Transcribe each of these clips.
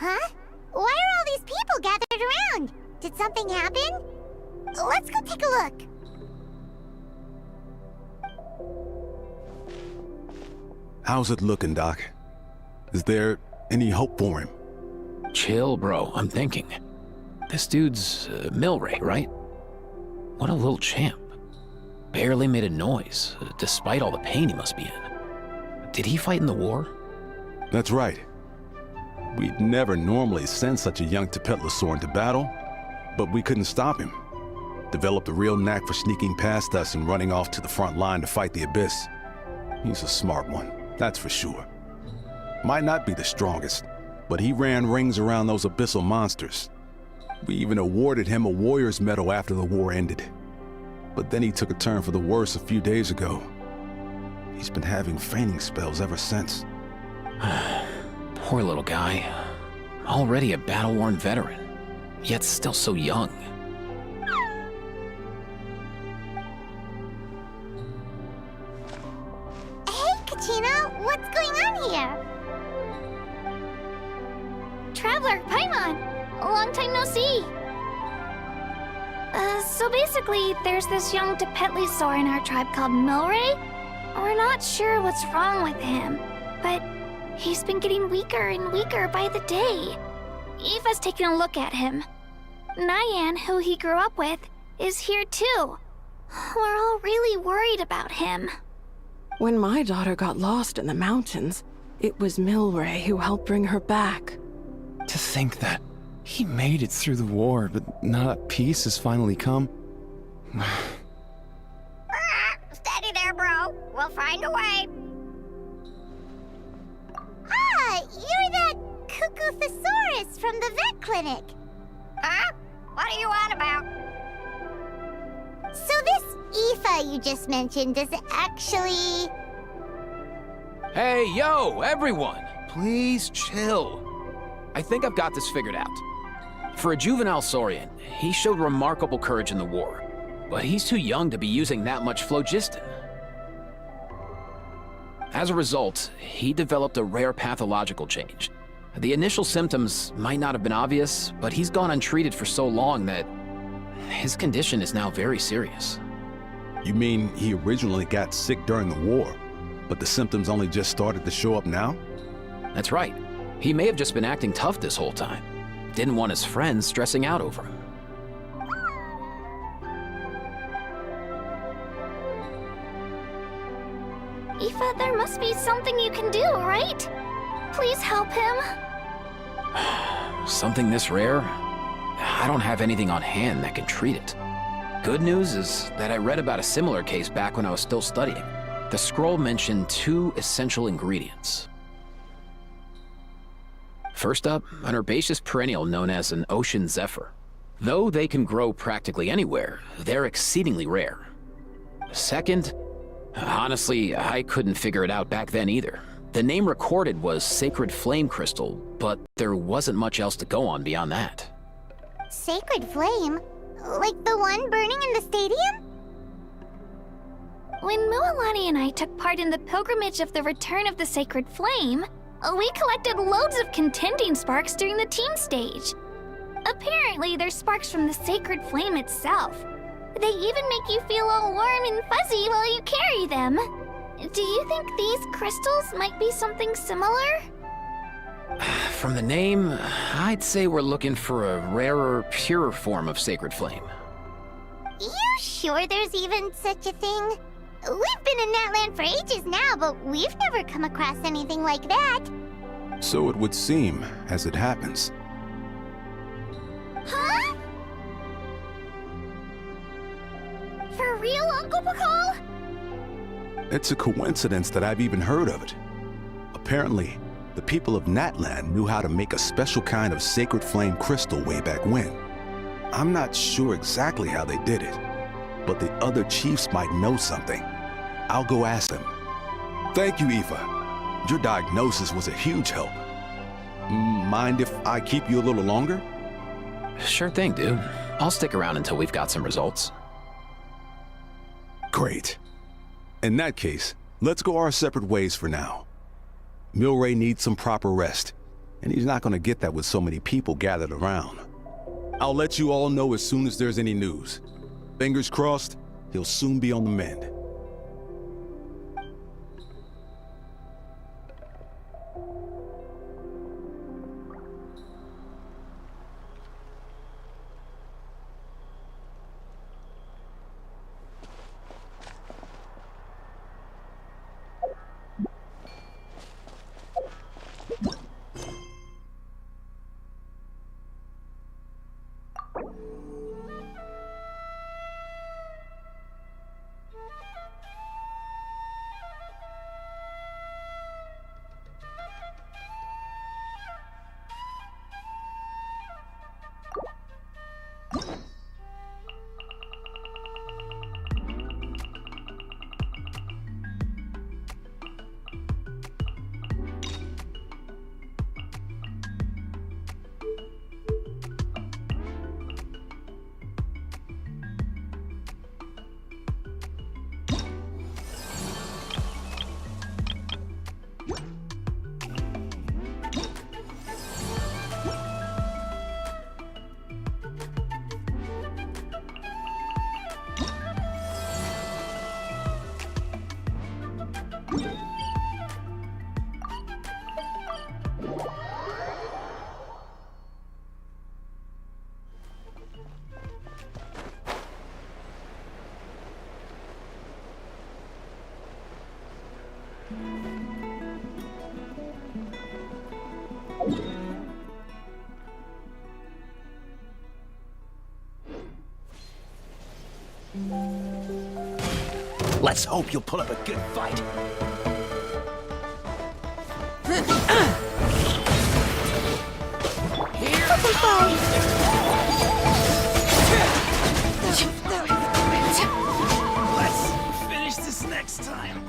Huh? Why are all these people gathered around? Did something happen? Let's go take a look. How's it looking, Doc? Is there any hope for him? Chill, bro. I'm thinking. This dude's Milray, right? What a little champ. Barely made a noise, despite all the pain he must be in. Did he fight in the war? That's right. We'd never normally send such a young Tepetlosaur into battle, but we couldn't stop him. Developed a real knack for sneaking past us and running off to the front line to fight the Abyss. He's a smart one, that's for sure. Might not be the strongest, but he ran rings around those abyssal monsters. We even awarded him a Warrior's Medal after the war ended. But then he took a turn for the worse a few days ago. He's been having fainting spells ever since. Poor little guy. Already a battle-worn veteran, yet still so young. Hey, Kachina, what's going on here? Traveler, Paimon, a long time no see. So basically, there's this young Tepetlosaur in our tribe called Milray. We're not sure what's wrong with him, but he's been getting weaker and weaker by the day. Eva's taking a look at him. Nyan, who he grew up with, is here too. We're all really worried about him. When my daughter got lost in the mountains, it was Milray who helped bring her back. To think that he made it through the war, but now that peace has finally come. Steady there, bro. We'll find a way. Ah, you're that Cuckoo Thesaurus from the vet clinic. Huh? What are you on about? So this Aoife you just mentioned is actually... Hey, yo, everyone! Please chill. I think I've got this figured out. For a juvenile Saurian, he showed remarkable courage in the war, but he's too young to be using that much phlogiston. As a result, he developed a rare pathological change. The initial symptoms might not have been obvious, but he's gone untreated for so long that his condition is now very serious. You mean he originally got sick during the war, but the symptoms only just started to show up now? That's right. He may have just been acting tough this whole time. Didn't want his friends stressing out over him. Aoife, there must be something you can do, right? Please help him. Something this rare? I don't have anything on hand that can treat it. Good news is that I read about a similar case back when I was still studying. The scroll mentioned 2 essential ingredients. First up, an herbaceous perennial known as an ocean zephyr. Though they can grow practically anywhere, they're exceedingly rare. Second, honestly, I couldn't figure it out back then either. The name recorded was Sacred Flame Crystal, but there wasn't much else to go on beyond that. Sacred Flame? Like the one burning in the stadium? When Mualani and I took part in the pilgrimage of the Return of the Sacred Flame, we collected loads of contending sparks during the team stage. Apparently, they're sparks from the sacred flame itself. They even make you feel all warm and fuzzy while you carry them. Do you think these crystals might be something similar? From the name, I'd say we're looking for a rarer, purer form of sacred flame. You sure there's even such a thing? We've been in that land for ages now, but we've never come across anything like that. So it would seem, as it happens. Huh? For real, Uncle Pakal? It's a coincidence that I've even heard of it. Apparently, the people of Natland knew how to make a special kind of sacred flame crystal way back when. I'm not sure exactly how they did it, but the other chiefs might know something. I'll go ask them. Thank you, Eva. Your diagnosis was a huge help. Mind if I keep you a little longer? Sure thing, dude. I'll stick around until we've got some results. Great. In that case, let's go our separate ways for now. Milray needs some proper rest, and he's not going to get that with so many people gathered around. I'll let you all know as soon as there's any news. Fingers crossed, he'll soon be on the mend. Let's hope you'll put up a good fight. Let's finish this next time.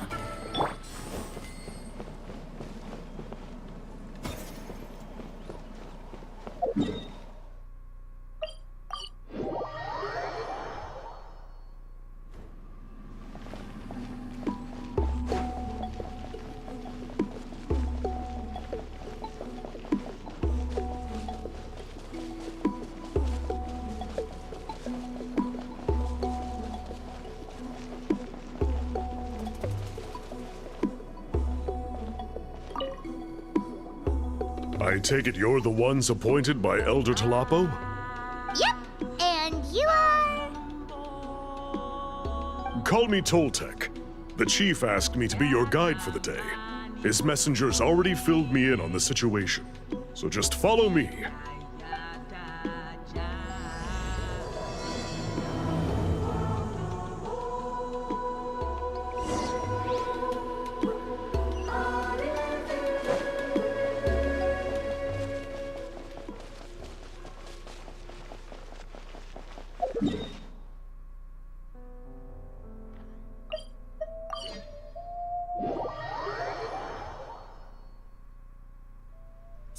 I take it you're the ones appointed by Elder Talapo? Yep, and you are... Call me Toltec. The chief asked me to be your guide for the day. His messengers already filled me in on the situation. So just follow me.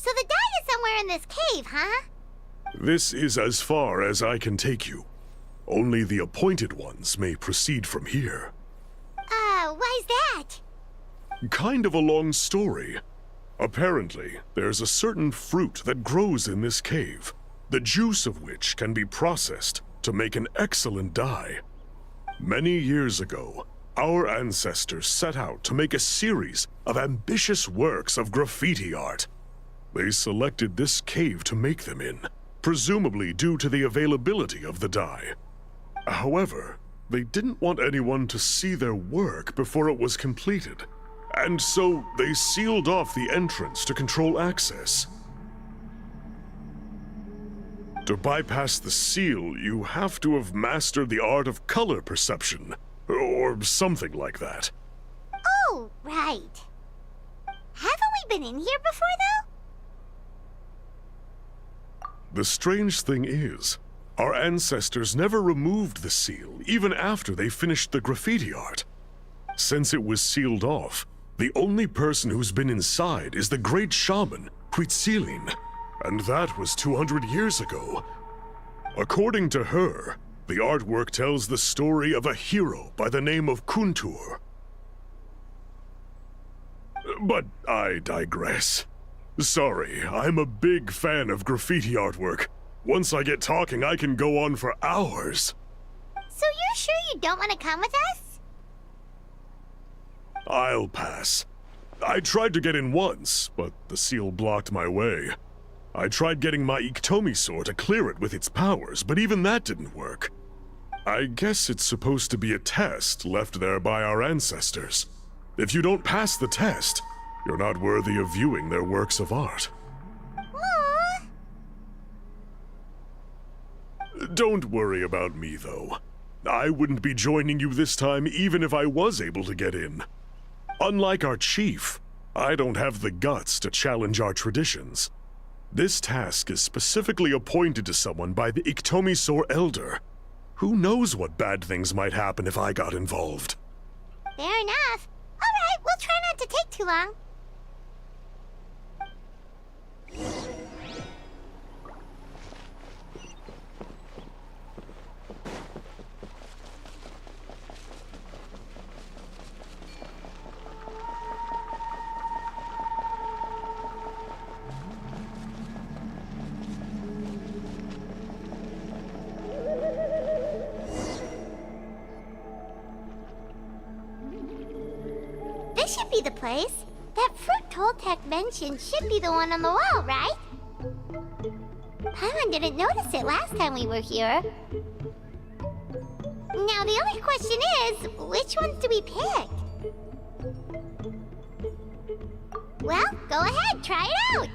So the guy is somewhere in this cave, huh? This is as far as I can take you. Only the appointed ones may proceed from here. Why's that? Kind of a long story. Apparently, there's a certain fruit that grows in this cave. the juice of which can be processed to make an excellent dye. Many years ago, our ancestors set out to make a series of ambitious works of graffiti art. They selected this cave to make them in, presumably due to the availability of the dye. However, they didn't want anyone to see their work before it was completed, and so they sealed off the entrance to control access. To bypass the seal, you have to have mastered the art of color perception, or something like that. Oh, right. Haven't we been in here before, though? The strange thing is, our ancestors never removed the seal, even after they finished the graffiti art. Since it was sealed off, the only person who's been inside is the great shaman, Huitzilin, and that was 200 years ago. According to her, the artwork tells the story of a hero by the name of Kuntur. But I digress. Sorry, I'm a big fan of graffiti artwork. Once I get talking, I can go on for hours. So you're sure you don't want to come with us? I'll pass. I tried to get in once, but the seal blocked my way. I tried getting my Iktomi to clear it with its powers, but even that didn't work. I guess it's supposed to be a test left there by our ancestors. If you don't pass the test, you're not worthy of viewing their works of art. Aww. Don't worry about me, though. I wouldn't be joining you this time even if I was able to get in. Unlike our chief, I don't have the guts to challenge our traditions. This task is specifically appointed to someone by the Iktomi Elder. Who knows what bad things might happen if I got involved? Fair enough. All right, we'll try not to take too long. This should be the place. That fruit Toltec mentioned should be the one on the wall, right? Paimon didn't notice it last time we were here. Now the only question is, which ones do we pick? Well, go ahead, try it out!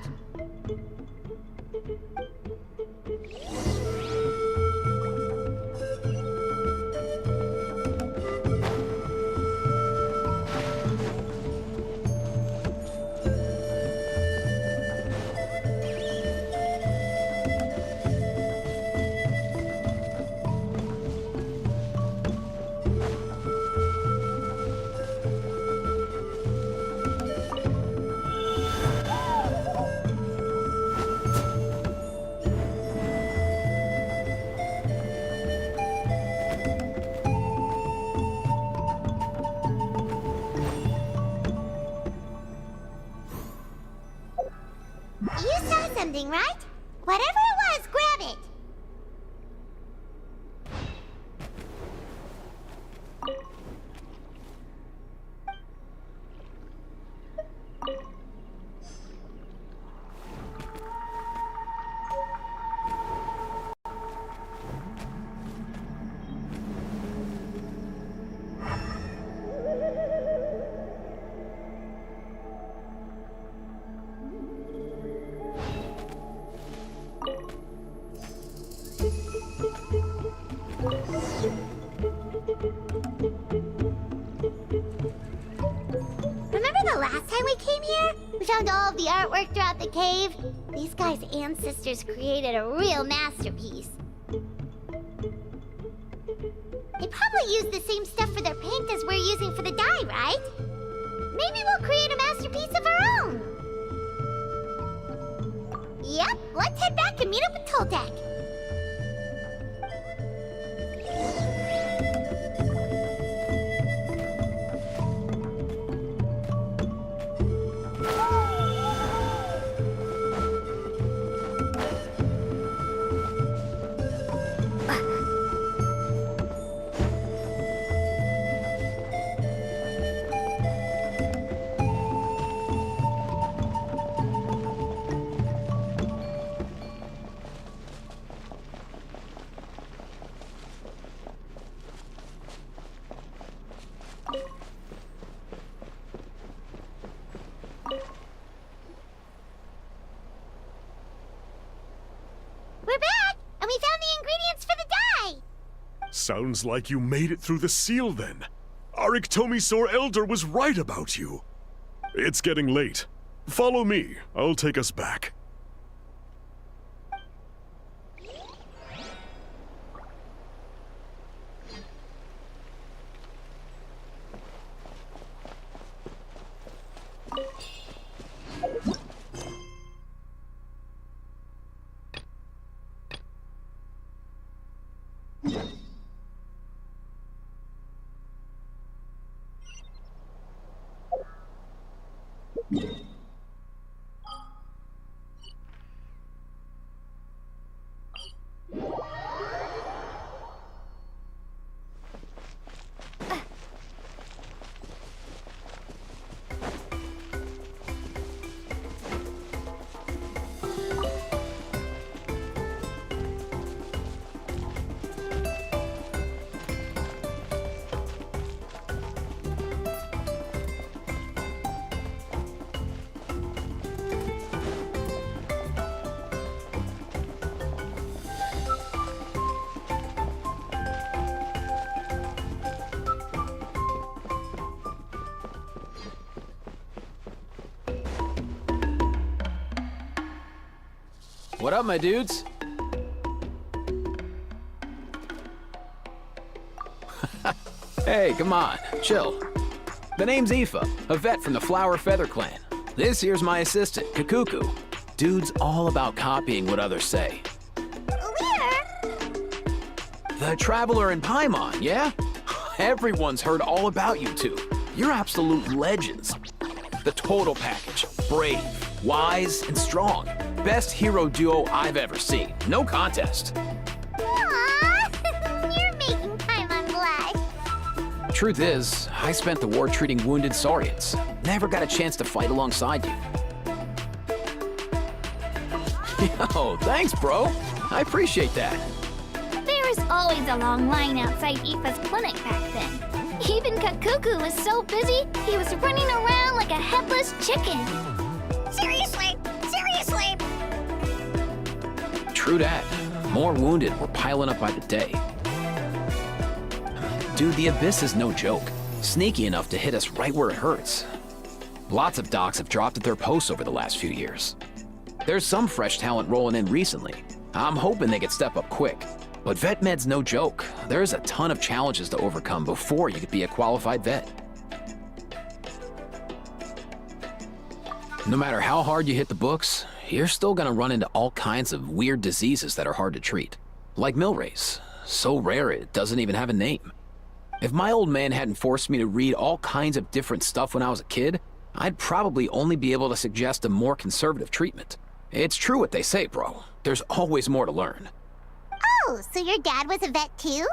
You saw something, right? Whatever it was, grab it! Remember the last time we came here? We found all of the artwork throughout the cave. These guys' ancestors created a real masterpiece. They probably used the same stuff for their paint as we're using for the dye, right? Maybe we'll create a masterpiece of our own. Yep, let's head back and meet up with Toltec. Sounds like you made it through the seal then. Our Iktomisaur Elder was right about you. It's getting late. Follow me. I'll take us back. What up, my dudes? Hey, come on, chill. The name's Aoife, a vet from the Flower Feather Clan. This here's my assistant, Kakuku. Dude's all about copying what others say. Where? The Traveler in Paimon, yeah? Everyone's heard all about you two. You're absolute legends. The total package. Brave, wise, and strong. Best hero duo I've ever seen. No contest. Aww, you're making Paimon blush. Truth is, I spent the war treating wounded Saurians. Never got a chance to fight alongside you. Yo, thanks, bro. I appreciate that. There was always a long line outside Aoife's clinic back then. Even Kakuku was so busy, he was running around like a headless chicken. Seriously? Seriously? True that. More wounded were piling up by the day. Dude, the Abyss is no joke. Sneaky enough to hit us right where it hurts. Lots of docs have dropped at their posts over the last few years. There's some fresh talent rolling in recently. I'm hoping they could step up quick. But vet med's no joke. There's a ton of challenges to overcome before you could be a qualified vet. No matter how hard you hit the books, you're still gonna run into all kinds of weird diseases that are hard to treat. Like Milray's. So rare it doesn't even have a name. If my old man hadn't forced me to read all kinds of different stuff when I was a kid, I'd probably only be able to suggest a more conservative treatment. It's true what they say, bro. There's always more to learn. Oh, so your dad was a vet too?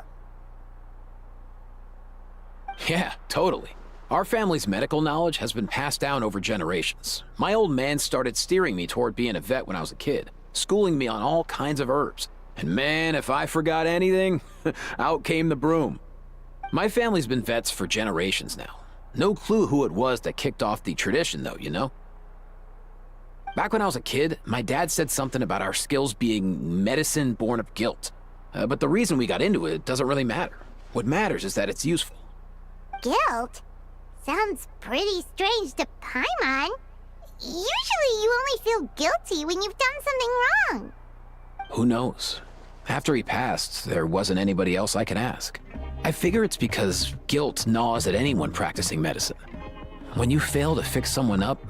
Yeah, totally. Our family's medical knowledge has been passed down over generations. My old man started steering me toward being a vet when I was a kid, schooling me on all kinds of herbs. And man, if I forgot anything, out came the broom. My family's been vets for generations now. No clue who it was that kicked off the tradition though, you know? Back when I was a kid, my dad said something about our skills being medicine born of guilt. But the reason we got into it doesn't really matter. What matters is that it's useful. Guilt? Sounds pretty strange to Paimon. Usually you only feel guilty when you've done something wrong. Who knows? After he passed, there wasn't anybody else I could ask. I figure it's because guilt gnaws at anyone practicing medicine. When you fail to fix someone up,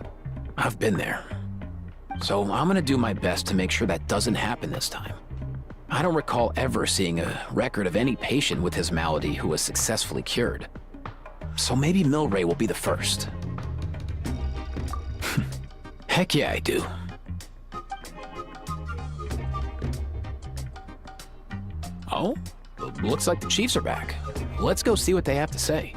I've been there. So I'm gonna do my best to make sure that doesn't happen this time. I don't recall ever seeing a record of any patient with his malady who was successfully cured. So maybe Milray will be the first. Heck yeah, I do. Oh? Looks like the Chiefs are back. Let's go see what they have to say.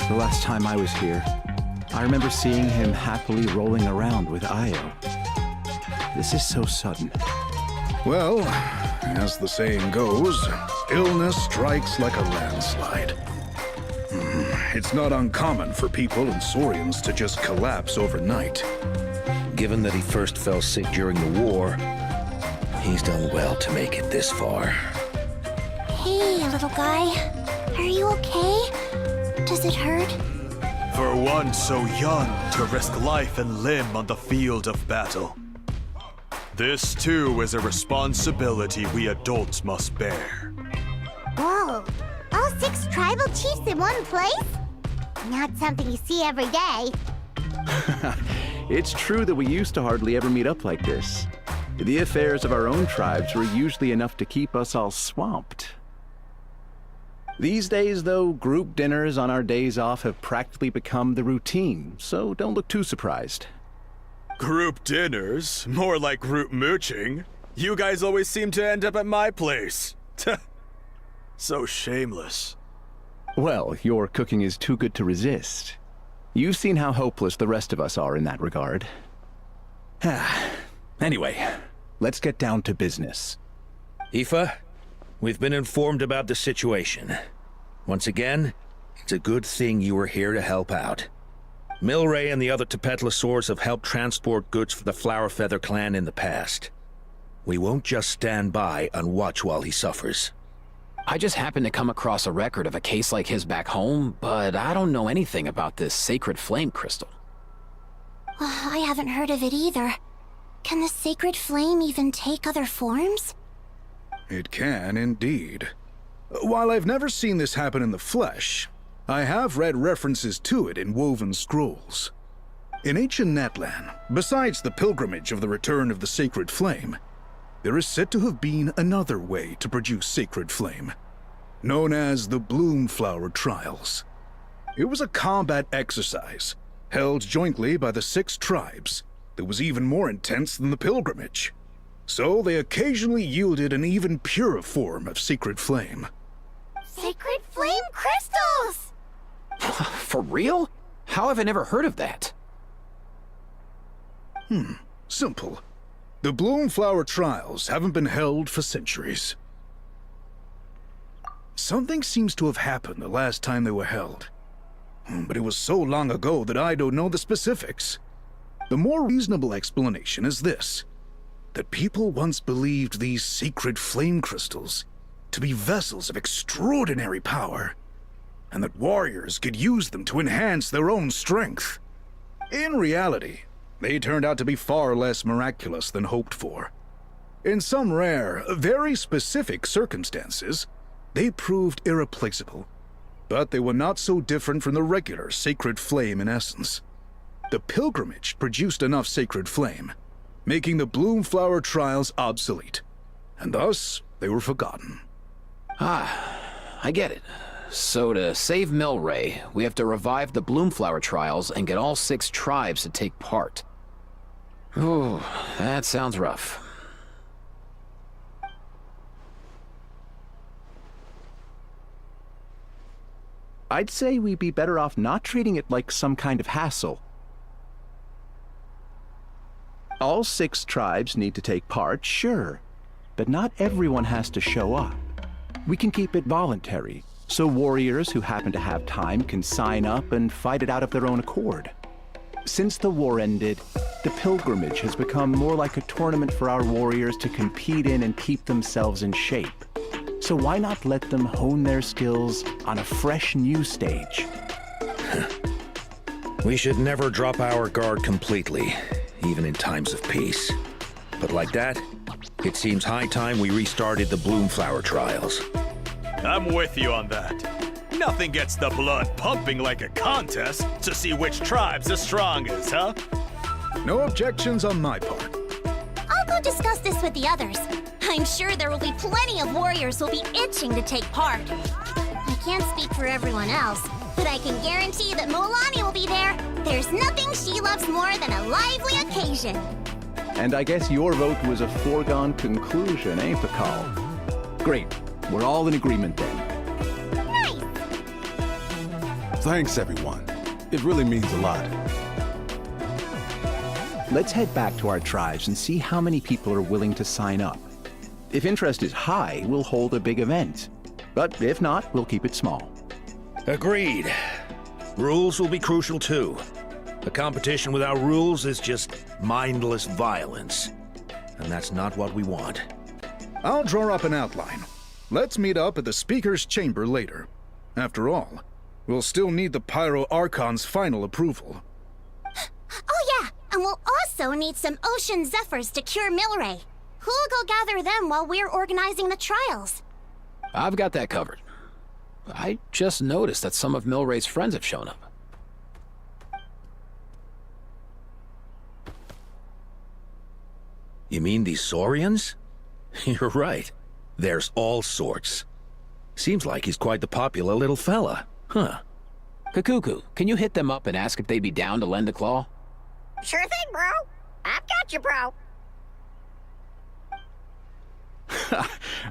The last time I was here, I remember seeing him happily rolling around with Io. This is so sudden. Well, As the saying goes, illness strikes like a landslide. It's not uncommon for people and Saurians to just collapse overnight. Given that he first fell sick during the war, he's done well to make it this far. Hey, little guy. Are you okay? Does it hurt? For one so young to risk life and limb on the field of battle. This too is a responsibility we adults must bear. Whoa. All 6 tribal chiefs in one place? Not something you see every day. It's true that we used to hardly ever meet up like this. The affairs of our own tribes were usually enough to keep us all swamped. These days, though, group dinners on our days off have practically become the routine, so don't look too surprised. Group dinners? More like group mooching. You guys always seem to end up at my place. So shameless. Well, your cooking is too good to resist. You've seen how hopeless the rest of us are in that regard. Anyway, let's get down to business. Aoife, we've been informed about the situation. Once again, it's a good thing you were here to help out. Milray and the other Tepetlosaurs have helped transport goods for the Flower Feather clan in the past. We won't just stand by and watch while he suffers. I just happened to come across a record of a case like his back home, but I don't know anything about this sacred flame crystal. I haven't heard of it either. Can the sacred flame even take other forms? It can, indeed. While I've never seen this happen in the flesh, I have read references to it in woven scrolls. In ancient Natlan, besides the pilgrimage of the return of the sacred flame, there is said to have been another way to produce sacred flame, known as the Bloomflower Trials. It was a combat exercise, held jointly by the 6 tribes, that was even more intense than the pilgrimage. So they occasionally yielded an even purer form of sacred flame. Sacred flame crystals! For real? How have I never heard of that? Simple. The Bloomflower Trials haven't been held for centuries. Something seems to have happened the last time they were held. But it was so long ago that I don't know the specifics. The more reasonable explanation is this: that people once believed these sacred flame crystals to be vessels of extraordinary power, and that warriors could use them to enhance their own strength. In reality, they turned out to be far less miraculous than hoped for. In some rare, very specific circumstances, they proved irreplaceable, but they were not so different from the regular sacred flame in essence. The pilgrimage produced enough sacred flame, making the Bloomflower Trials obsolete, and thus they were forgotten. I get it. So to save Milray, we have to revive the Bloomflower Trials and get all 6 tribes to take part. Ooh, that sounds rough. I'd say we'd be better off not treating it like some kind of hassle. All 6 tribes need to take part, sure, but not everyone has to show up. We can keep it voluntary, so warriors who happen to have time can sign up and fight it out of their own accord. Since the war ended, the pilgrimage has become more like a tournament for our warriors to compete in and keep themselves in shape. So why not let them hone their skills on a fresh new stage? We should never drop our guard completely, even in times of peace. But like that, it seems high time we restarted the Bloomflower Trials. I'm with you on that. Nothing gets the blood pumping like a contest to see which tribe's the strongest, huh? No objections on my part. I'll go discuss this with the others. I'm sure there will be plenty of warriors who'll be itching to take part. I can't speak for everyone else, but I can guarantee that Molani will be there. There's nothing she loves more than a lively occasion. And I guess your vote was a foregone conclusion, eh, Pakal? Great. We're all in agreement then. Nice! Thanks, everyone. It really means a lot. Let's head back to our tribes and see how many people are willing to sign up. If interest is high, we'll hold a big event. But if not, we'll keep it small. Agreed. Rules will be crucial too. A competition without rules is just mindless violence. And that's not what we want. I'll draw up an outline. Let's meet up at the Speaker's Chamber later. After all, we'll still need the Pyro Archon's final approval. Oh yeah, and we'll also need some Ocean Zephyrs to cure Milray. Who'll go gather them while we're organizing the trials? I've got that covered. I just noticed that some of Milray's friends have shown up. You mean these Saurians? You're right. There's all sorts. Seems like he's quite the popular little fella, huh? Kakuku, can you hit them up and ask if they'd be down to lend a claw? Sure thing, bro. I've got you, bro.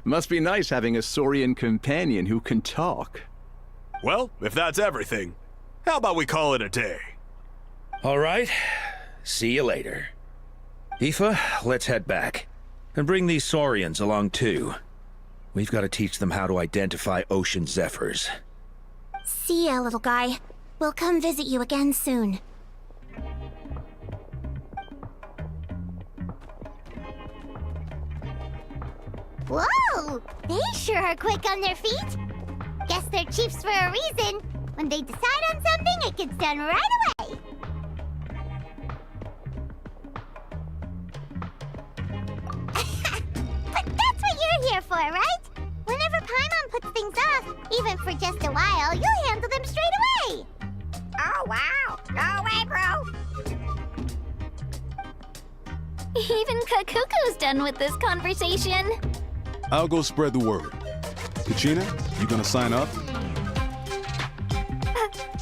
Must be nice having a Saurian companion who can talk. Well, if that's everything, how about we call it a day? All right. See you later. Aoife, let's head back. And bring these Saurians along too. We've got to teach them how to identify Ocean Zephyrs. See ya, little guy. We'll come visit you again soon. Whoa! They sure are quick on their feet. Guess they're chiefs for a reason. When they decide on something, it gets done right away. But that's what you're here for, right? Whenever Paimon puts things off, even for just a while, you'll handle them straight away. Oh, wow. No way, bro. Even Kakuku's done with this conversation. I'll go spread the word. Kachina, you gonna sign up?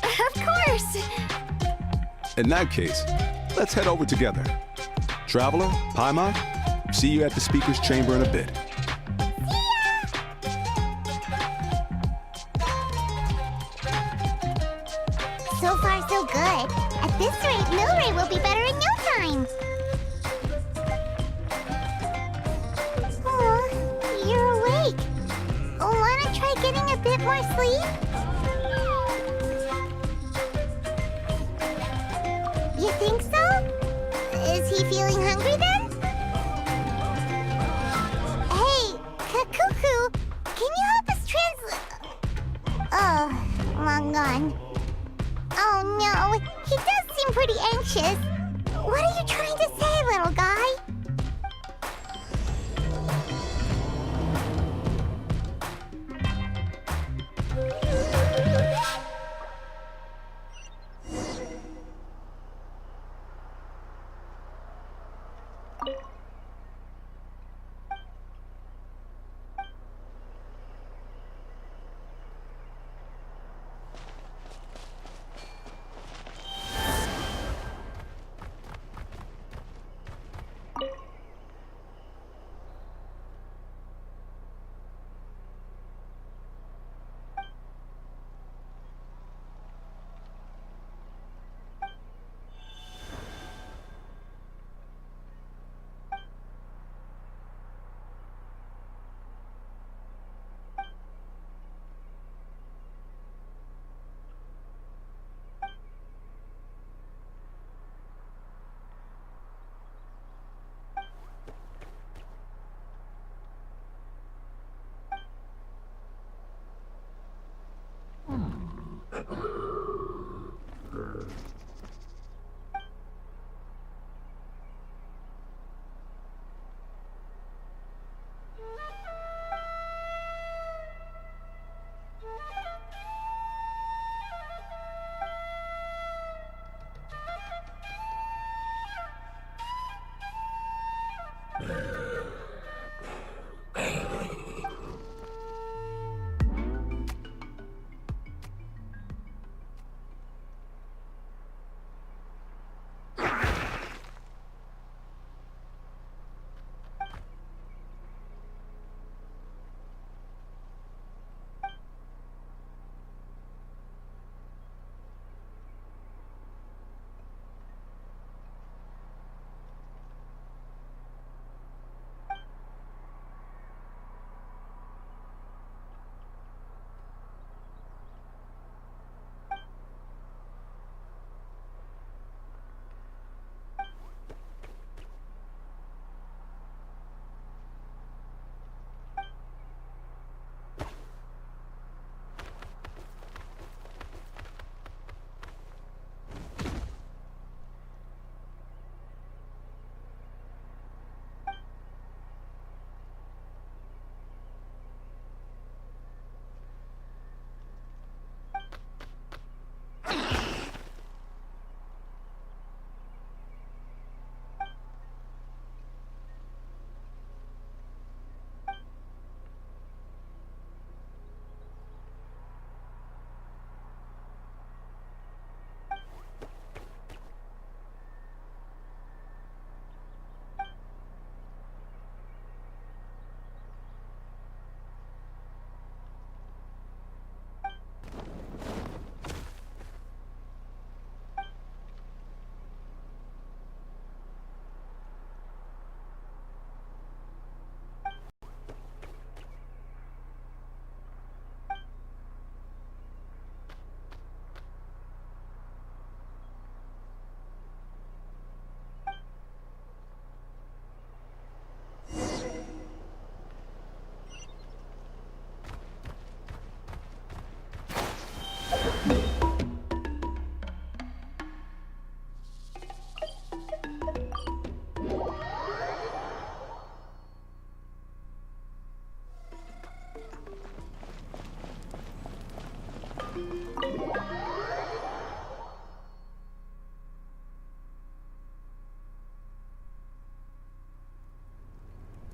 Of course. In that case, let's head over together. Traveler, Paimon, see you at the Speaker's Chamber in a bit. So far, so good. At this rate, Milray will be better in no time. Aw, you're awake. Wanna try getting a bit more sleep? You think so? Is he feeling hungry then? Hey, Kakuku, can you help us translate? Oh, long gone. Oh no, he does seem pretty anxious. What are you trying to say, little guy?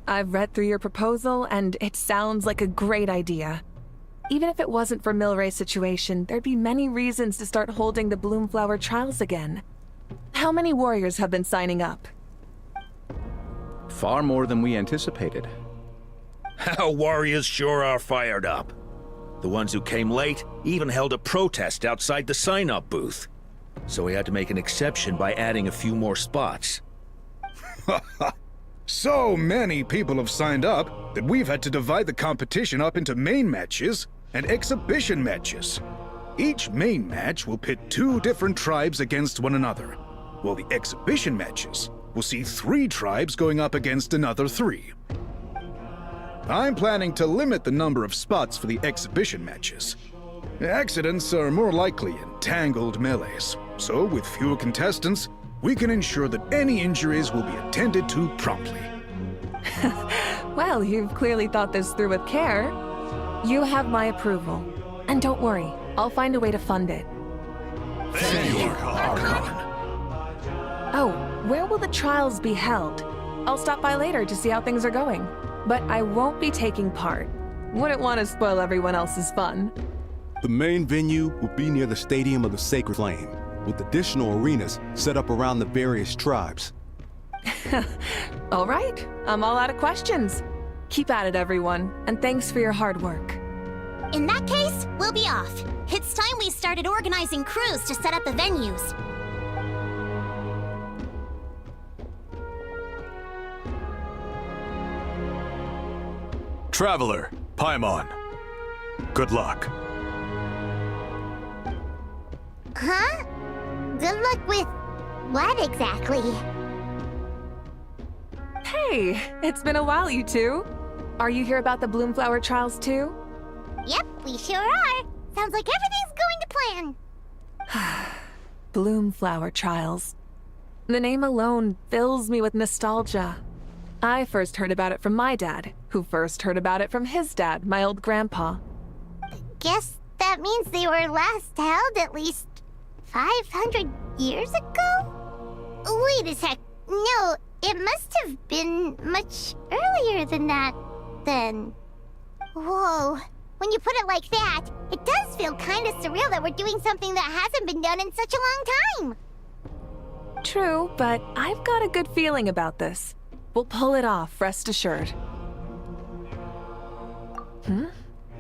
I've read through your proposal, and it sounds like a great idea. Even if it wasn't for Milray's situation, there'd be many reasons to start holding the Bloomflower trials again. How many warriors have been signing up? Far more than we anticipated. Our warriors sure are fired up. The ones who came late even held a protest outside the sign-up booth. So we had to make an exception by adding a few more spots. So many people have signed up that we've had to divide the competition up into main matches and exhibition matches. Each main match will pit 2 different tribes against one another, while the exhibition matches will see 3 tribes going up against another 3. I'm planning to limit the number of spots for the exhibition matches. Accidents are more likely in tangled melees, so with fewer contestants, we can ensure that any injuries will be attended to promptly. Well, you've clearly thought this through with care. You have my approval. And don't worry, I'll find a way to fund it. Thank you, Archon. Oh, where will the trials be held? I'll stop by later to see how things are going. But I won't be taking part. Wouldn't want to spoil everyone else's fun. The main venue will be near the Stadium of the Sacred Flame, with additional arenas set up around the various tribes. All right, I'm all out of questions. Keep at it, everyone, and thanks for your hard work. In that case, we'll be off. It's time we started organizing crews to set up the venues. Traveler, Paimon. Good luck. Huh? Good luck with what exactly? Hey, it's been a while, you two. Are you here about the Bloomflower trials too? Yep, we sure are. Sounds like everything's going to plan. Bloomflower trials. The name alone fills me with nostalgia. I first heard about it from my dad, who first heard about it from his dad, my old grandpa. Guess that means they were last held at least 500 years ago? Wait a sec. No, it must have been much earlier than that, then. Whoa. When you put it like that, it does feel kind of surreal that we're doing something that hasn't been done in such a long time. True, but I've got a good feeling about this. We'll pull it off, rest assured.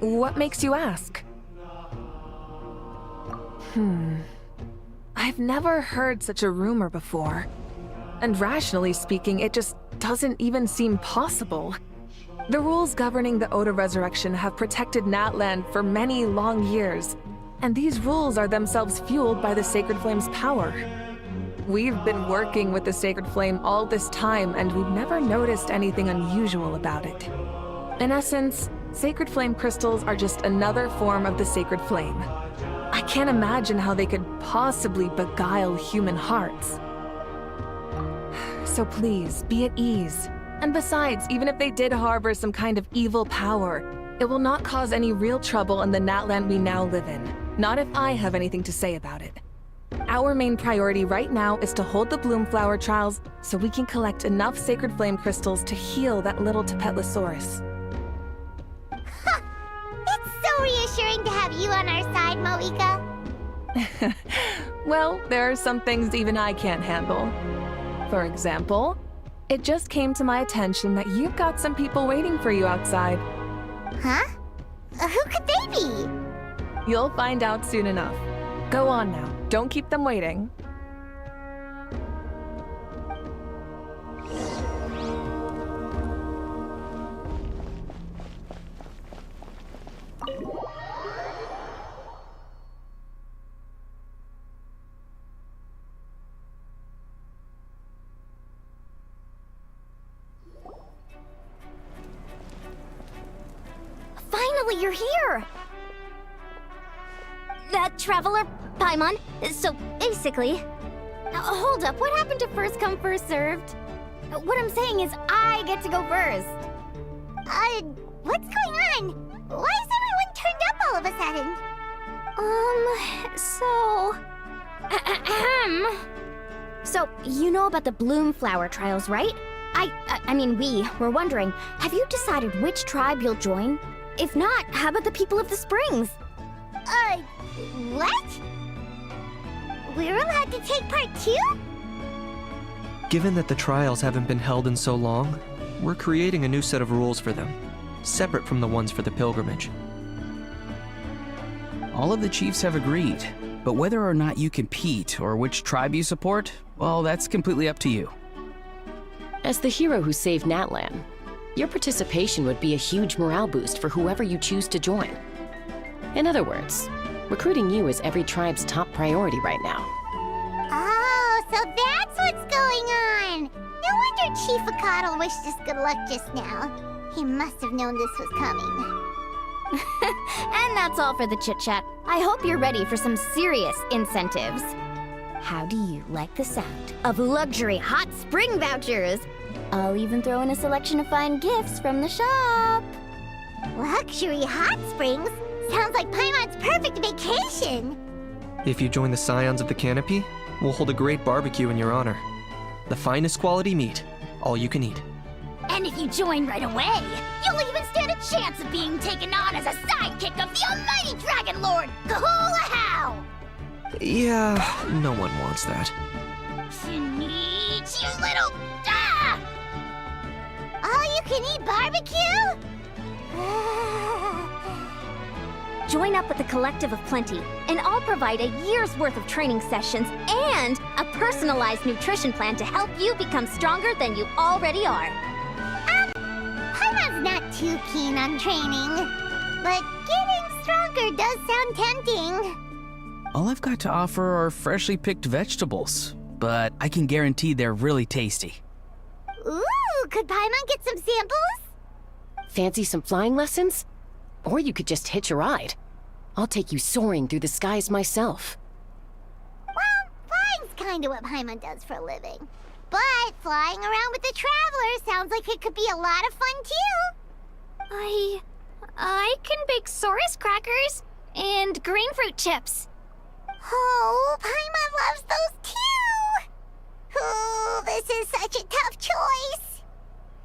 What makes you ask? I've never heard such a rumor before. And rationally speaking, it just doesn't even seem possible. The rules governing the Oda Resurrection have protected Natland for many long years, and these rules are themselves fueled by the Sacred Flame's power. We've been working with the Sacred Flame all this time, and we've never noticed anything unusual about it. In essence, Sacred Flame crystals are just another form of the Sacred Flame. I can't imagine how they could possibly beguile human hearts. So please, be at ease. And besides, even if they did harbor some kind of evil power, it will not cause any real trouble in the Natland we now live in. Not if I have anything to say about it. Our main priority right now is to hold the Bloomflower trials so we can collect enough Sacred Flame crystals to heal that little Tapetlosaurus. It's so reassuring to have you on our side, Moika. Well, there are some things even I can't handle. For example, it just came to my attention that you've got some people waiting for you outside. Huh? Who could they be? You'll find out soon enough. Go on now. Don't keep them waiting. Finally, you're here! That Traveler, Paimon, so basically... Hold up, what happened to first come, first served? What I'm saying is I get to go first. What's going on? So, you know about the bloom flower trials, right? I mean, we were wondering, have you decided which tribe you'll join? If not, how about the people of the springs? What? We're allowed to take part too? Given that the trials haven't been held in so long, we're creating a new set of rules for them, separate from the ones for the pilgrimage. All of the chiefs have agreed, but whether or not you compete or which tribe you support, well, that's completely up to you. As the hero who saved Natlan, your participation would be a huge morale boost for whoever you choose to join. In other words, recruiting you is every tribe's top priority right now. Oh, so that's what's going on! No wonder Chief Akatl wished us good luck just now. He must have known this was coming. And that's all for the chit-chat. I hope you're ready for some serious incentives. How do you like the sound of luxury hot spring vouchers? I'll even throw in a selection of fine gifts from the shop. Luxury hot springs? Sounds like Paimon's perfect vacation. If you join the Scions of the Canopy, we'll hold a great barbecue in your honor. The finest quality meat, all you can eat. And if you join right away, you'll even stand a chance of being taken on as a sidekick of the almighty Dragon Lord, Kahula! Yeah, no one wants that. Sneech, you little... Ah! All-you-can-eat barbecue? Join up with the Collective of Plenty, and I'll provide a year's worth of training sessions and a personalized nutrition plan to help you become stronger than you already are. Paimon's not too keen on training, but getting stronger does sound tempting. All I've got to offer are freshly picked vegetables, but I can guarantee they're really tasty. Ooh, could Paimon get some samples? Fancy some flying lessons? Or you could just hitch a ride. I'll take you soaring through the skies myself. Well, flying's kinda what Paimon does for a living. But flying around with the Traveler sounds like it could be a lot of fun too. I can bake Saurus crackers and green fruit chips. Oh, Paimon loves those too! Oh, this is such a tough choice.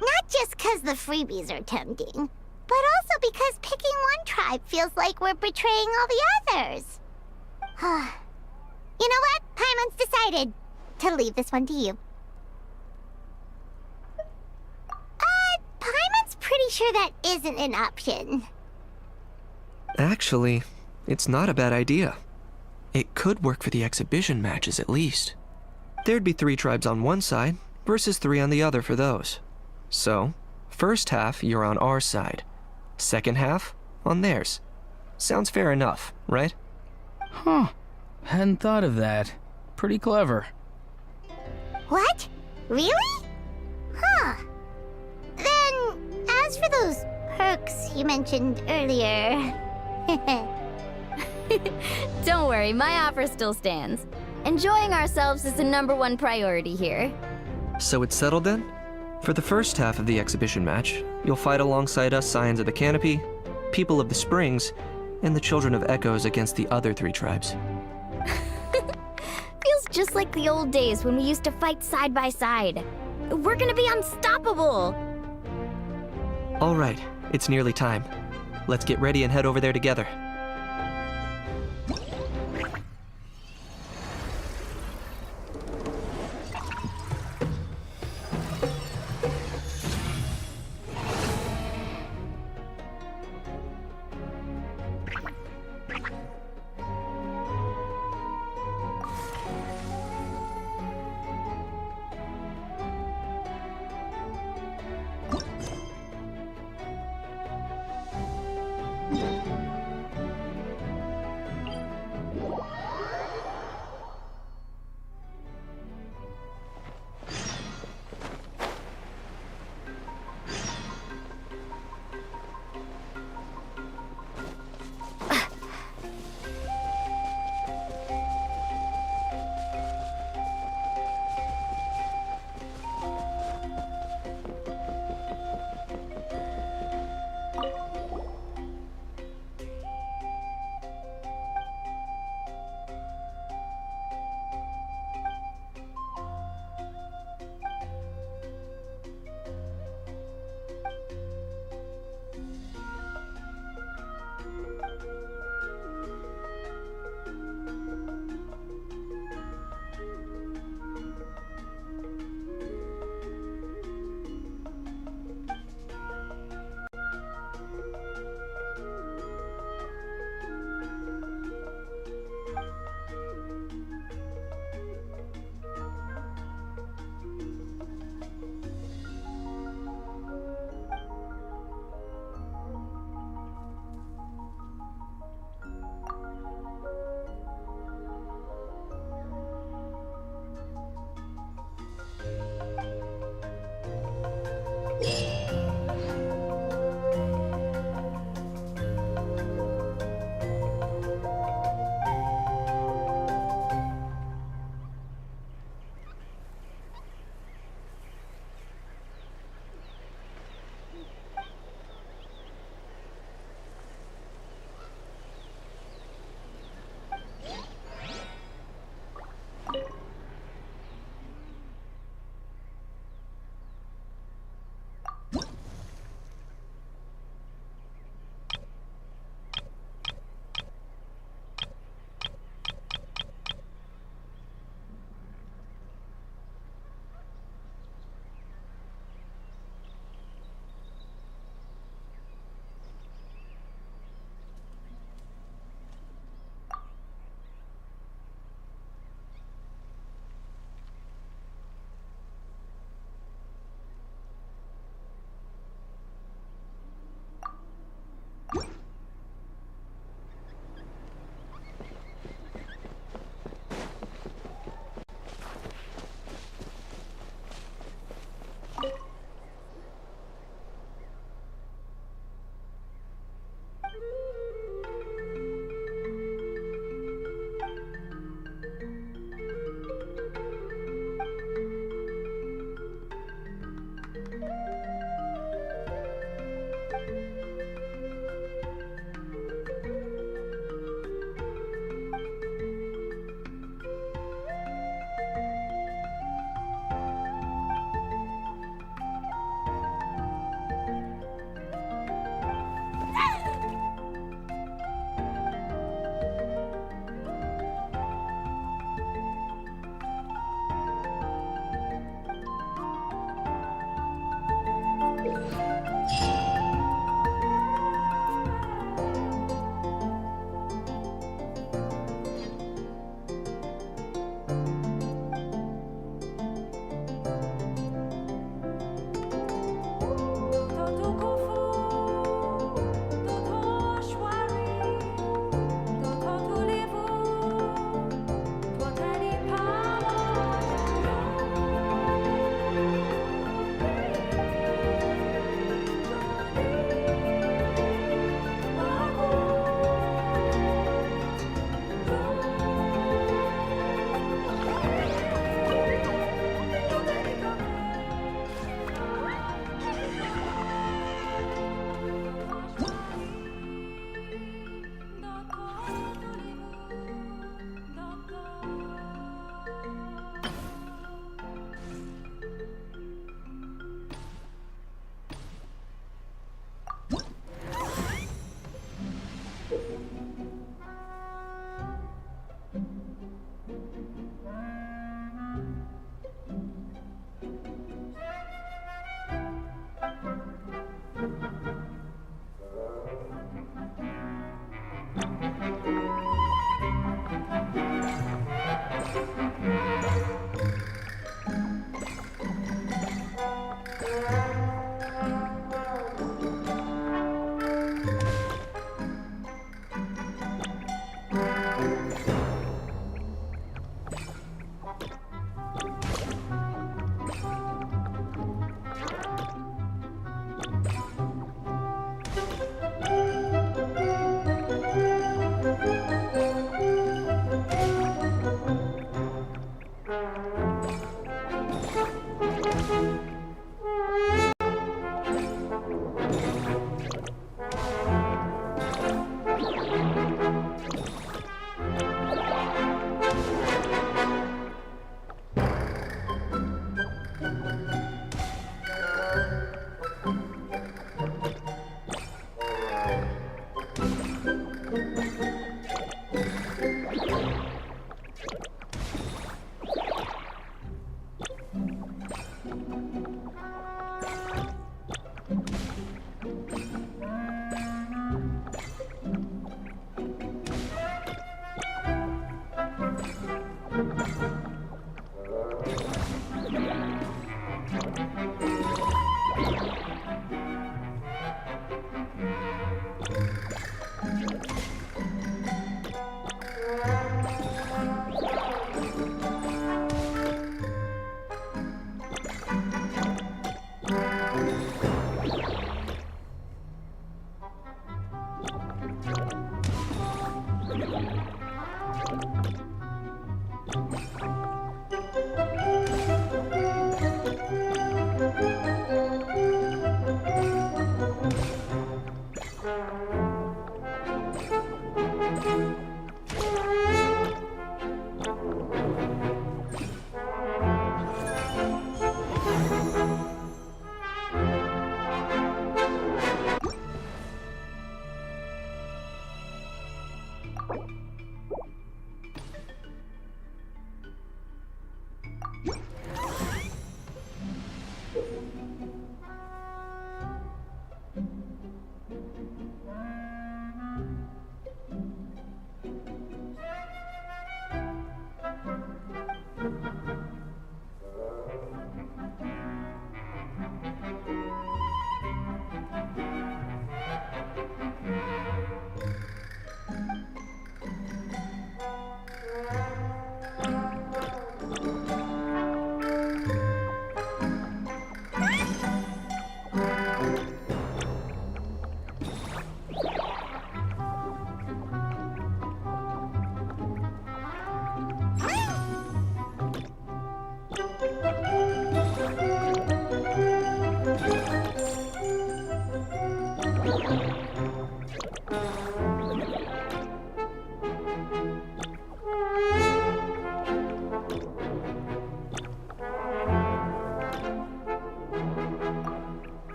Not just because the freebies are tempting, but also because picking one tribe feels like we're betraying all the others. You know what? Paimon's decided to leave this one to you. Paimon's pretty sure that isn't an option. Actually, it's not a bad idea. It could work for the exhibition matches at least. There'd be 3 tribes on one side versus 3 on the other for those. So, first half you're on our side, second half on theirs. Sounds fair enough, right? Huh. Hadn't thought of that. Pretty clever. What? Really? Huh. Then, as for those perks you mentioned earlier... Don't worry, my offer still stands. Enjoying ourselves is the #1 priority here. So it's settled then? For the first half of the exhibition match, you'll fight alongside us Scions of the Canopy, People of the Springs, and the Children of Echoes against the other 3 tribes. Feels just like the old days when we used to fight side by side. We're gonna be unstoppable! All right, it's nearly time. Let's get ready and head over there together.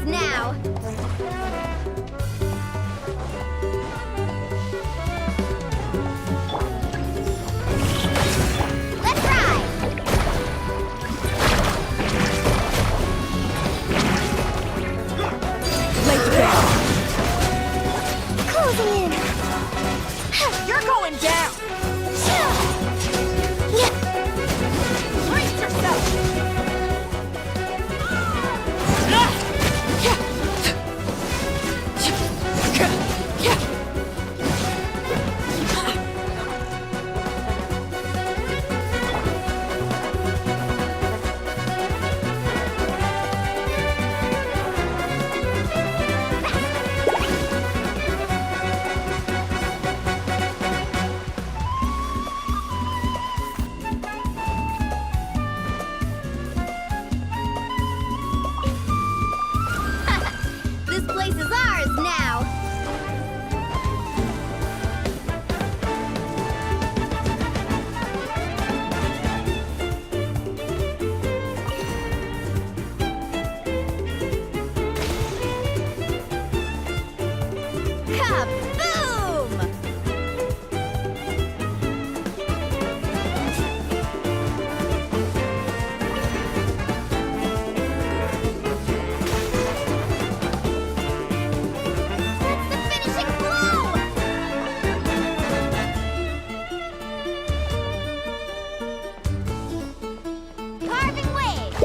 ours now! Let's ride! Late back. Closing in! You're going down! Brace yourself! This place is ours now! Kaboom! That's the finishing blow! Carving waves!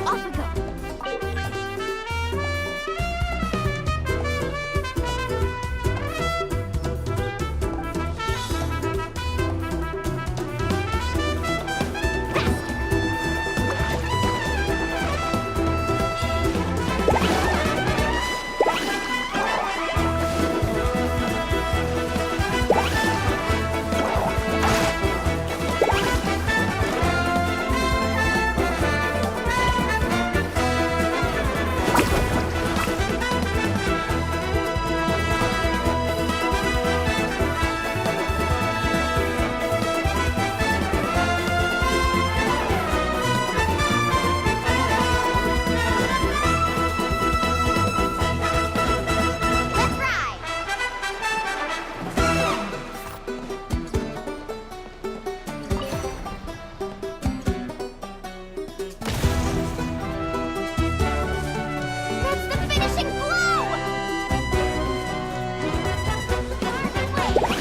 Off we go! Let's ride! That's the finishing blow! Carving waves!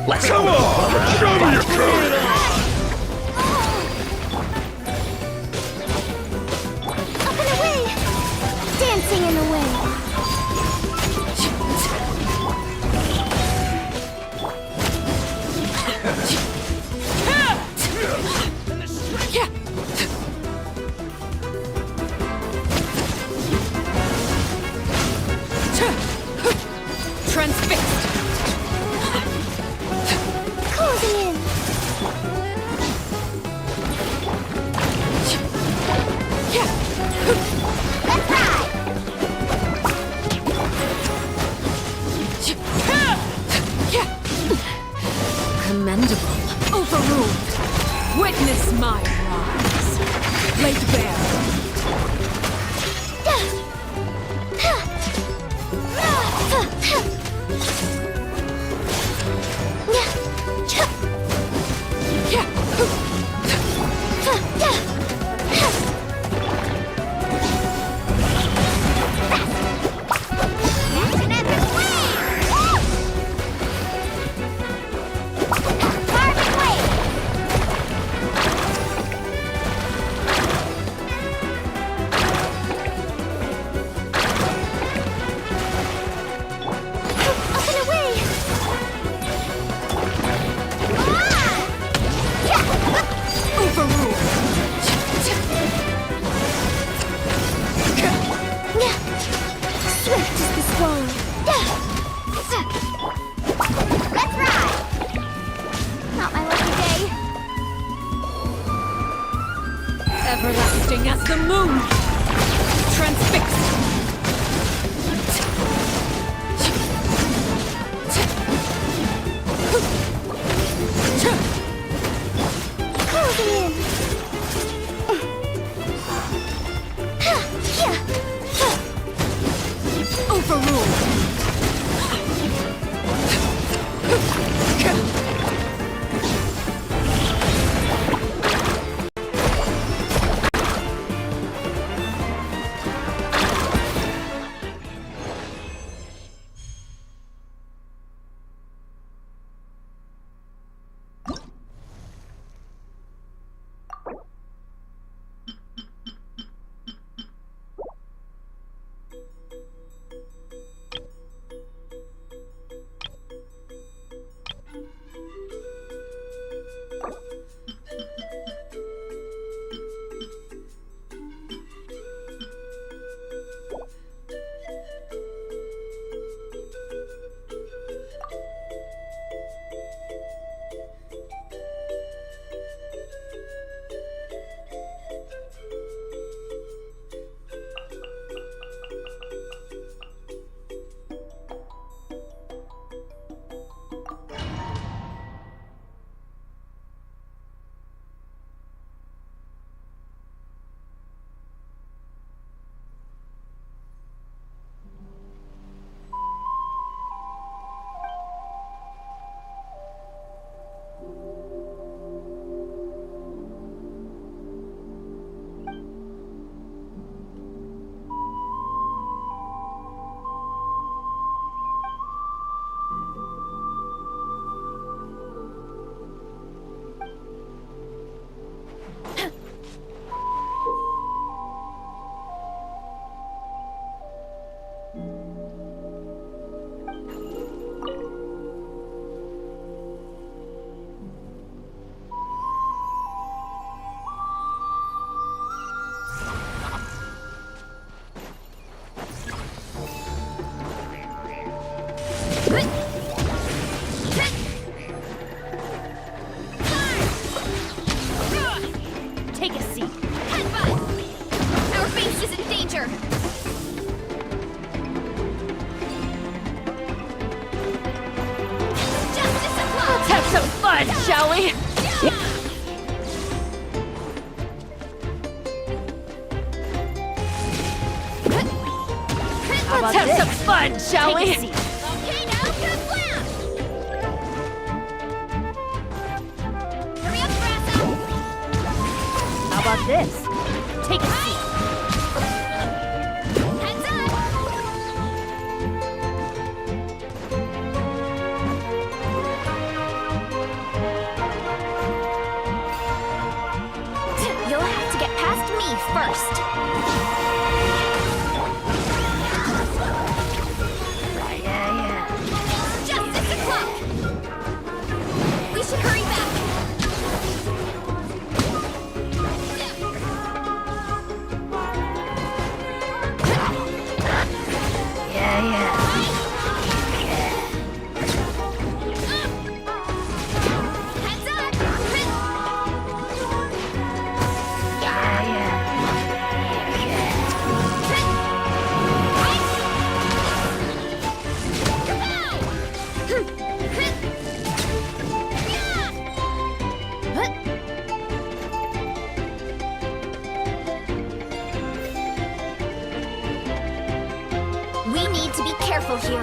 Let's Come on! Show me your courage! Up and away! Dancing in the wind! Transfixed! Closing in! Let's ride! Commendable. Overruled. Witness my rise. Laid bare. That's an epic wave! Carving waves! Everlasting as the moon! Transfixed! Shall we? Let's have some fun, shall we? Volcano Kablam! Hurry up, Brasso! How about this? Take a seat. Heads up! You'll have to get past me first. Just 6 o'clock! We should hurry back! Heads up! We need to be careful here.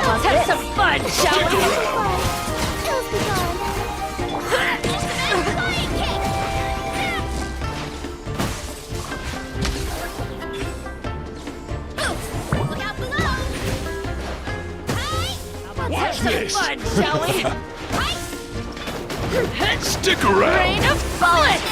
Let's have some fun, shall we? Hills be gone. Flying kick! Look out below! Let's have some fun, shall we? Stick around! Rain of bullets!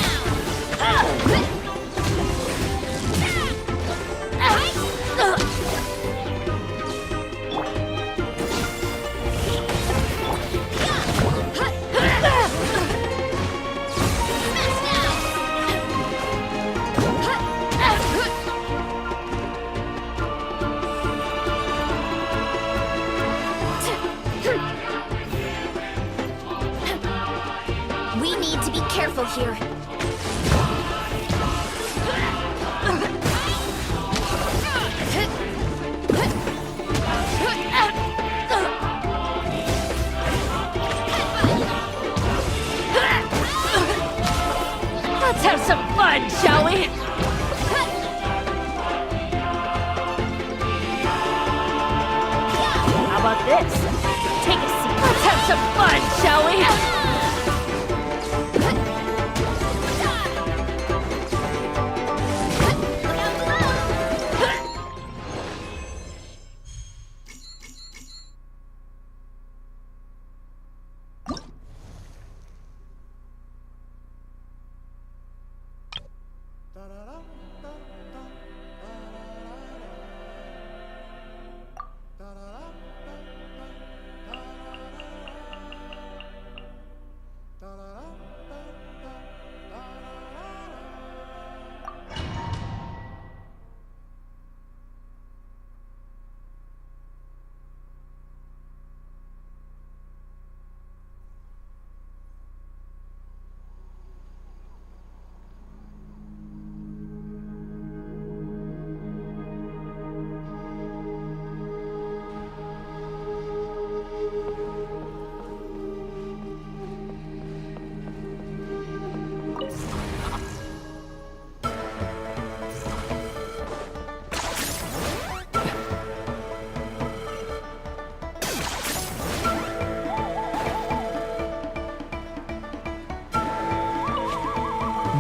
careful here. Let's have some fun, shall we? How about this? Take a seat. Let's have some fun, shall we?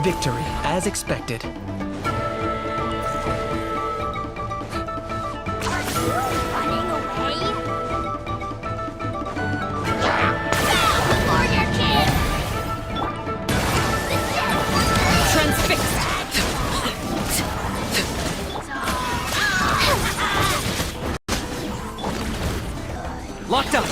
Victory, as expected. Running away? Before your kid! Transfixed! Locked up!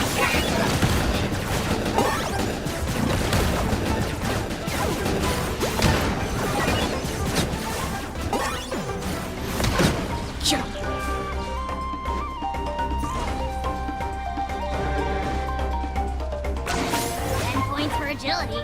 Agility.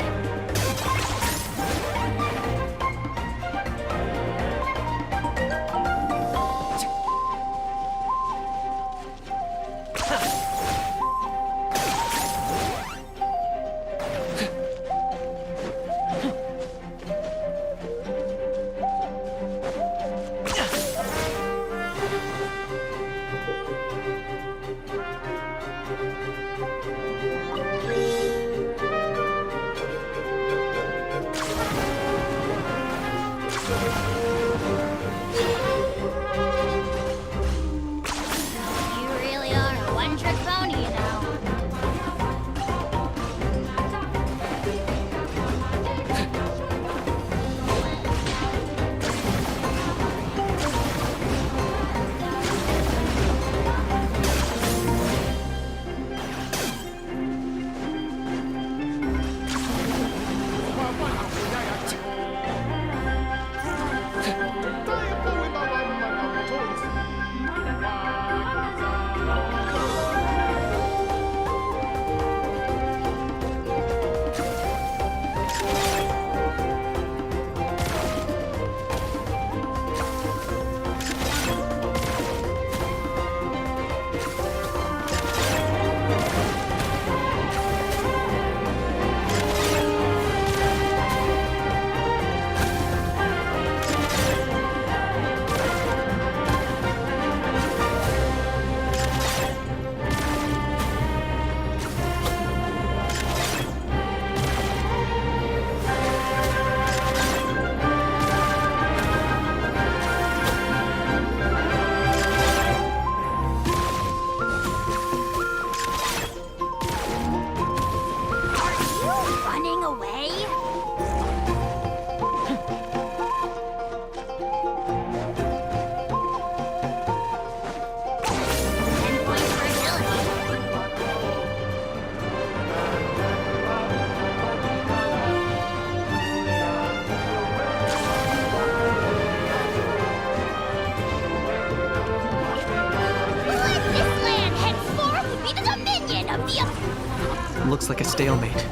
Looks like a stalemate.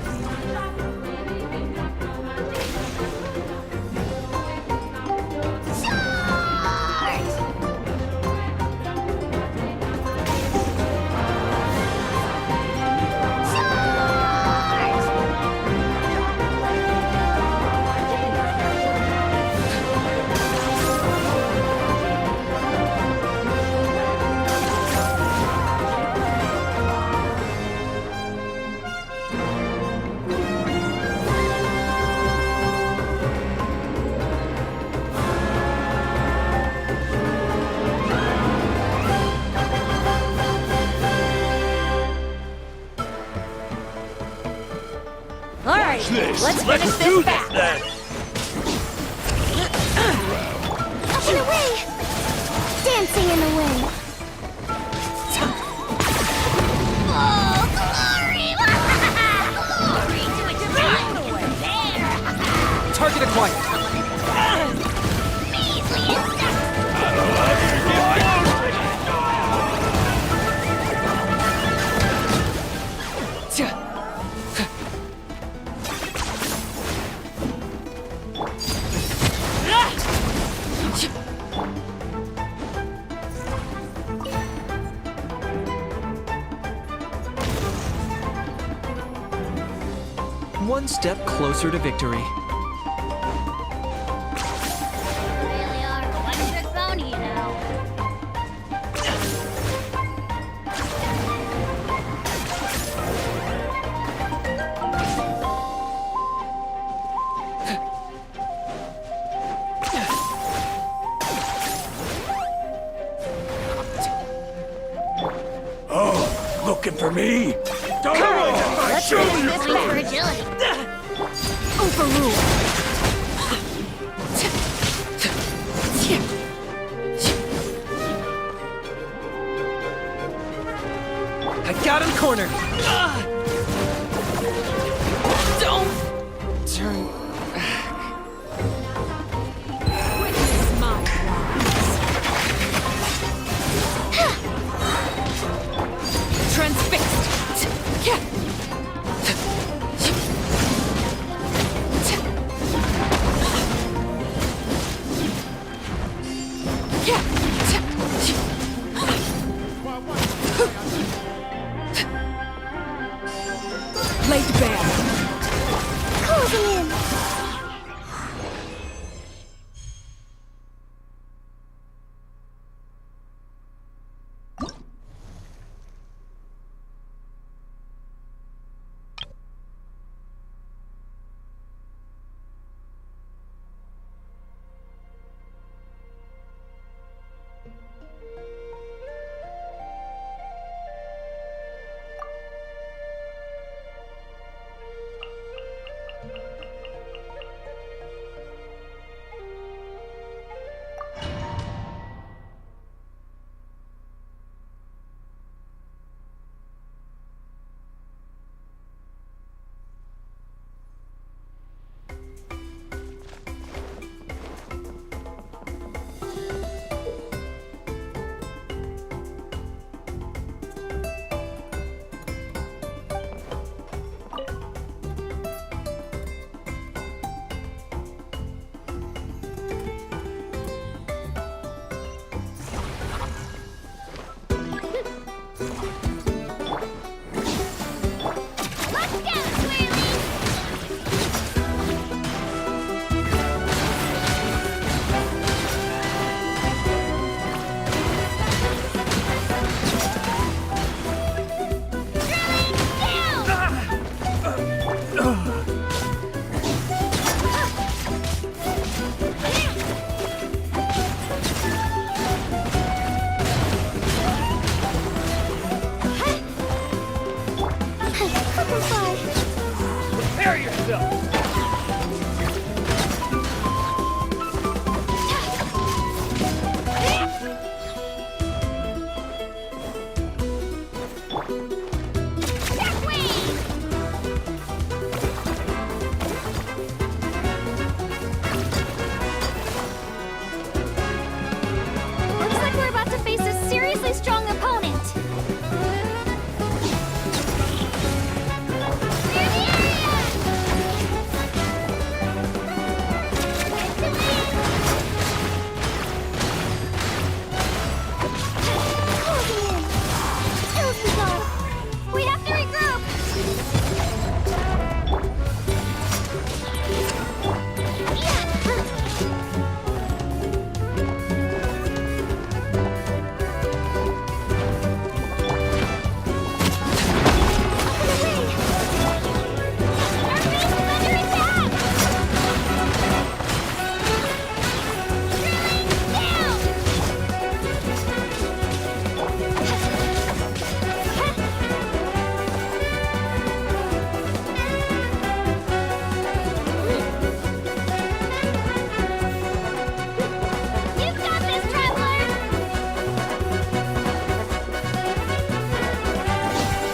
this. Let's finish this back. then. Up and away! Dancing in the wind. Oh, glory! Glory to a divine there! Target acquired. Measly insect! One step closer to victory. Really are a one-trick pony, you know. Oh, looking for me? Don't Let's finish this back. For agility. Overruled. I got him cornered. Don't turn back. Witness my rise. Transfixed. Closing in.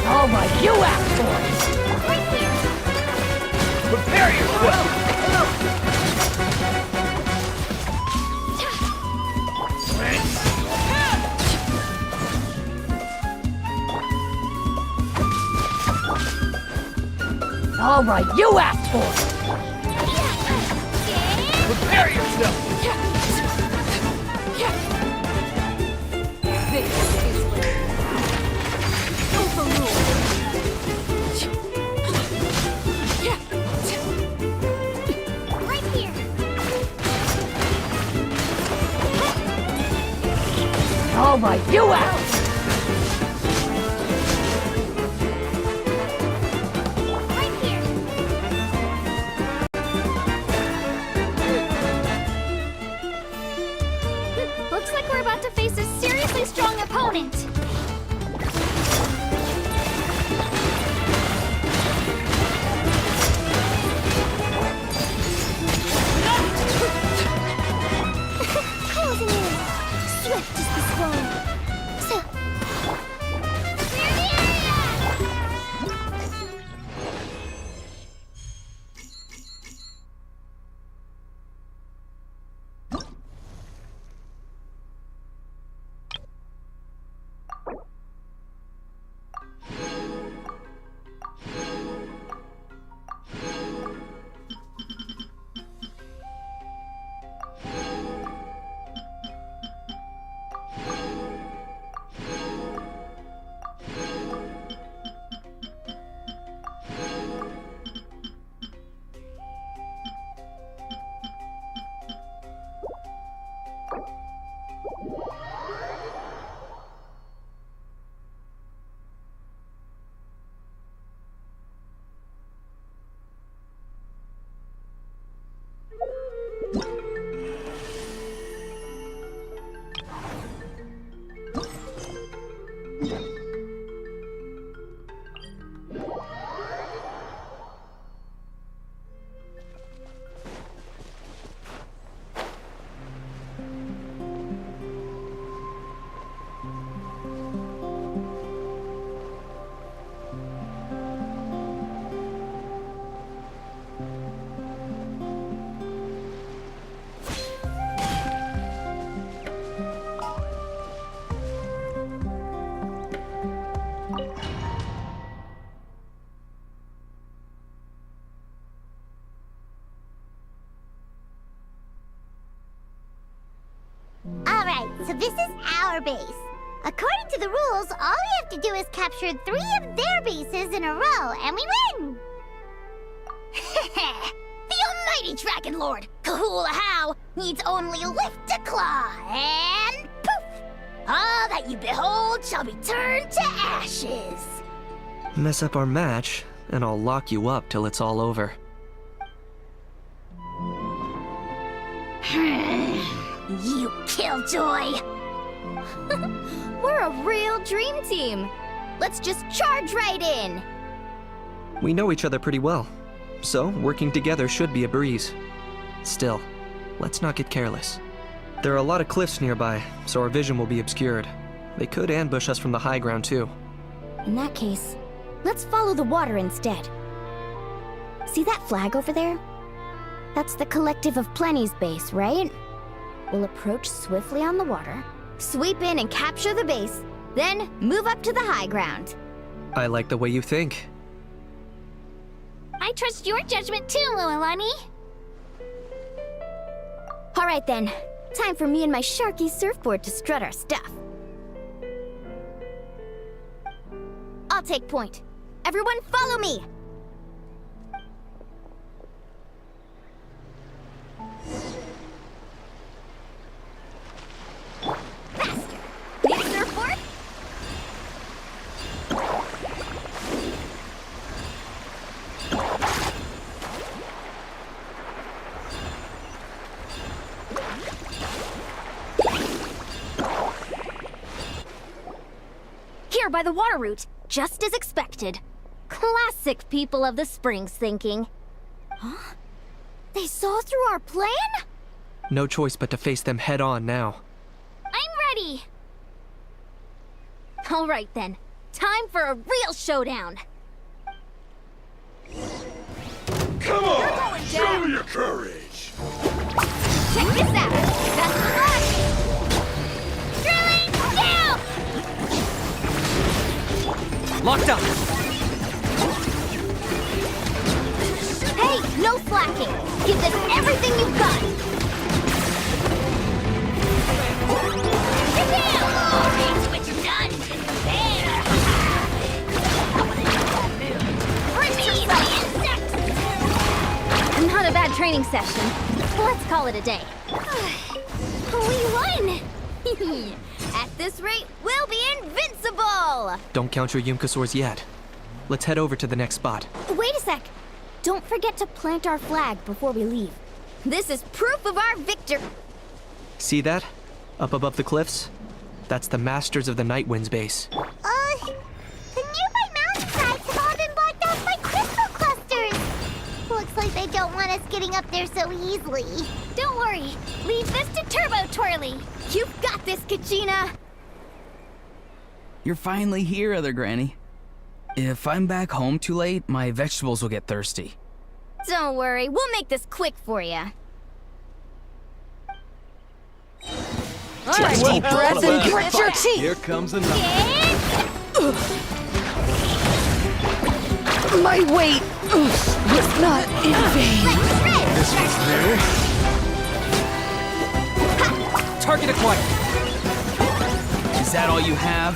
All right, you asked for it. Right here. Prepare yourself. All right, you asked for it. Prepare yourself. This is overruled. Right here. All right, you asked. Looks like we're about to face a seriously strong opponent. Closing in. Swift as the swan. So. Clear the area! Alright, so this is our base. According to the rules, all we have to do is capture 3 of their bases in a row, and we win! The almighty Dragon Lord, Kahula How, needs only lift a claw, and poof! All that you behold shall be turned to ashes. Mess up our match, and I'll lock you up till it's all over. You killjoy! We're a real dream team. Let's just charge right in. We know each other pretty well, so working together should be a breeze. Still, let's not get careless. There are a lot of cliffs nearby, so our vision will be obscured. They could ambush us from the high ground too. In that case, let's follow the water instead. See that flag over there? That's the Collective of Plenty's base, right? We'll approach swiftly on the water, sweep in and capture the base, then move up to the high ground. I like the way you think. I trust your judgment too, Lualani. All right then, time for me and my Sharky surfboard to strut our stuff. I'll take point. Everyone follow me! Faster! Need a surfboard? Here by the water route, just as expected. Classic people of the Springs thinking. Huh? They saw through our plan? No choice but to face them head on now. I'm ready! All right then, Time for a real showdown! Come on! Show your courage! Check this out! Best of luck! Drilling down! Locked up! Hey, no slacking! Give this everything you've got! Get down! Switch done! Not a bad training session. Let's call it a day. We won! At this rate, we'll be invincible! Don't count your Yumkasaurs yet. Let's head over to the next spot. Wait a sec. Don't forget to plant our flag before we leave. This is proof of our victory. See that? Up above the cliffs? That's the Masters of the Night Winds base. The nearby mountainsides have all been blocked off by crystal clusters. Looks like they don't want us getting up there so easily. Don't worry. Leave this to Turbo Twirly. You've got this, Kachina. You're finally here, Other Granny. If I'm back home too late, my vegetables will get thirsty. Don't worry. We'll make this quick for you. Take a deep breath and grit your teeth. Here comes another. My weight was not in vain. This was new. Target acquired. Is that all you have?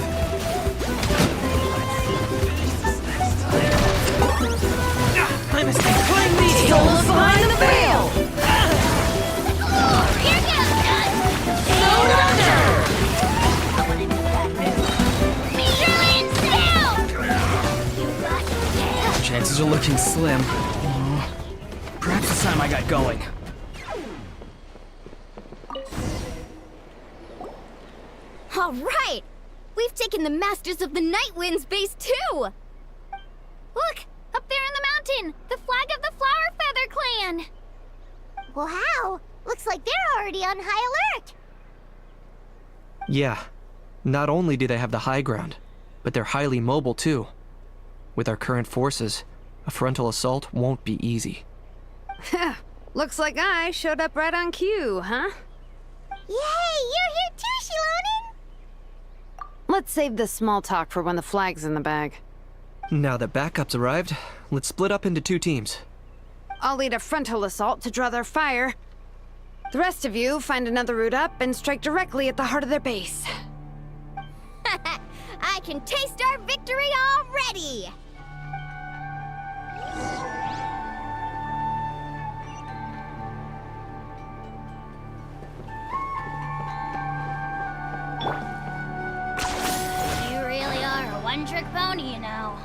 My mistake. Playing me. Stolen behind the veil. Here goes, guys. Chances are looking slim. Perhaps it's time I got going. All right! We've taken the Masters of the Night Winds base too! Look! Up there in the mountain! The flag of the Flower Feather Clan! Wow! Looks like they're already on high alert! Yeah. Not only do they have the high ground, but they're highly mobile too. With our current forces, a frontal assault won't be easy. Looks like I showed up right on cue, huh? Yay! You're here too, Shilonen! Let's save this small talk for when the flag's in the bag. Now that backup's arrived, let's split up into 2 teams. I'll lead a frontal assault to draw their fire. The rest of you find another route up and strike directly at the heart of their base. I can taste our victory already! You really are a one-trick pony, you know.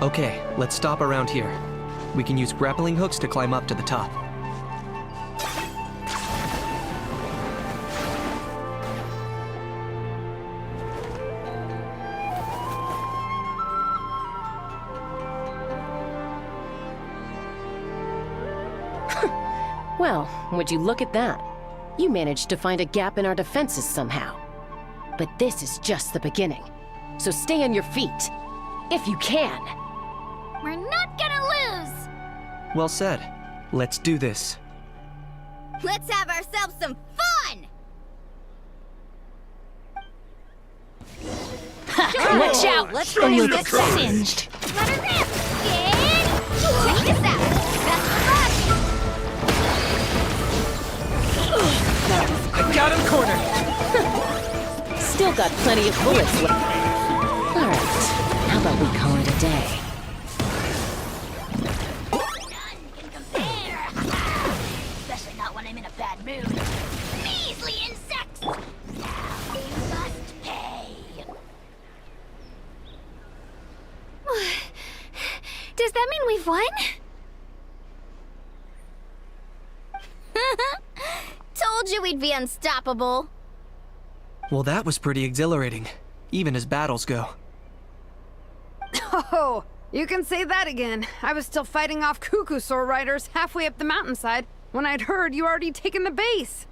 Okay, let's stop around here. We can use grappling hooks to climb up to the top. Well, would you look at that? You managed to find a gap in our defenses somehow. But this is just the beginning. So stay on your feet. If you can. We're not gonna lose! Well said. Let's do this. Let's have ourselves some fun! Watch out! Let's go Let's get singed. Let her rip! Check this out! Best of luck! I got him cornered! Still got plenty of bullets left. Alright, how about we call it a day? None can compare! Especially not when I'm in a bad mood. Measly insects! Now you must pay! Does that mean we've won? Told you we'd be unstoppable. Well, that was pretty exhilarating, even as battles go. Oh, you can say that again. I was still fighting off Cuckoosaur riders halfway up the mountainside when I'd heard you already taken the base.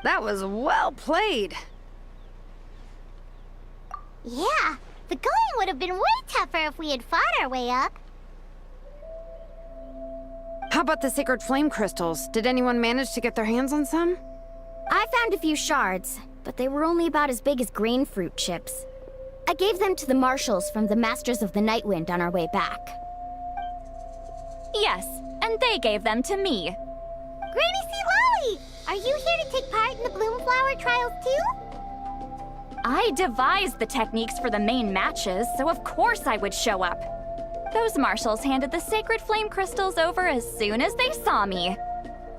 That was well played. Yeah, the going would have been way tougher if we had fought our way up. How about the sacred flame crystals? Did anyone manage to get their hands on some? I found a few shards, but they were only about as big as grain fruit chips. I gave them to the marshals from the Masters of the Nightwind on our way back. Yes, and they gave them to me. Granny C. Lolly! Are you here to take part in the Bloomflower trials too? I devised the techniques for the main matches, so of course I would show up. Those marshals handed the sacred flame crystals over as soon as they saw me.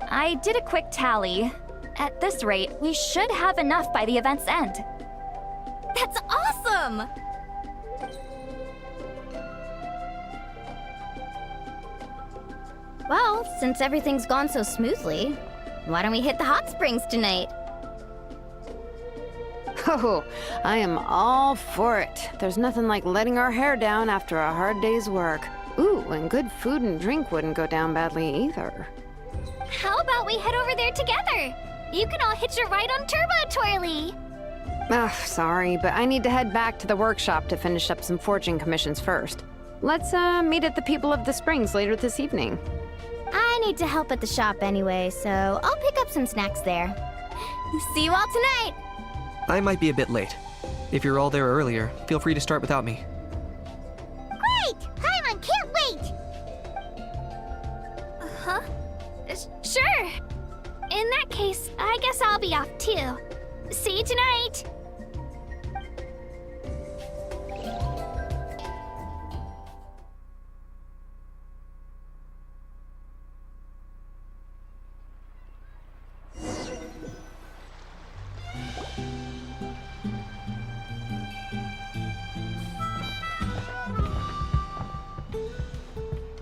I did a quick tally. At this rate, we should have enough by the event's end. That's awesome! Well, since everything's gone so smoothly, why don't we hit the hot springs tonight? Oh, I am all for it. There's nothing like letting our hair down after a hard day's work. Ooh, and good food and drink wouldn't go down badly either. How about we head over there together? You can all hitch a ride on Turbo Twirly. Ugh, sorry, but I need to head back to the workshop to finish up some forging commissions first. Let's, meet at the People of the Springs later this evening. I need to help at the shop anyway, so I'll pick up some snacks there. See you all tonight! I might be a bit late. If you're all there earlier, feel free to start without me. Great! Paimon can't wait! Huh? Sure. In that case, I guess I'll be off too. See you tonight!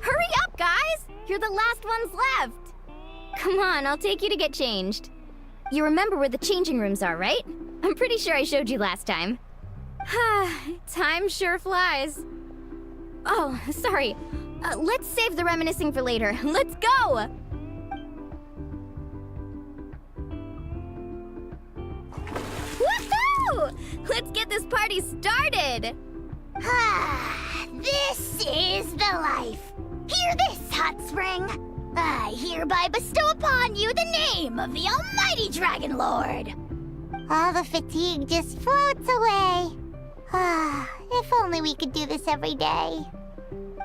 Hurry up, guys! You're the last ones left! Come on, I'll take you to get changed. You remember where the changing rooms are, right? I'm pretty sure I showed you last time. Time sure flies. Oh, sorry. Let's save the reminiscing for later. Let's go! Woohoo! Let's get this party started! This is the life. Hear this, Hot Spring. I hereby bestow upon you the name of the Almighty Dragon Lord. All the fatigue just floats away. If only we could do this every day.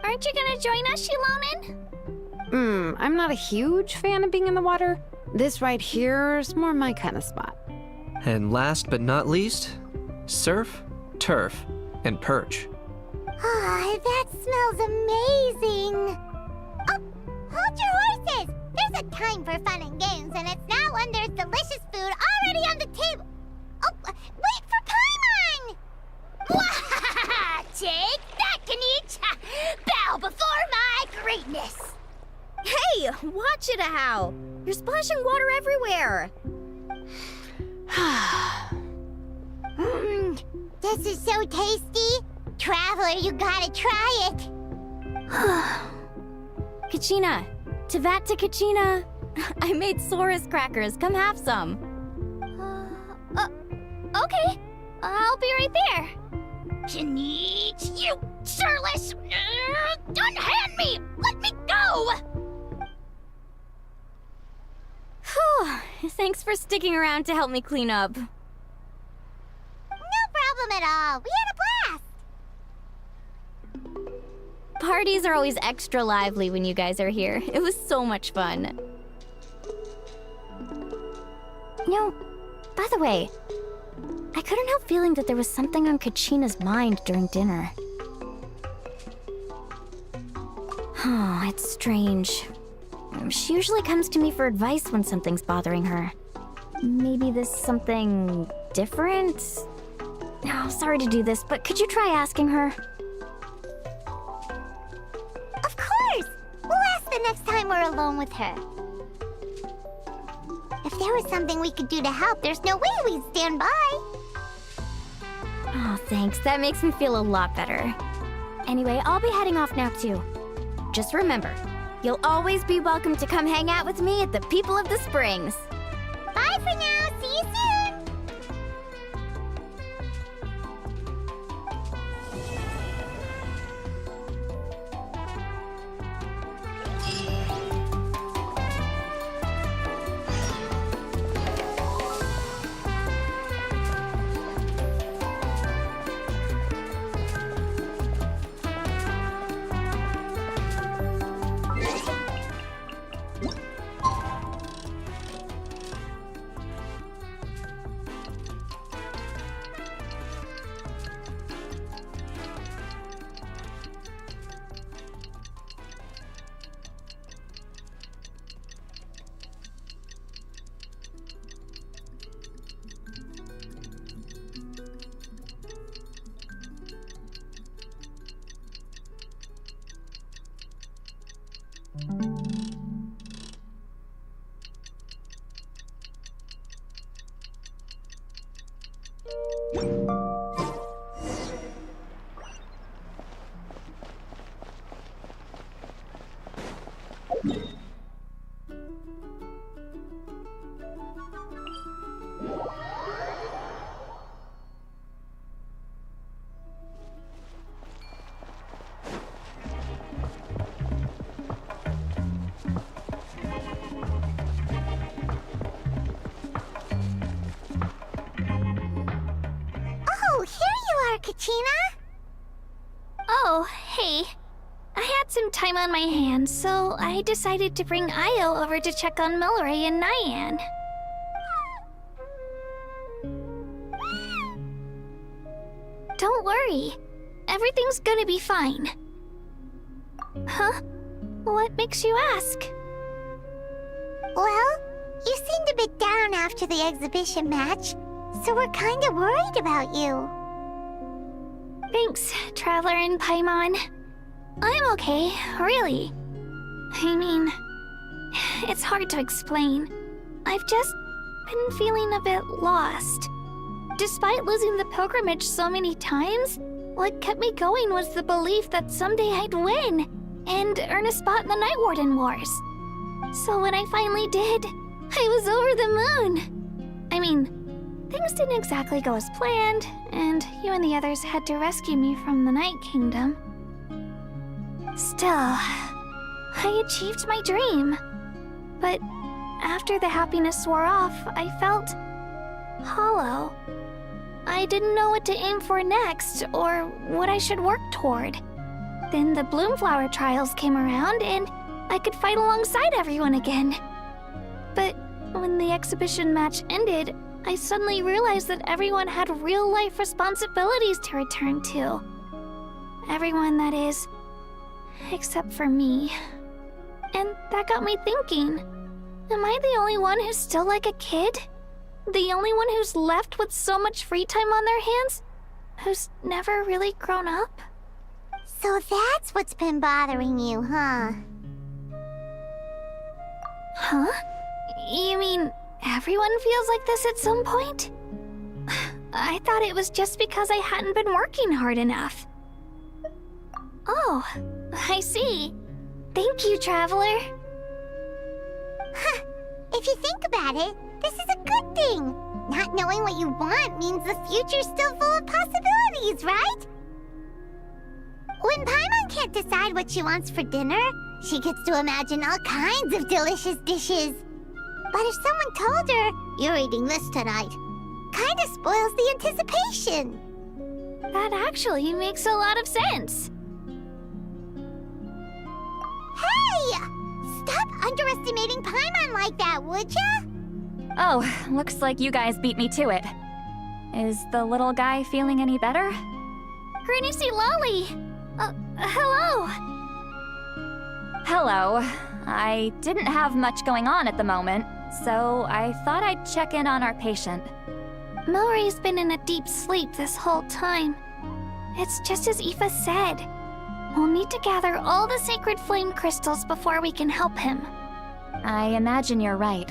Aren't you gonna join us, Shilonen? I'm not a huge fan of being in the water. This right here is more my kind of spot. And last but not least, surf, turf, and perch. That smells amazing. Oh, hold your horses! There's a time for fun and games, and it's now when there's delicious food already on the table. Oh, wait for Paimon! Take that, Kanich! Bow before my greatness! Hey, watch it, How! You're splashing water everywhere! This is so tasty! Traveler, you gotta try it! Kachina! Tevat to Kachina! I made Sora's crackers. Come have some. Okay. I'll be right there. Kanich, you shirtless! Unhand me! Let me go! Whew. Thanks for sticking around to help me clean up. No problem at all. We had a blast! Parties are always extra lively when you guys are here. It was so much fun. No, by the way, I couldn't help feeling that there was something on Kachina's mind during dinner. Oh, it's strange. She usually comes to me for advice when something's bothering her. Maybe this something different? Oh, sorry to do this, but could you try asking her? Of course! We'll ask the next time we're alone with her. If there was something we could do to help, there's no way we'd stand by. Oh, thanks. That makes me feel a lot better. Anyway, I'll be heading off now too. Just remember, you'll always be welcome to come hang out with me at the People of the Springs. Bye for now. See you soon. Katina? Oh, hey. I had some time on my hands, so I decided to bring Io over to check on Milray and Nyan. Don't worry. Everything's gonna be fine. Huh? What makes you ask? Well, you seemed a bit down after the exhibition match, so we're kinda worried about you. Thanks, Traveler and Paimon. I'm okay, really. I mean, it's hard to explain. I've just been feeling a bit lost. Despite losing the pilgrimage so many times, what kept me going was the belief that someday I'd win and earn a spot in the Night Warden Wars. So when I finally did, I was over the moon. I mean, things didn't exactly go as planned, and you and the others had to rescue me from the Night Kingdom. Still, I achieved my dream. But after the happiness wore off, I felt hollow. I didn't know what to aim for next, or what I should work toward. Then the Bloomflower trials came around, and I could fight alongside everyone again. But when the exhibition match ended, I suddenly realized that everyone had real-life responsibilities to return to. Everyone, that is, except for me. And that got me thinking, am I the only one who's still like a kid? The only one who's left with so much free time on their hands? Who's never really grown up? So that's what's been bothering you, huh? Huh? You mean everyone feels like this at some point? I thought it was just because I hadn't been working hard enough. Oh, I see. Thank you, Traveler. Huh. If you think about it, this is a good thing. Not knowing what you want means the future's still full of possibilities, right? When Paimon can't decide what she wants for dinner, she gets to imagine all kinds of delicious dishes. But if someone told her, "You're eating this tonight," kinda spoils the anticipation. That actually makes a lot of sense. Hey! Stop underestimating Paimon like that, would ya? Oh, looks like you guys beat me to it. Is the little guy feeling any better? Granny C. Lolly! Hello! Hello. I didn't have much going on at the moment, so I thought I'd check in on our patient. Milray's been in a deep sleep this whole time. It's just as Aoife said. We'll need to gather all the sacred flame crystals before we can help him. I imagine you're right.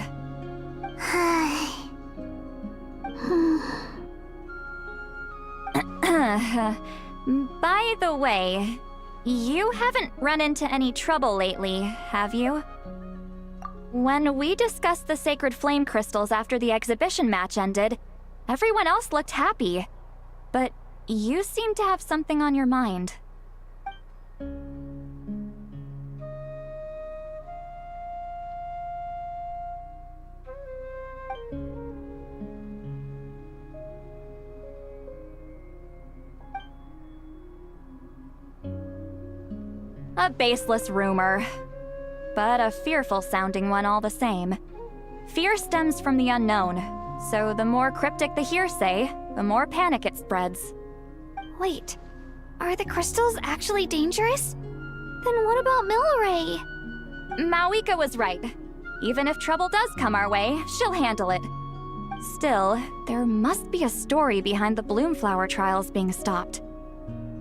By the way, you haven't run into any trouble lately, have you? When we discussed the sacred flame crystals after the exhibition match ended, everyone else looked happy. But you seem to have something on your mind. A baseless rumor, but a fearful-sounding one all the same. Fear stems from the unknown, so the more cryptic the hearsay, the more panic it spreads. Wait, are the crystals actually dangerous? Then what about Milray? Mawika was right. Even if trouble does come our way, she'll handle it. Still, there must be a story behind the Bloomflower trials being stopped.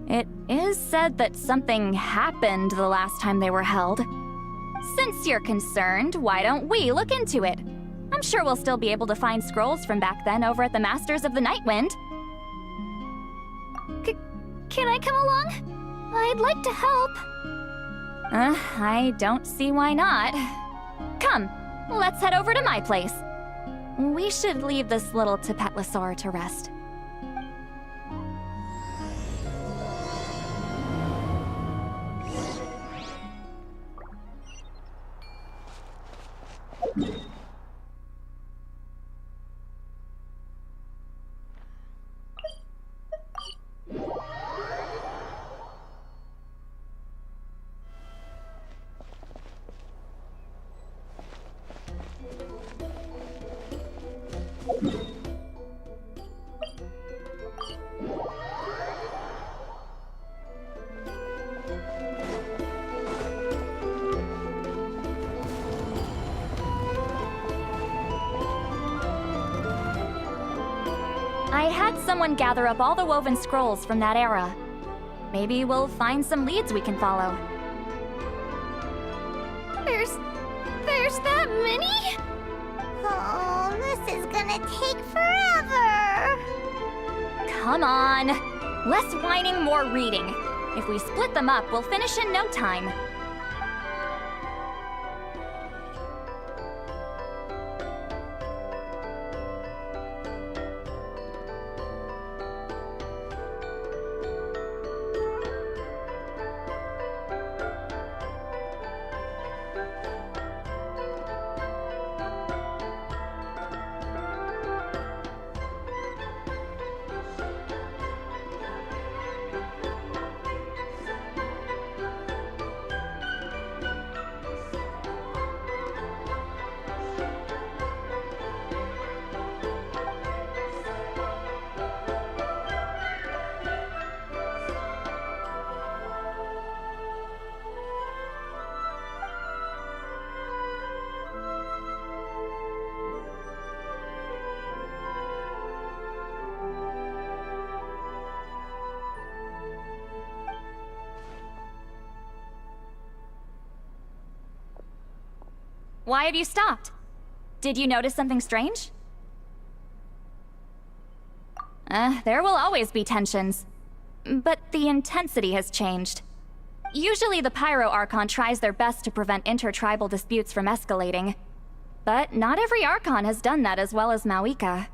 It is said that something happened the last time they were held. Since you're concerned, why don't we look into it? I'm sure we'll still be able to find scrolls from back then over at the Masters of the Nightwind. Can I come along? I'd like to help. I don't see why not. Come, let's head over to my place. We should leave this little Tapetlosaur to rest. I had someone gather up all the woven scrolls from that era. Maybe we'll find some leads we can follow. There's that many? Oh, this is gonna take forever. Come on. Less whining, more reading. If we split them up, we'll finish in no time. Why have you stopped? Did you notice something strange? There will always be tensions. But the intensity has changed. Usually the Pyro Archon tries their best to prevent intertribal disputes from escalating. But not every Archon has done that as well as Mawika.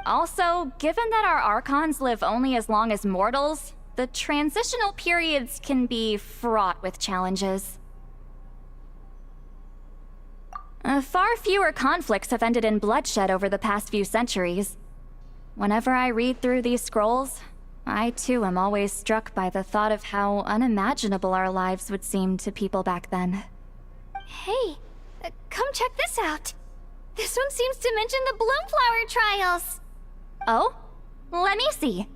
Also, given that our Archons live only as long as mortals, the transitional periods can be fraught with challenges. Far fewer conflicts have ended in bloodshed over the past few centuries. Whenever I read through these scrolls, I too am always struck by the thought of how unimaginable our lives would seem to people back then. Hey, come check this out. This one seems to mention the Bloomflower trials. Oh? Let me see.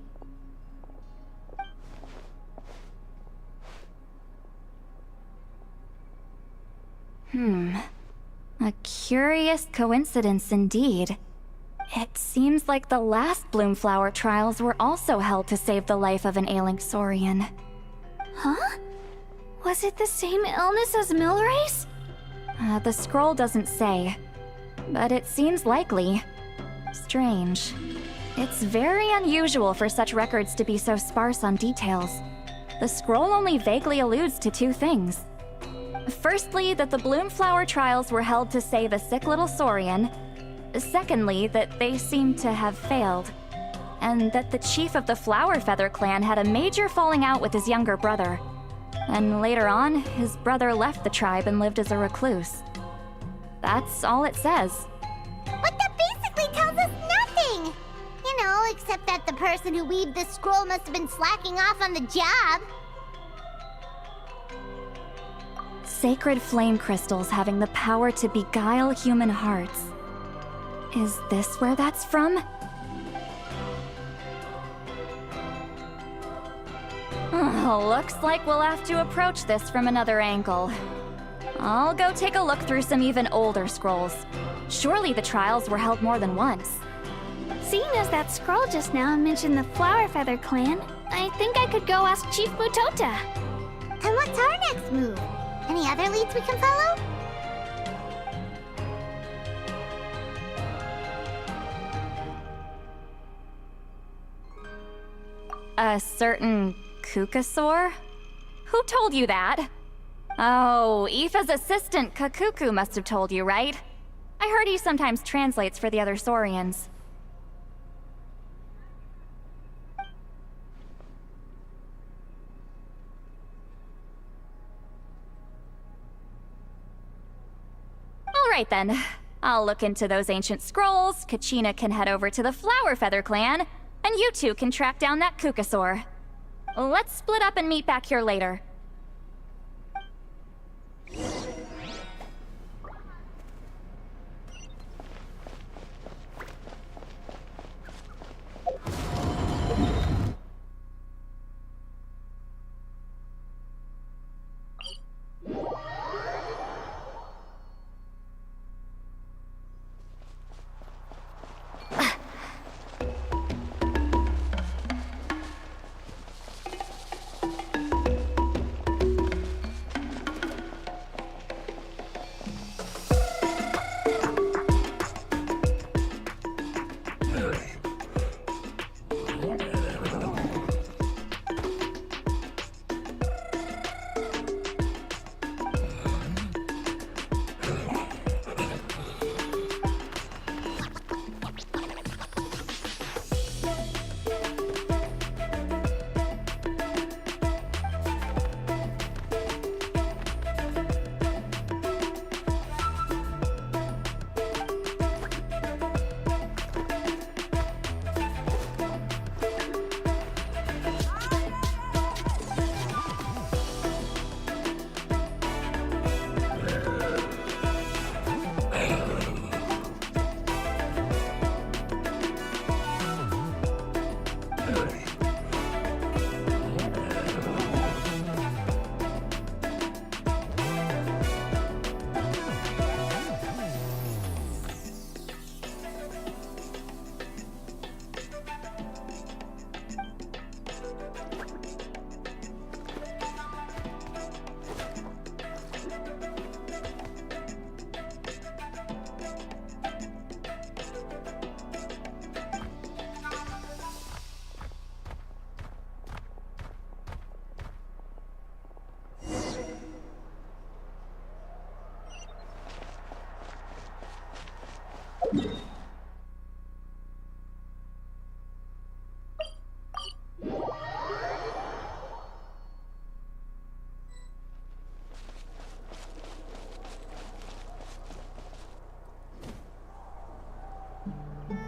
A curious coincidence indeed. It seems like the last Bloomflower trials were also held to save the life of an ailing Saurian. Huh? Was it the same illness as Milray's? The scroll doesn't say. but it seems likely. Strange. It's very unusual for such records to be so sparse on details. The scroll only vaguely alludes to two things. Firstly, that the Bloomflower trials were held to save a sick little Saurian. Secondly, that they seem to have failed. And that the chief of the Flower Feather clan had a major falling out with his younger brother. And later on, his brother left the tribe and lived as a recluse. That's all it says. But that basically tells us nothing! You know, except that the person who weaved this scroll must have been slacking off on the job. Sacred flame crystals having the power to beguile human hearts. Is this where that's from? Looks like we'll have to approach this from another angle. I'll go take a look through some even older scrolls. Surely the trials were held more than once. Seeing as that scroll just now mentioned the Flower Feather clan, I think I could go ask Chief Mutota. And what's our next move? Any other leads we can follow? A certain Kukasaur? Who told you that? Oh, Aoife's assistant, Kakuku, must have told you, right? I heard he sometimes translates for the other Saurians. Alright then. I'll look into those ancient scrolls, Kachina can head over to the Flower Feather clan, and you two can track down that Kukasaur. Let's split up and meet back here later.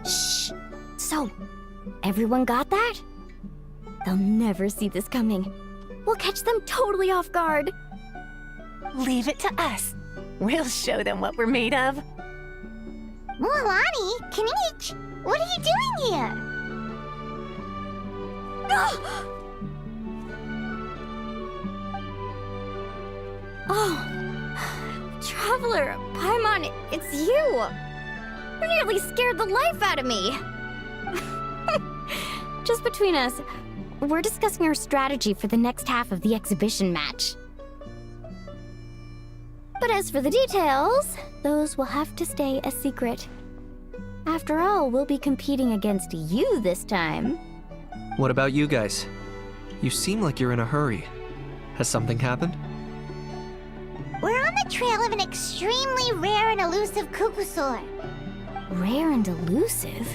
Shh. So, everyone got that? They'll never see this coming. We'll catch them totally off guard. Leave it to us. We'll show them what we're made of. Mualani, Kinich, what are you doing here? Oh, Traveler, Paimon, it's you! You nearly scared the life out of me! Just between us, we're discussing our strategy for the next half of the exhibition match. But as for the details, those will have to stay a secret. After all, we'll be competing against you this time. What about you guys? You seem like you're in a hurry. Has something happened? We're on the trail of an extremely rare and elusive Kukusaur. Rare and elusive?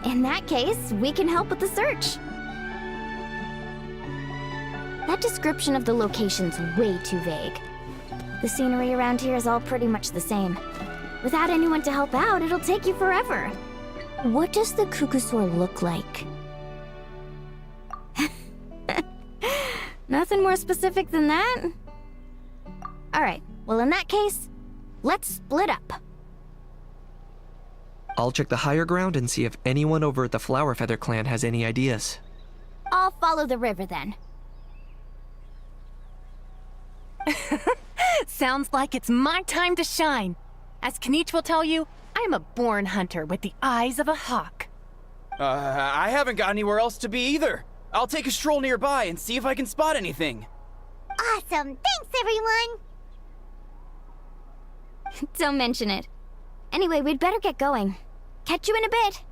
In that case, we can help with the search. That description of the location's way too vague. The scenery around here is all pretty much the same. Without anyone to help out, it'll take you forever. What does the Kukusaur look like? Nothing more specific than that? Alright, well in that case, let's split up. I'll check the higher ground and see if anyone over at the Flower Feather clan has any ideas. I'll follow the river then. Sounds like it's my time to shine. As Knight will tell you, I'm a born hunter with the eyes of a hawk. I haven't got anywhere else to be either. I'll take a stroll nearby and see if I can spot anything. Awesome! Thanks, everyone! Don't mention it. Anyway, we'd better get going. Catch you in a bit.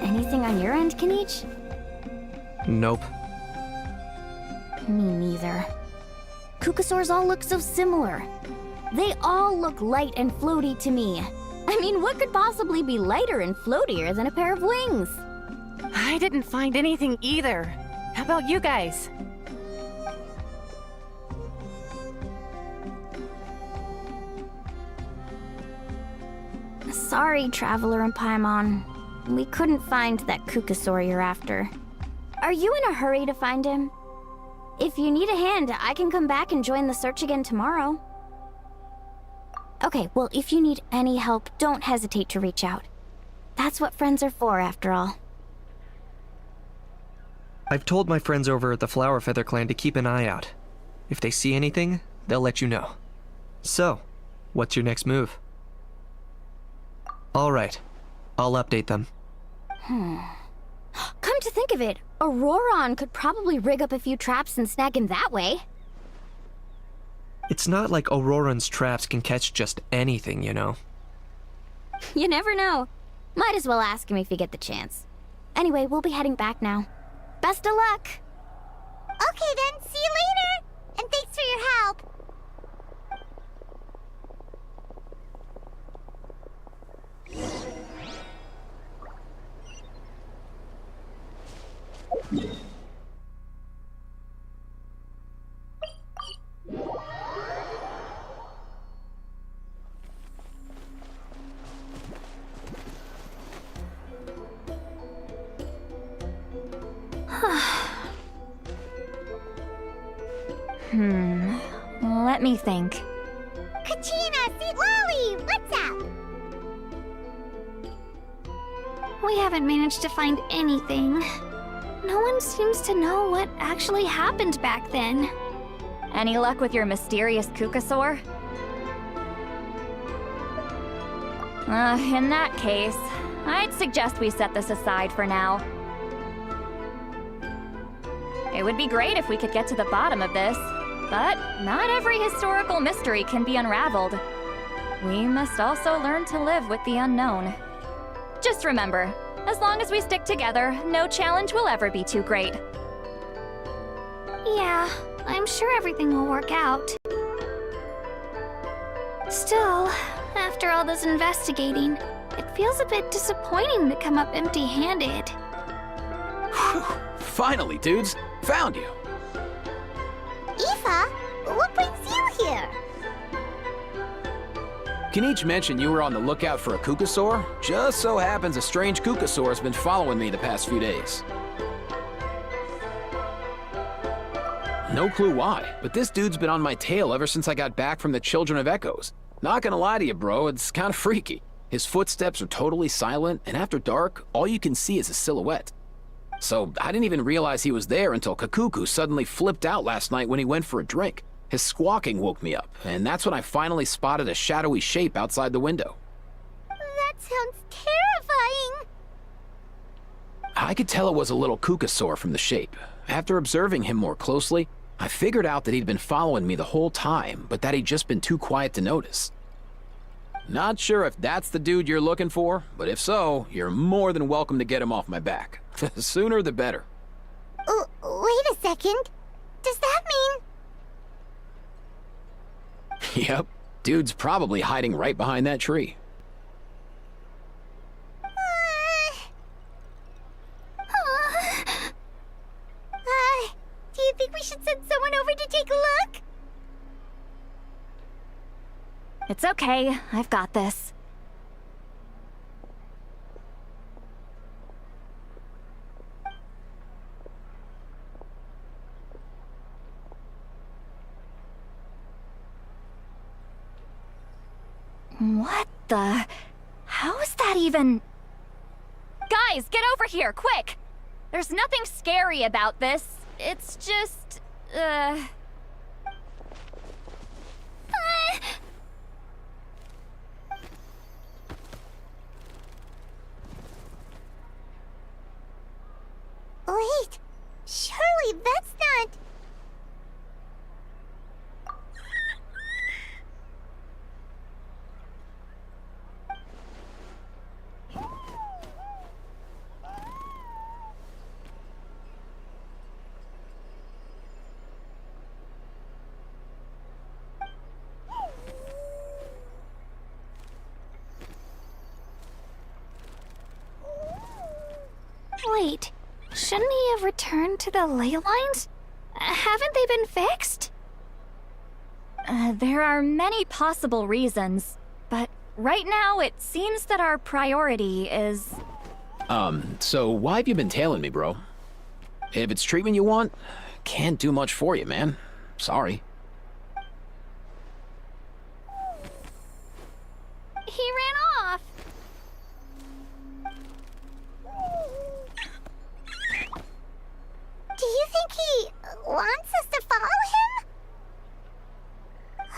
Anything on your end, Knight? Nope. Me neither. Kukusaurs all look so similar. They all look light and floaty to me. I mean, what could possibly be lighter and floatier than a pair of wings? I didn't find anything either. How about you guys? Sorry, Traveler and Paimon. We couldn't find that Kukusaur you're after. Are you in a hurry to find him? If you need a hand, I can come back and join the search again tomorrow. Okay, well, if you need any help, don't hesitate to reach out. That's what friends are for, after all. I've told my friends over at the Flower Feather clan to keep an eye out. If they see anything, they'll let you know. So, what's your next move? All right, I'll update them. Come to think of it, Auroron could probably rig up a few traps and snag him that way. It's not like Auroran's traps can catch just anything, you know. You never know. Might as well ask him if you get the chance. Anyway, we'll be heading back now. Best of luck! Okay then, see you later! And thanks for your help! Let me think. Kachina, Seed Lolly, what's up? We haven't managed to find anything. No one seems to know what actually happened back then. Any luck with your mysterious Kukasaur? In that case, I'd suggest we set this aside for now. It would be great if we could get to the bottom of this, but not every historical mystery can be unraveled. We must also learn to live with the unknown. Just remember, as long as we stick together, no challenge will ever be too great. Yeah, I'm sure everything will work out. Still, after all this investigating, it feels a bit disappointing to come up empty-handed. Finally, dudes. Found you. Aoife, what brings you here? Kenichi mentioned you were on the lookout for a Kukasaur. Just so happens a strange Kukasaur has been following me the past few days. No clue why, but this dude's been on my tail ever since I got back from the Children of Echoes. Not gonna lie to you, bro, it's kinda freaky. His footsteps are totally silent, and after dark, all you can see is a silhouette. So I didn't even realize he was there until Kakuku suddenly flipped out last night when he went for a drink. His squawking woke me up, and that's when I finally spotted a shadowy shape outside the window. That sounds terrifying. I could tell it was a little Kukasaur from the shape. After observing him more closely, I figured out that he'd been following me the whole time, but that he'd just been too quiet to notice. Not sure if that's the dude you're looking for, but if so, you're more than welcome to get him off my back. The sooner the better. Wait a second. Does that mean... Yep, dude's probably hiding right behind that tree. Do you think we should send someone over to take a look? It's okay, I've got this. What the... How is that even... Guys, get over here, quick! There's nothing scary about this. It's just... Wait, surely that's not... Wait, shouldn't he have returned to the ley lines? Haven't they been fixed? There are many possible reasons, but right now it seems that our priority is... So why have you been tailing me, bro? If it's treatment you want, can't do much for you, man. Sorry. He ran off. Do you think he wants us to follow him?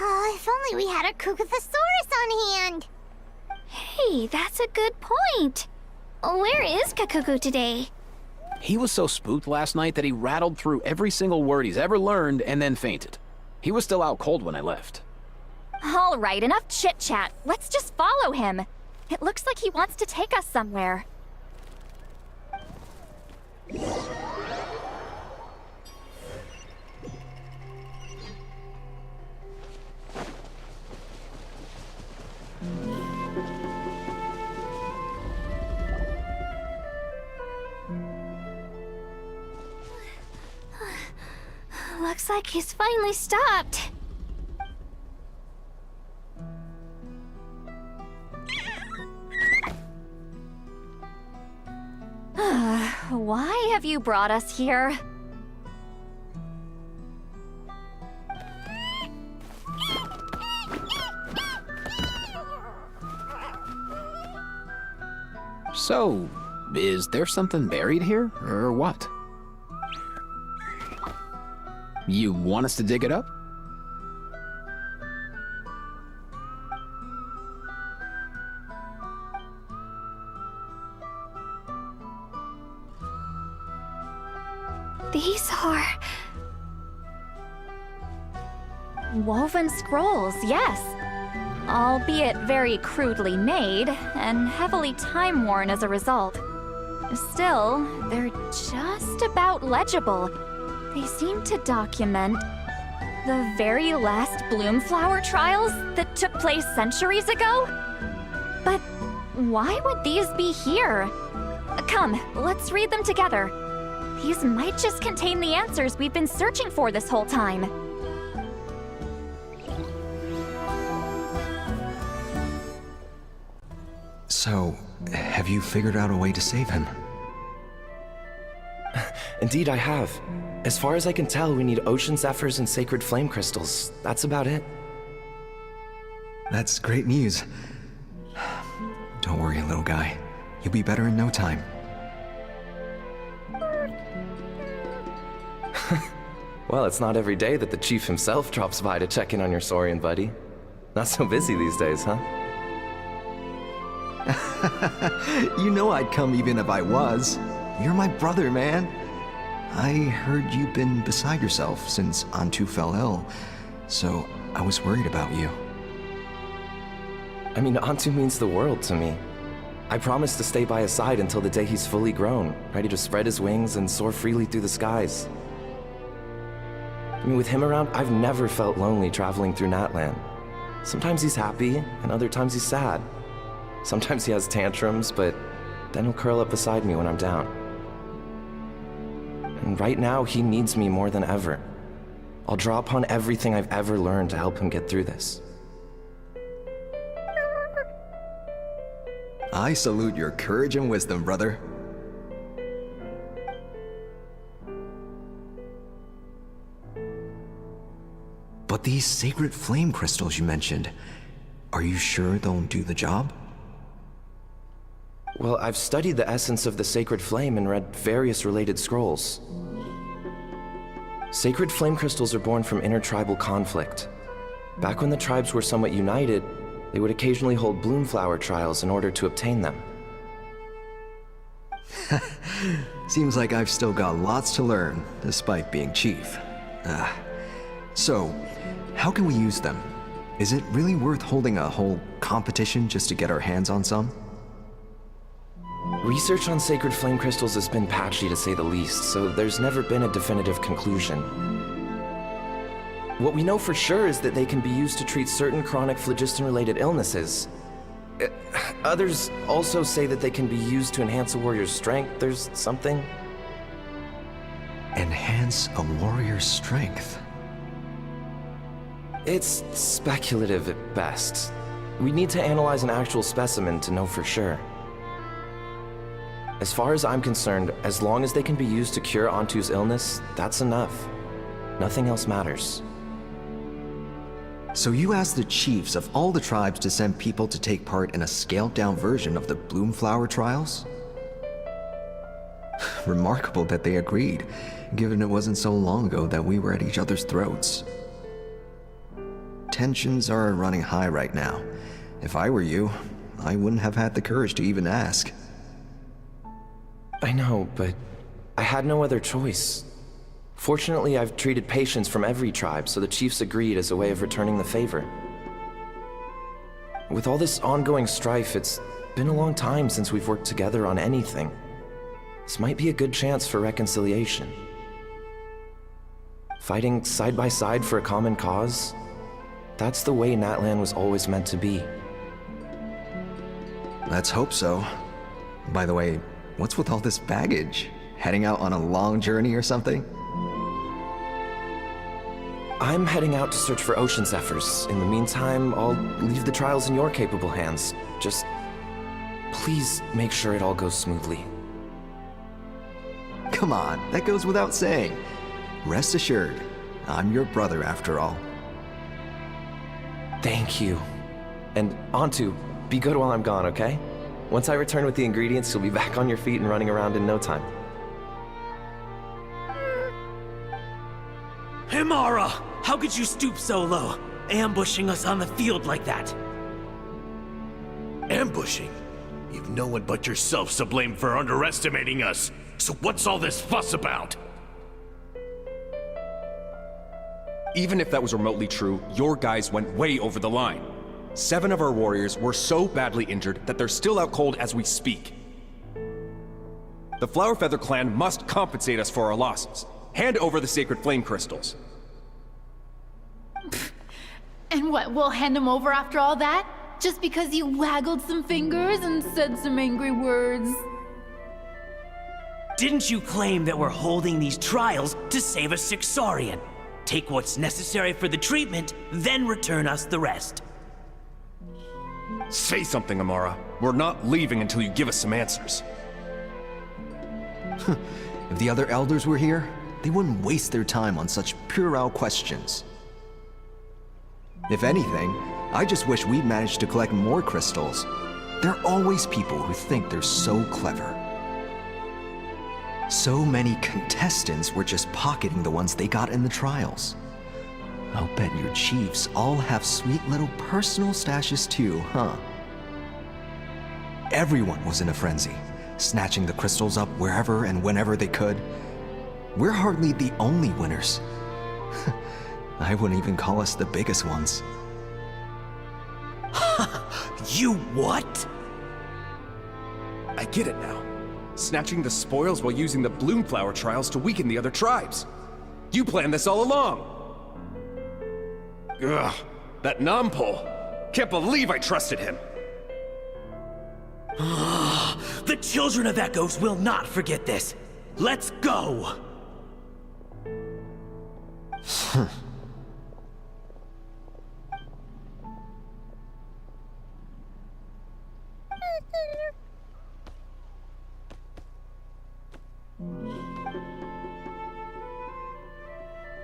Oh, if only we had a Kukathosaurus on hand. Hey, that's a good point. Where is Kakuku today? He was so spooked last night that he rattled through every single word he's ever learned and then fainted. He was still out cold when I left. All right, enough chit-chat. Let's just follow him. It looks like he wants to take us somewhere. Looks like he's finally stopped. Why have you brought us here? So, is there something buried here, or what? You want us to dig it up? These are... Woven scrolls, yes. Albeit very crudely made, and heavily time-worn as a result. Still, they're just about legible. They seem to document the very last Bloomflower trials that took place centuries ago? But why would these be here? Come, let's read them together. These might just contain the answers we've been searching for this whole time. So, have you figured out a way to save him? Indeed, I have. As far as I can tell, we need ocean zephyrs and sacred flame crystals. That's about it. That's great news. Don't worry, little guy. You'll be better in no time. Well, it's not every day that the chief himself drops by to check in on your Saurian buddy. Not so busy these days, huh? You know I'd come even if I was. You're my brother, man. I heard you've been beside yourself since Antu fell ill, so I was worried about you. I mean, Antu means the world to me. I promised to stay by his side until the day he's fully grown, ready to spread his wings and soar freely through the skies. I mean, with him around, I've never felt lonely traveling through Natlan. Sometimes he's happy, and other times he's sad. Sometimes he has tantrums, but then he'll curl up beside me when I'm down. And right now, he needs me more than ever. I'll draw upon everything I've ever learned to help him get through this. I salute your courage and wisdom, brother. But these sacred flame crystals you mentioned, are you sure they'll do the job? Well, I've studied the essence of the sacred flame and read various related scrolls. Sacred flame crystals are born from intertribal conflict. Back when the tribes were somewhat united, they would occasionally hold Bloomflower trials in order to obtain them. Seems like I've still got lots to learn, despite being chief. So, how can we use them? Is it really worth holding a whole competition just to get our hands on some? Research on sacred flame crystals has been patchy to say the least, so there's never been a definitive conclusion. What we know for sure is that they can be used to treat certain chronic phlogiston-related illnesses. Others also say that they can be used to enhance a warrior's strength. There's something. Enhance a warrior's strength? It's speculative at best. We need to analyze an actual specimen to know for sure. As far as I'm concerned, as long as they can be used to cure Antu's illness, that's enough. Nothing else matters. So you asked the chiefs of all the tribes to send people to take part in a scaled-down version of the Bloomflower trials? Remarkable that they agreed, given it wasn't so long ago that we were at each other's throats. Tensions are running high right now. If I were you, I wouldn't have had the courage to even ask. I know, but I had no other choice. Fortunately, I've treated patients from every tribe, so the chiefs agreed as a way of returning the favor. With all this ongoing strife, it's been a long time since we've worked together on anything. This might be a good chance for reconciliation. Fighting side by side for a common cause, that's the way Natlan was always meant to be. Let's hope so. By the way, what's with all this baggage? Heading out on a long journey or something? I'm heading out to search for ocean zephyrs. In the meantime, I'll leave the trials in your capable hands. Just please make sure it all goes smoothly. Come on, that goes without saying. Rest assured, I'm your brother after all. Thank you. And Antu, be good while I'm gone, okay? Once I return with the ingredients, you'll be back on your feet and running around in no time. Himara! How could you stoop so low, ambushing us on the field like that? Ambushing? You've no one but yourself to blame for underestimating us. So what's all this fuss about? Even if that was remotely true, your guys went way over the line. 7 of our warriors were so badly injured that they're still out cold as we speak. The Flower Feather clan must compensate us for our losses. Hand over the sacred flame crystals. And what, we'll hand them over after all that? Just because you waggled some fingers and said some angry words? Didn't you claim that we're holding these trials to save a sick Saurian? Take what's necessary for the treatment, then return us the rest. Say something, Amara. We're not leaving until you give us some answers. If the other elders were here, they wouldn't waste their time on such puerile questions. If anything, I just wish we'd managed to collect more crystals. There are always people who think they're so clever. So many contestants were just pocketing the ones they got in the trials. I'll bet your chiefs all have sweet little personal stashes too, huh? Everyone was in a frenzy, snatching the crystals up wherever and whenever they could. We're hardly the only winners. I wouldn't even call us the biggest ones. You what? I get it now. Snatching the spoils while using the bloom flower trials to weaken the other tribes. You planned this all along. Ugh, that Nampol. Can't believe I trusted him. The children of Echoes will not forget this. Let's go!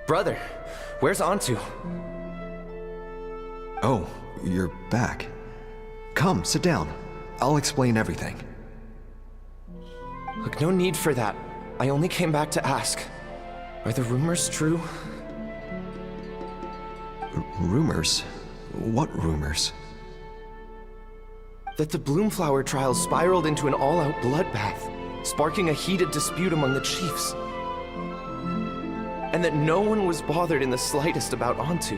Brother, where's Antu? Oh, you're back. Come, sit down. I'll explain everything. Look, no need for that. I only came back to ask. Are the rumors true? Rumors? What rumors? That the Bloomflower trials spiraled into an all-out bloodbath, sparking a heated dispute among the chiefs. And that no one was bothered in the slightest about Antu.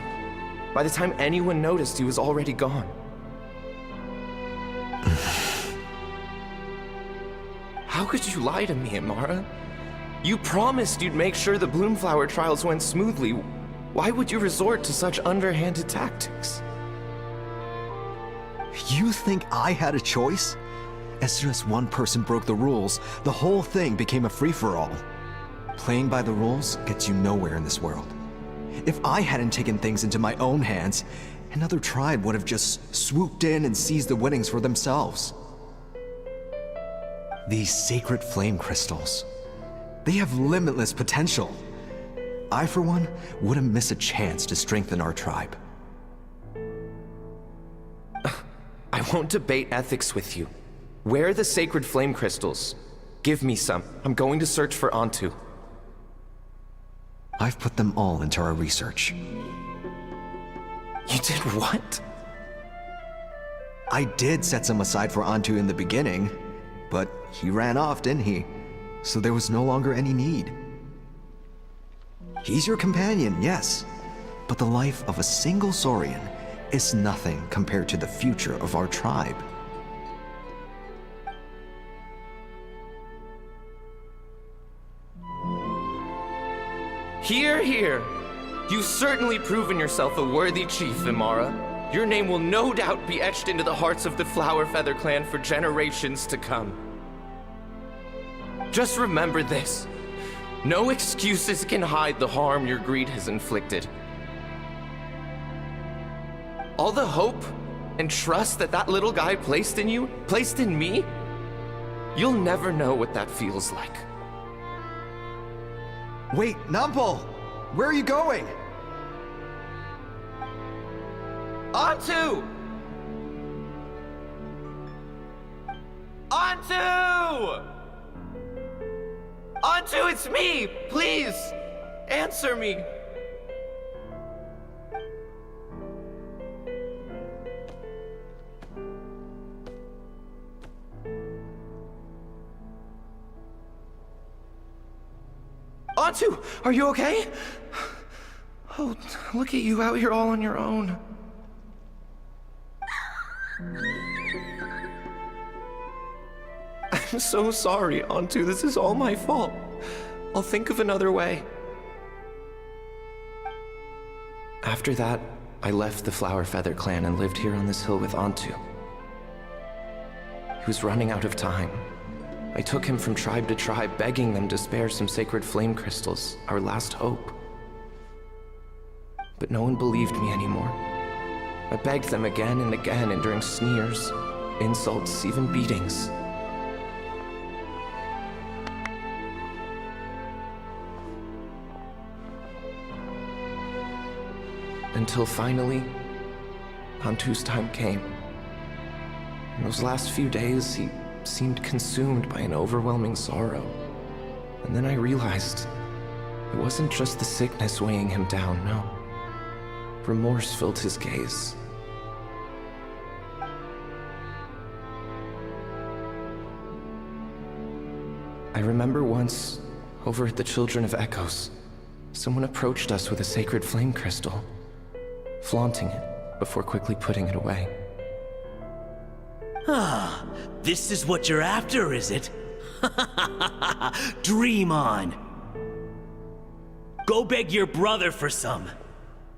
By the time anyone noticed, he was already gone. How could you lie to me, Amara? You promised you'd make sure the Bloomflower trials went smoothly. Why would you resort to such underhanded tactics? You think I had a choice? As soon as one person broke the rules, the whole thing became a free-for-all. Playing by the rules gets you nowhere in this world. If I hadn't taken things into my own hands, another tribe would have just swooped in and seized the winnings for themselves. These sacred flame crystals, they have limitless potential. I, for one, wouldn't miss a chance to strengthen our tribe. I won't debate ethics with you. Where are the sacred flame crystals? Give me some. I'm going to search for Antu. I've put them all into our research. You did what? I did set some aside for Antu in the beginning, but he ran off, didn't he? So there was no longer any need. He's your companion, yes, but the life of a single Saurian is nothing compared to the future of our tribe. Hear, hear. You've certainly proven yourself a worthy chief, Imara. Your name will no doubt be etched into the hearts of the Flower Feather clan for generations to come. Just remember this. No excuses can hide the harm your greed has inflicted. All the hope and trust that little guy placed in you, placed in me, you'll never know what that feels like. Wait, Nampol! Where are you going? Antu! Antu! Antu, it's me! Please! Answer me! Antu, are you okay? Oh, look at you out here all on your own. I'm so sorry, Antu. This is all my fault. I'll think of another way. After that, I left the Flower Feather clan and lived here on this hill with Antu. He was running out of time. I took him from tribe to tribe, begging them to spare some sacred flame crystals, our last hope. But no one believed me anymore. I begged them again and again, enduring sneers, insults, even beatings. Until finally, Antu's time came. In those last few days, he seemed consumed by an overwhelming sorrow. And then I realized it wasn't just the sickness weighing him down, no. Remorse filled his gaze. I remember once, over at the Children of Echoes, someone approached us with a sacred flame crystal, flaunting it before quickly putting it away. Ah, this is what you're after, is it? Dream on. Go beg your brother for some.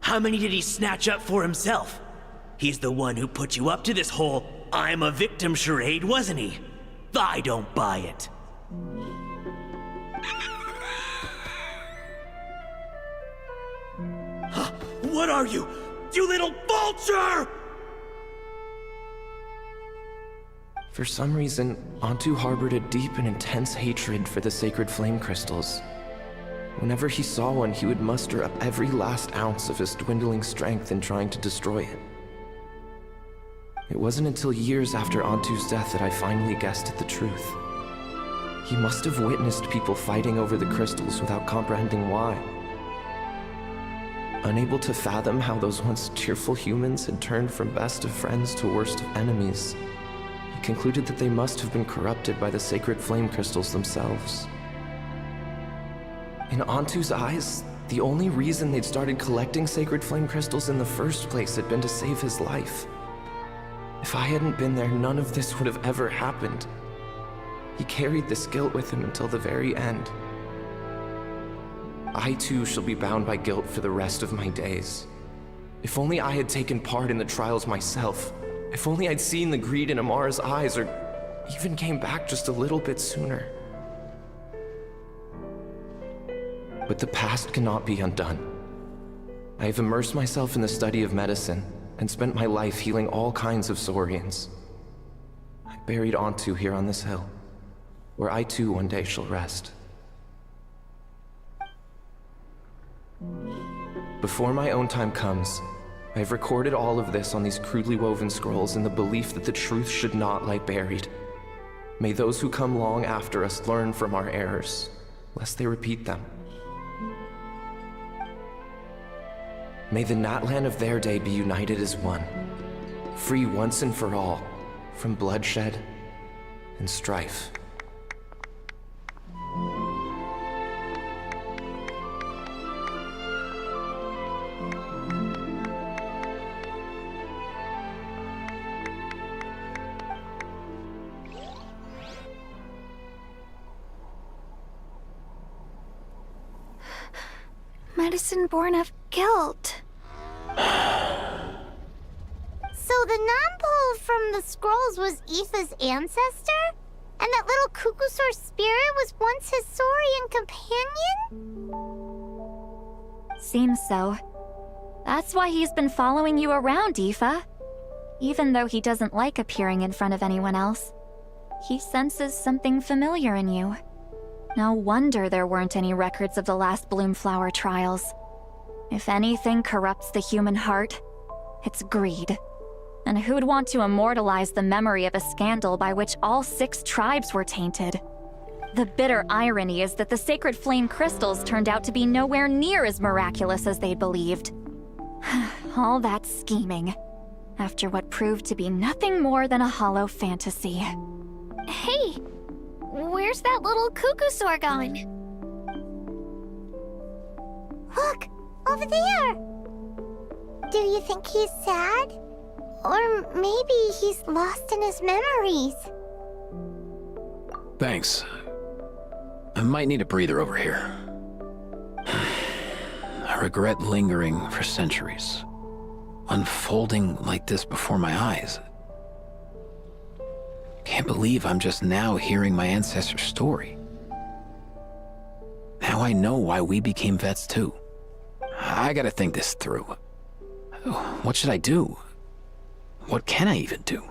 How many did he snatch up for himself? He's the one who put you up to this whole I'm a victim charade, wasn't he? I don't buy it. What are you? You little vulture! For some reason, Antu harbored a deep and intense hatred for the sacred flame crystals. Whenever he saw one, he would muster up every last ounce of his dwindling strength in trying to destroy it. It wasn't until years after Antu's death that I finally guessed at the truth. He must have witnessed people fighting over the crystals without comprehending why. Unable to fathom how those once cheerful humans had turned from best of friends to worst of enemies, he concluded that they must have been corrupted by the sacred flame crystals themselves. In Antu's eyes, the only reason they'd started collecting sacred flame crystals in the first place had been to save his life. If I hadn't been there, none of this would have ever happened. He carried this guilt with him until the very end. I too shall be bound by guilt for the rest of my days. If only I had taken part in the trials myself. If only I'd seen the greed in Amara's eyes, or even came back just a little bit sooner. But the past cannot be undone. I have immersed myself in the study of medicine and spent my life healing all kinds of Saurians. I buried Antu here on this hill, where I too one day shall rest. Before my own time comes, I have recorded all of this on these crudely woven scrolls in the belief that the truth should not lie buried. May those who come long after us learn from our errors, lest they repeat them. May the Natlan of their day be united as one, free once and for all from bloodshed and strife. Medicine born of guilt. So the non-pole from the scrolls was Aoife's ancestor? And that little Cuckoosaur spirit was once his Saurian companion? Seems so. That's why he's been following you around, Aoife. Even though he doesn't like appearing in front of anyone else, he senses something familiar in you. No wonder there weren't any records of the last Bloomflower trials. If anything corrupts the human heart, it's greed. And who'd want to immortalize the memory of a scandal by which all 6 tribes were tainted? The bitter irony is that the sacred flame crystals turned out to be nowhere near as miraculous as they'd believed. All that scheming, after what proved to be nothing more than a hollow fantasy. Hey, where's that little cuckoo gone? Look, over there! Do you think he's sad? Or maybe he's lost in his memories? Thanks. I might need a breather over here. A regret lingering for centuries. Unfolding like this before my eyes. Can't believe I'm just now hearing my ancestor's story. Now I know why we became vets too. I gotta think this through. What should I do? What can I even do?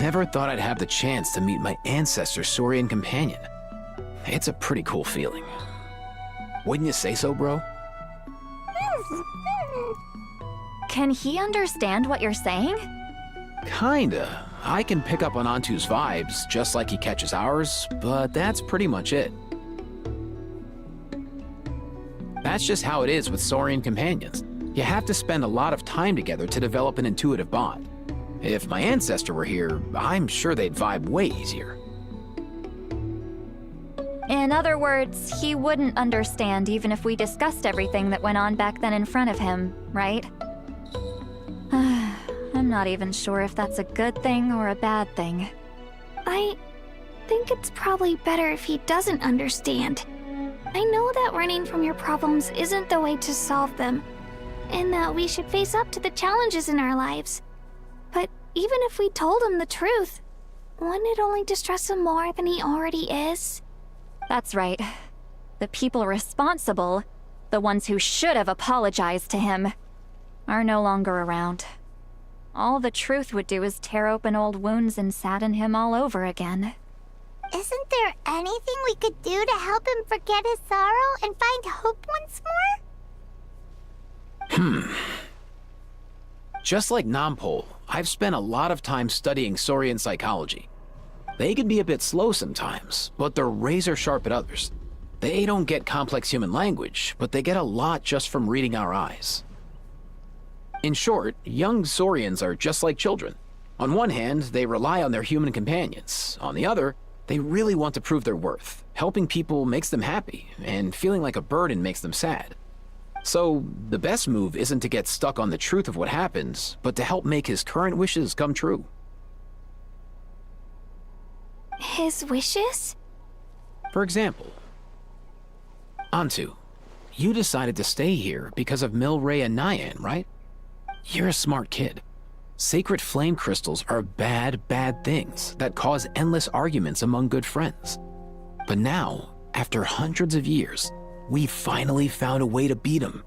Never thought I'd have the chance to meet my ancestor Saurian companion. It's a pretty cool feeling. Wouldn't you say so, bro? Can he understand what you're saying? Kinda. I can pick up on Antu's vibes, just like he catches ours, but that's pretty much it. That's just how it is with Saurian companions. You have to spend a lot of time together to develop an intuitive bond. If my ancestor were here, I'm sure they'd vibe way easier. In other words, he wouldn't understand even if we discussed everything that went on back then in front of him, right? I'm not even sure if that's a good thing or a bad thing. I think it's probably better if he doesn't understand. I know that running from your problems isn't the way to solve them, and that we should face up to the challenges in our lives. But even if we told him the truth, wouldn't it only distress him more than he already is? That's right. The people responsible, the ones who should have apologized to him, are no longer around. All the truth would do is tear open old wounds and sadden him all over again. Isn't there anything we could do to help him forget his sorrow and find hope once more? Just like Nampol, I've spent a lot of time studying Saurian psychology. They can be a bit slow sometimes, but they're razor sharp at others. They don't get complex human language, but they get a lot just from reading our eyes. In short, young Saurians are just like children. On one hand, they rely on their human companions. On the other, they really want to prove their worth. Helping people makes them happy, and feeling like a burden makes them sad. So, the best move isn't to get stuck on the truth of what happens, but to help make his current wishes come true. His wishes? For example, Antu, you decided to stay here because of Milray and Nyan, right? You're a smart kid. Sacred flame crystals are bad, bad things that cause endless arguments among good friends. But now, after hundreds of years, we finally found a way to beat them.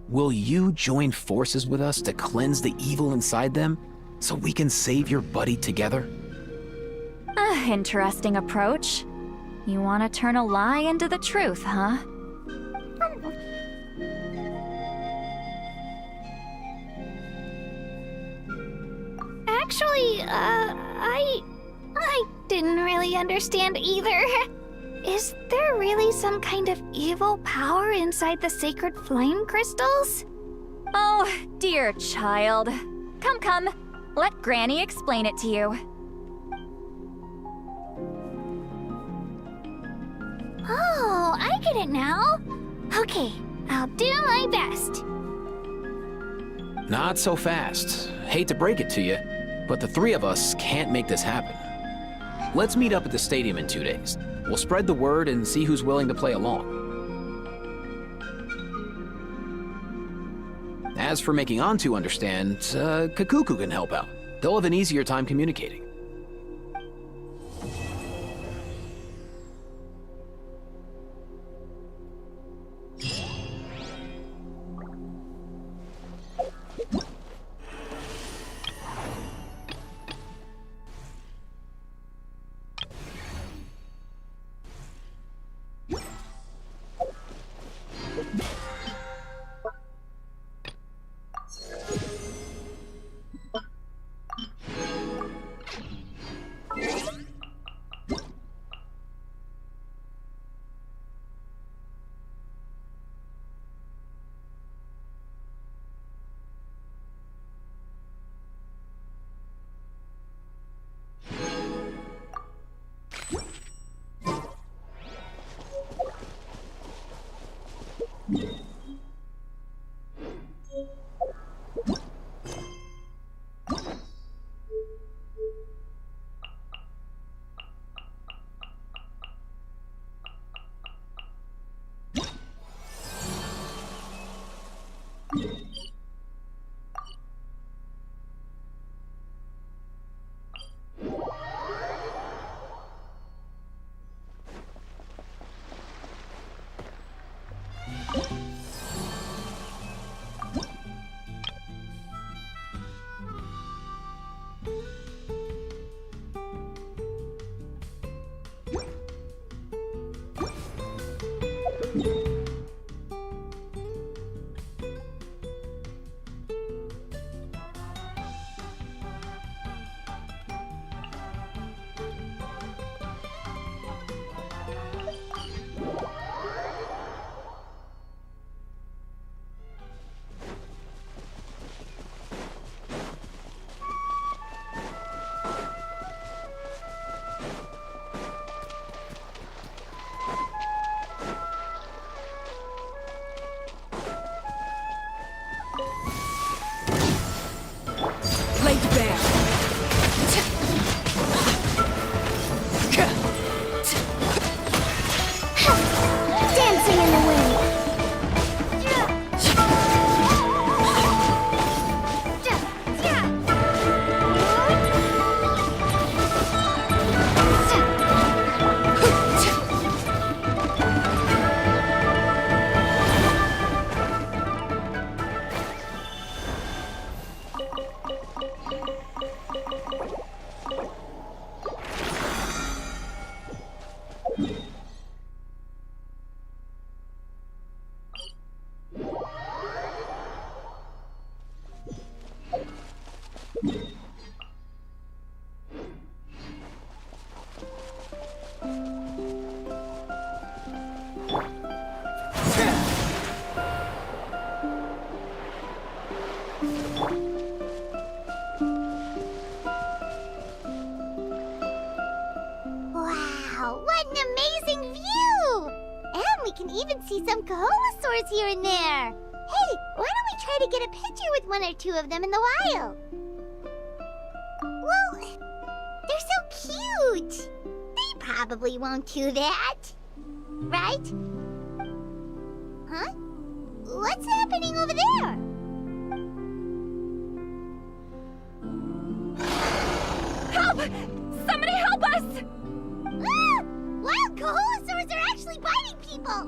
Will you join forces with us to cleanse the evil inside them so we can save your buddy together? Interesting approach. You want to turn a lie into the truth, huh? Actually, I didn't really understand either. Is there really some kind of evil power inside the sacred flame crystals? Oh, dear child. Come. Let Granny explain it to you. Oh, I get it now. Okay, I'll do my best. Not so fast. Hate to break it to you, but the three of us can't make this happen. Let's meet up at the stadium in 2 days. We'll spread the word and see who's willing to play along. As for making Antu understand, Kakuku can help out. They'll have an easier time communicating. we can even see some Kaholosaurs here and there. Hey, why don't we try to get a picture with one or two of them in the wild? Well, they're so cute. They probably won't do that. Right? Huh? What's happening over there? Help! Somebody help us! Ah! Wild Kaholosaurs are actually biting people!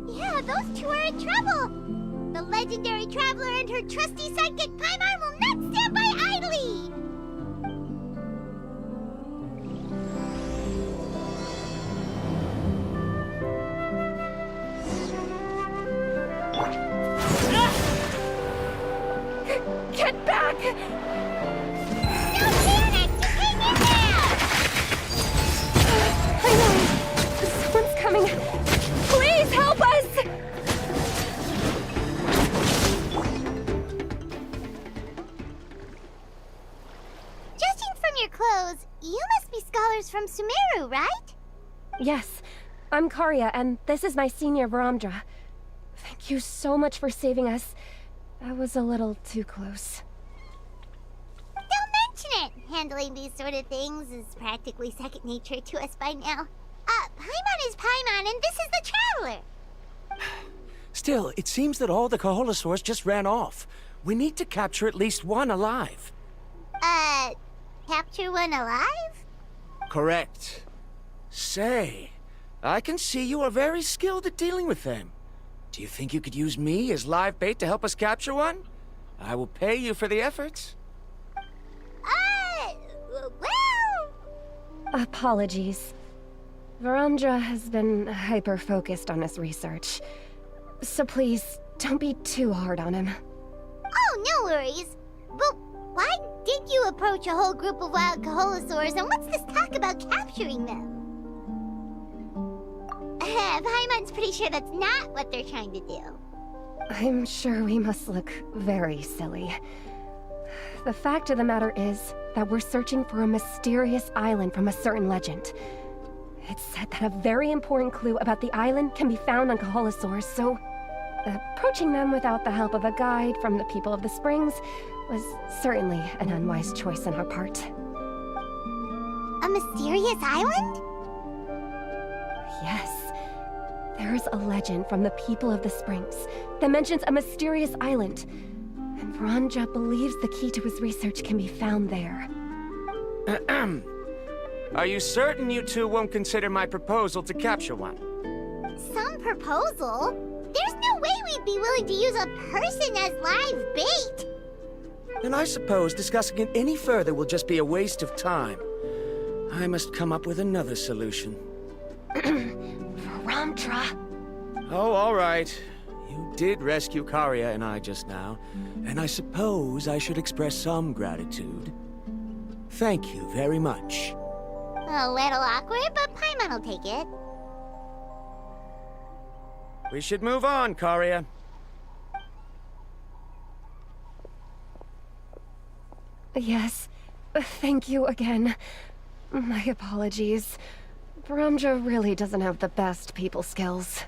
Yeah, those two are in trouble! The legendary traveler and her trusty sidekick Paimon will not stand by idly! Get back! Someone's coming. Please help us! Judging from your clothes, you must be scholars from Sumeru, right? Yes, I'm Karya, and this is my senior Varamdra. Thank you so much for saving us. That was a little too close. Don't mention it! Handling these sort of things is practically second nature to us by now. Paimon is Paimon, and this is the Traveler! Still, it seems that all the Kaholosaurs just ran off. We need to capture at least one alive. Capture one alive? Correct. Say, I can see you are very skilled at dealing with them. Do you think you could use me as live bait to help us capture one? I will pay you for the efforts. Well... Apologies. Varamdra has been hyper-focused on his research. So please, don't be too hard on him. Oh, no worries. But why did you approach a whole group of wild Kaholosaurs, and what's this talk about capturing them? Paimon's pretty sure that's not what they're trying to do. I'm sure we must look very silly. The fact of the matter is that we're searching for a mysterious island from a certain legend. It's said that a very important clue about the island can be found on Kaholosaurs, so approaching them without the help of a guide from the people of the Springs was certainly an unwise choice on our part. A mysterious island? Yes. There is a legend from the people of the Springs that mentions a mysterious island, and Varamdra believes the key to his research can be found there. Are you certain you two won't consider my proposal to capture one? Some proposal? There's no way we'd be willing to use a person as live bait! Then I suppose discussing it any further will just be a waste of time. I must come up with another solution. Varamdra! Oh, all right. You did rescue Karya and I just now, and I suppose I should express some gratitude. Thank you very much. A little awkward, but Paimon will take it. We should move on, Karya. Yes. Thank you again. My apologies. Varamdra really doesn't have the best people skills.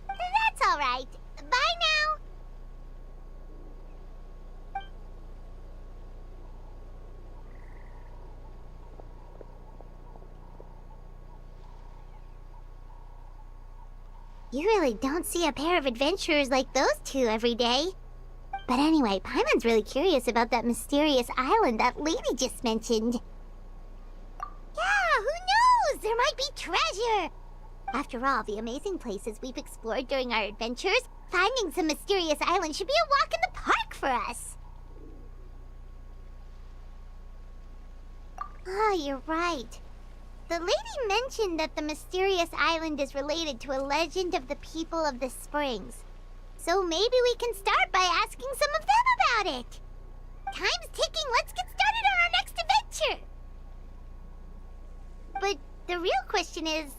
That's all right. Bye now. You really don't see a pair of adventurers like those two every day. But anyway, Paimon's really curious about that mysterious island that lady just mentioned. Yeah, who knows? There might be treasure! After all, the amazing places we've explored during our adventures, finding some mysterious island should be a walk in the park for us. Oh, you're right. The lady mentioned that the mysterious island is related to a legend of the people of the Springs. So maybe we can start by asking some of them about it. Time's ticking, let's get started on our next adventure! But the real question is,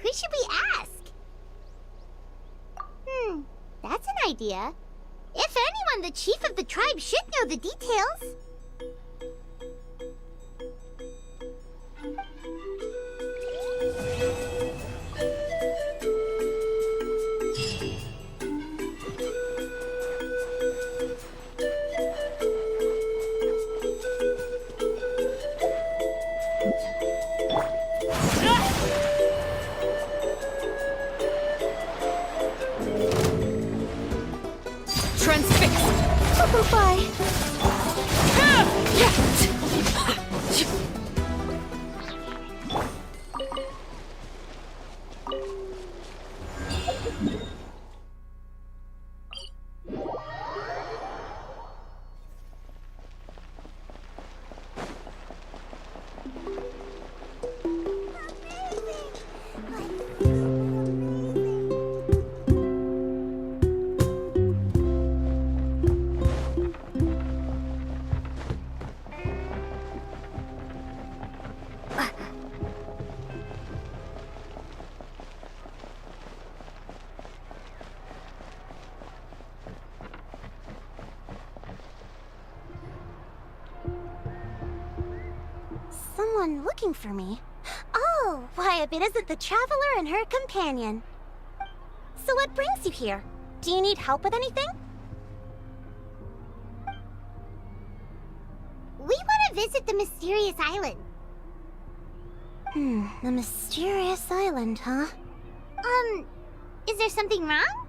who should we ask? That's an idea. If anyone, the chief of the tribe should know the details. someone looking for me. Oh, why, if it isn't the traveler and her companion. So what brings you here? Do you need help with anything? We want to visit the mysterious island. The mysterious island, huh? Is there something wrong?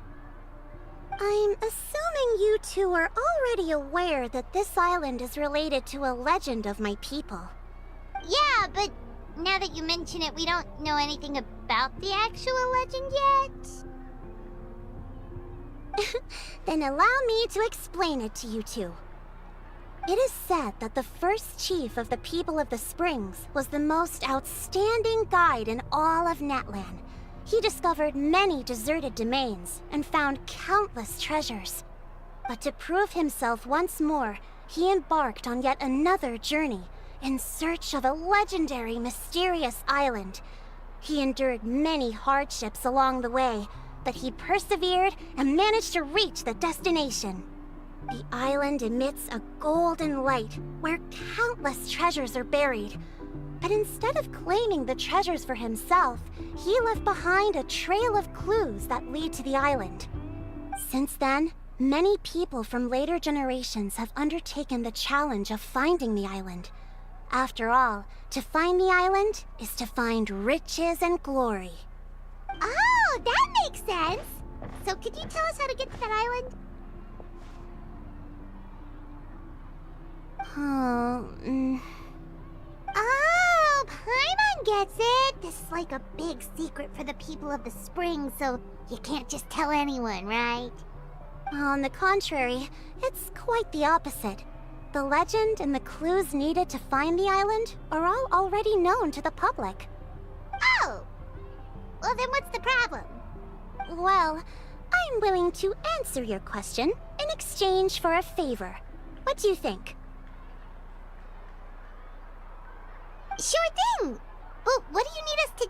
I'm assuming you two are already aware that this island is related to a legend of my people. Yeah, but now that you mention it, we don't know anything about the actual legend yet. Then allow me to explain it to you two. It is said that the first chief of the people of the Springs was the most outstanding guide in all of Natlan. He discovered many deserted domains and found countless treasures. But to prove himself once more, he embarked on yet another journey in search of a legendary, mysterious island. He endured many hardships along the way, but he persevered and managed to reach the destination. The island emits a golden light where countless treasures are buried. But instead of claiming the treasures for himself, he left behind a trail of clues that lead to the island. Since then, many people from later generations have undertaken the challenge of finding the island. After all, to find the island is to find riches and glory. Oh, that makes sense! So could you tell us how to get to that island? Oh, Paimon gets it! This is like a big secret for the people of the spring, so you can't just tell anyone, right? On the contrary, it's quite the opposite. The legend and the clues needed to find the island are all already known to the public. Oh! Well, then what's the problem? Well, I'm willing to answer your question in exchange for a favor. What do you think? Sure thing! But what do you need us to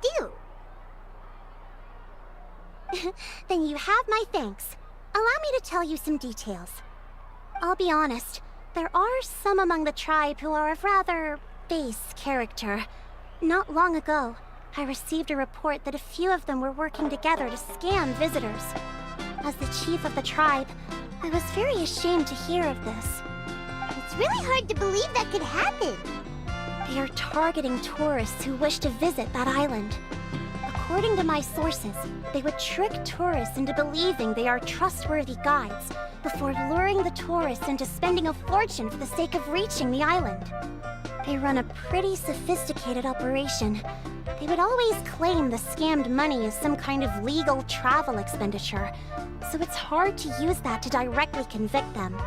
do? Then you have my thanks. Allow me to tell you some details. I'll be honest, there are some among the tribe who are of rather base character. Not long ago, I received a report that a few of them were working together to scam visitors. As the chief of the tribe, I was very ashamed to hear of this. It's really hard to believe that could happen. They are targeting tourists who wish to visit that island. According to my sources, they would trick tourists into believing they are trustworthy guides before luring the tourists into spending a fortune for the sake of reaching the island. They run a pretty sophisticated operation. They would always claim the scammed money is some kind of legal travel expenditure, so it's hard to use that to directly convict them.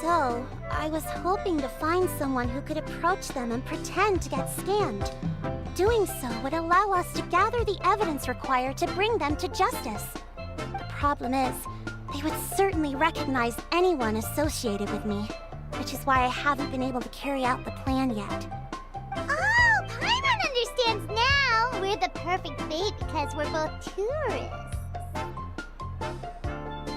So, I was hoping to find someone who could approach them and pretend to get scammed. Doing so would allow us to gather the evidence required to bring them to justice. The problem is, they would certainly recognize anyone associated with me, which is why I haven't been able to carry out the plan yet. Oh, Paimon understands now! We're the perfect bait because we're both tourists.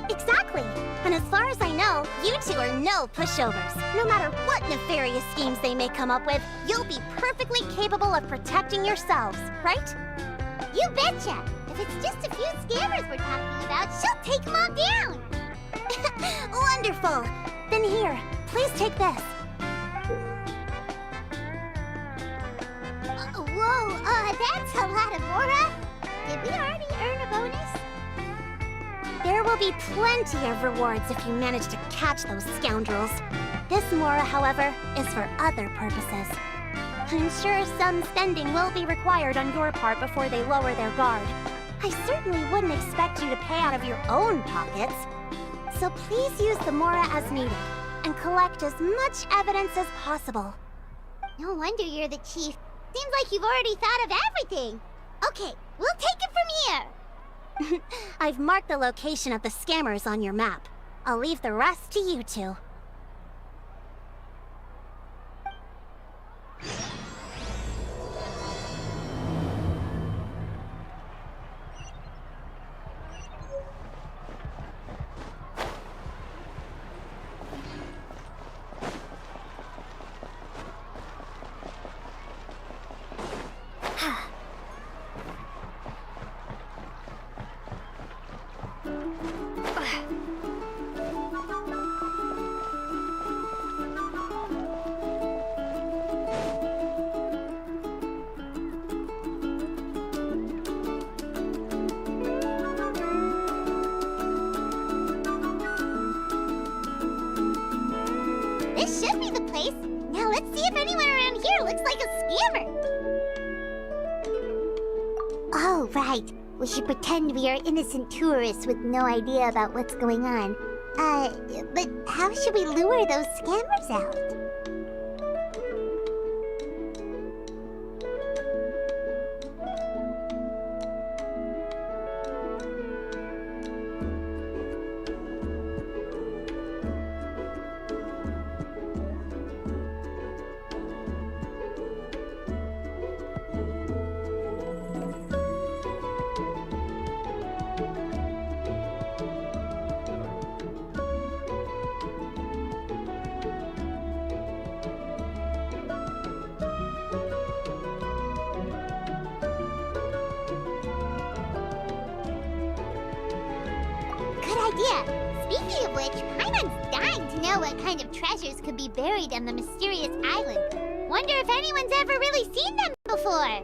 Exactly! And as far as I know, you two are no pushovers. No matter what nefarious schemes they may come up with, you'll be perfectly capable of protecting yourselves, right? You betcha! If it's just a few scammers we're talking about, she'll take them all down! Wonderful! Then here, please take this. Whoa, that's a lot of aura! Did we already earn a bonus? There will be plenty of rewards if you manage to catch those scoundrels. This Mora, however, is for other purposes. I'm sure some spending will be required on your part before they lower their guard. I certainly wouldn't expect you to pay out of your own pockets. So please use the Mora as needed, and collect as much evidence as possible. No wonder you're the chief. Seems like you've already thought of everything. Okay, we'll take it from here. I've marked the location of the scammers on your map. I'll leave the rest to you two. This should be the place. Now let's see if anyone around here looks like a scammer. Oh, right. We should pretend we are innocent tourists with no idea about what's going on. But how should we lure those scammers out? Speaking of which, Paimon's dying to know what kind of treasures could be buried on the mysterious island. Wonder if anyone's ever really seen them before.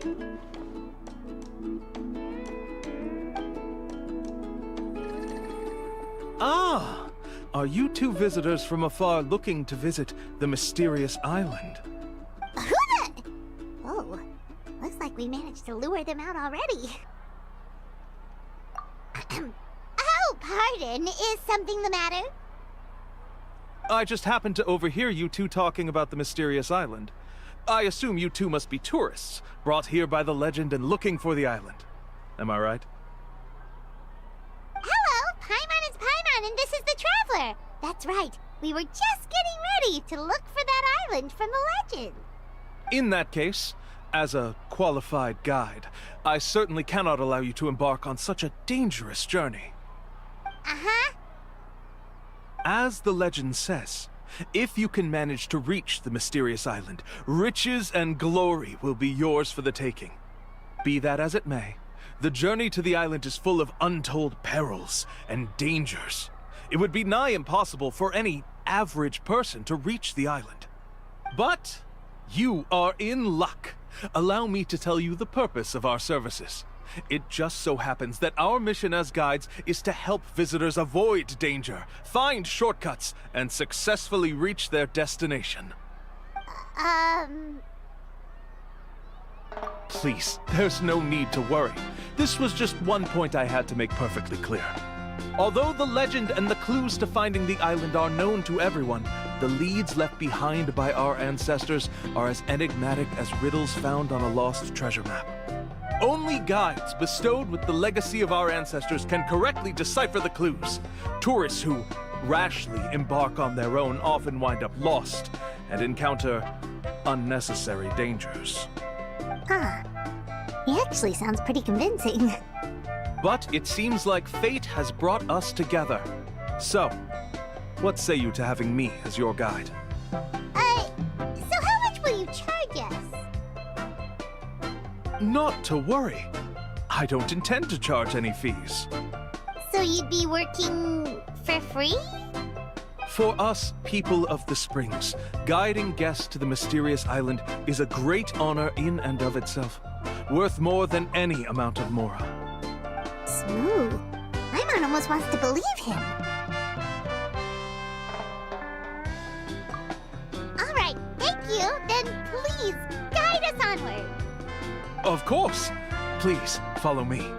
Ah! Are you two visitors from afar looking to visit the mysterious island? Who the... Oh, looks like we managed to lure them out already. Oh, pardon. Is something the matter? I just happened to overhear you two talking about the mysterious island. I assume you two must be tourists, brought here by the legend and looking for the island. Am I right? Hello, Paimon is Paimon, and this is the Traveler. That's right. We were just getting ready to look for that island from the legend. In that case, as a qualified guide, I certainly cannot allow you to embark on such a dangerous journey. Uh-huh. As the legend says, if you can manage to reach the mysterious island, riches and glory will be yours for the taking. Be that as it may, the journey to the island is full of untold perils and dangers. It would be nigh impossible for any average person to reach the island. But you are in luck. Allow me to tell you the purpose of our services. It just so happens that our mission as guides is to help visitors avoid danger, find shortcuts, and successfully reach their destination. Please, there's no need to worry. This was just one point I had to make perfectly clear. Although the legend and the clues to finding the island are known to everyone, the leads left behind by our ancestors are as enigmatic as riddles found on a lost treasure map. Only guides bestowed with the legacy of our ancestors can correctly decipher the clues. Tourists who rashly embark on their own often wind up lost and encounter unnecessary dangers. Huh. He actually sounds pretty convincing. But it seems like fate has brought us together. So, what say you to having me as your guide? So how much will you charge us? Not to worry. I don't intend to charge any fees. So you'd be working for free? For us, people of the Springs, guiding guests to the mysterious island is a great honor in and of itself, worth more than any amount of mora. Smooth. Paimon almost wants to believe him. All right, thank you. Then please, guide us onward. Of course. Please, follow me.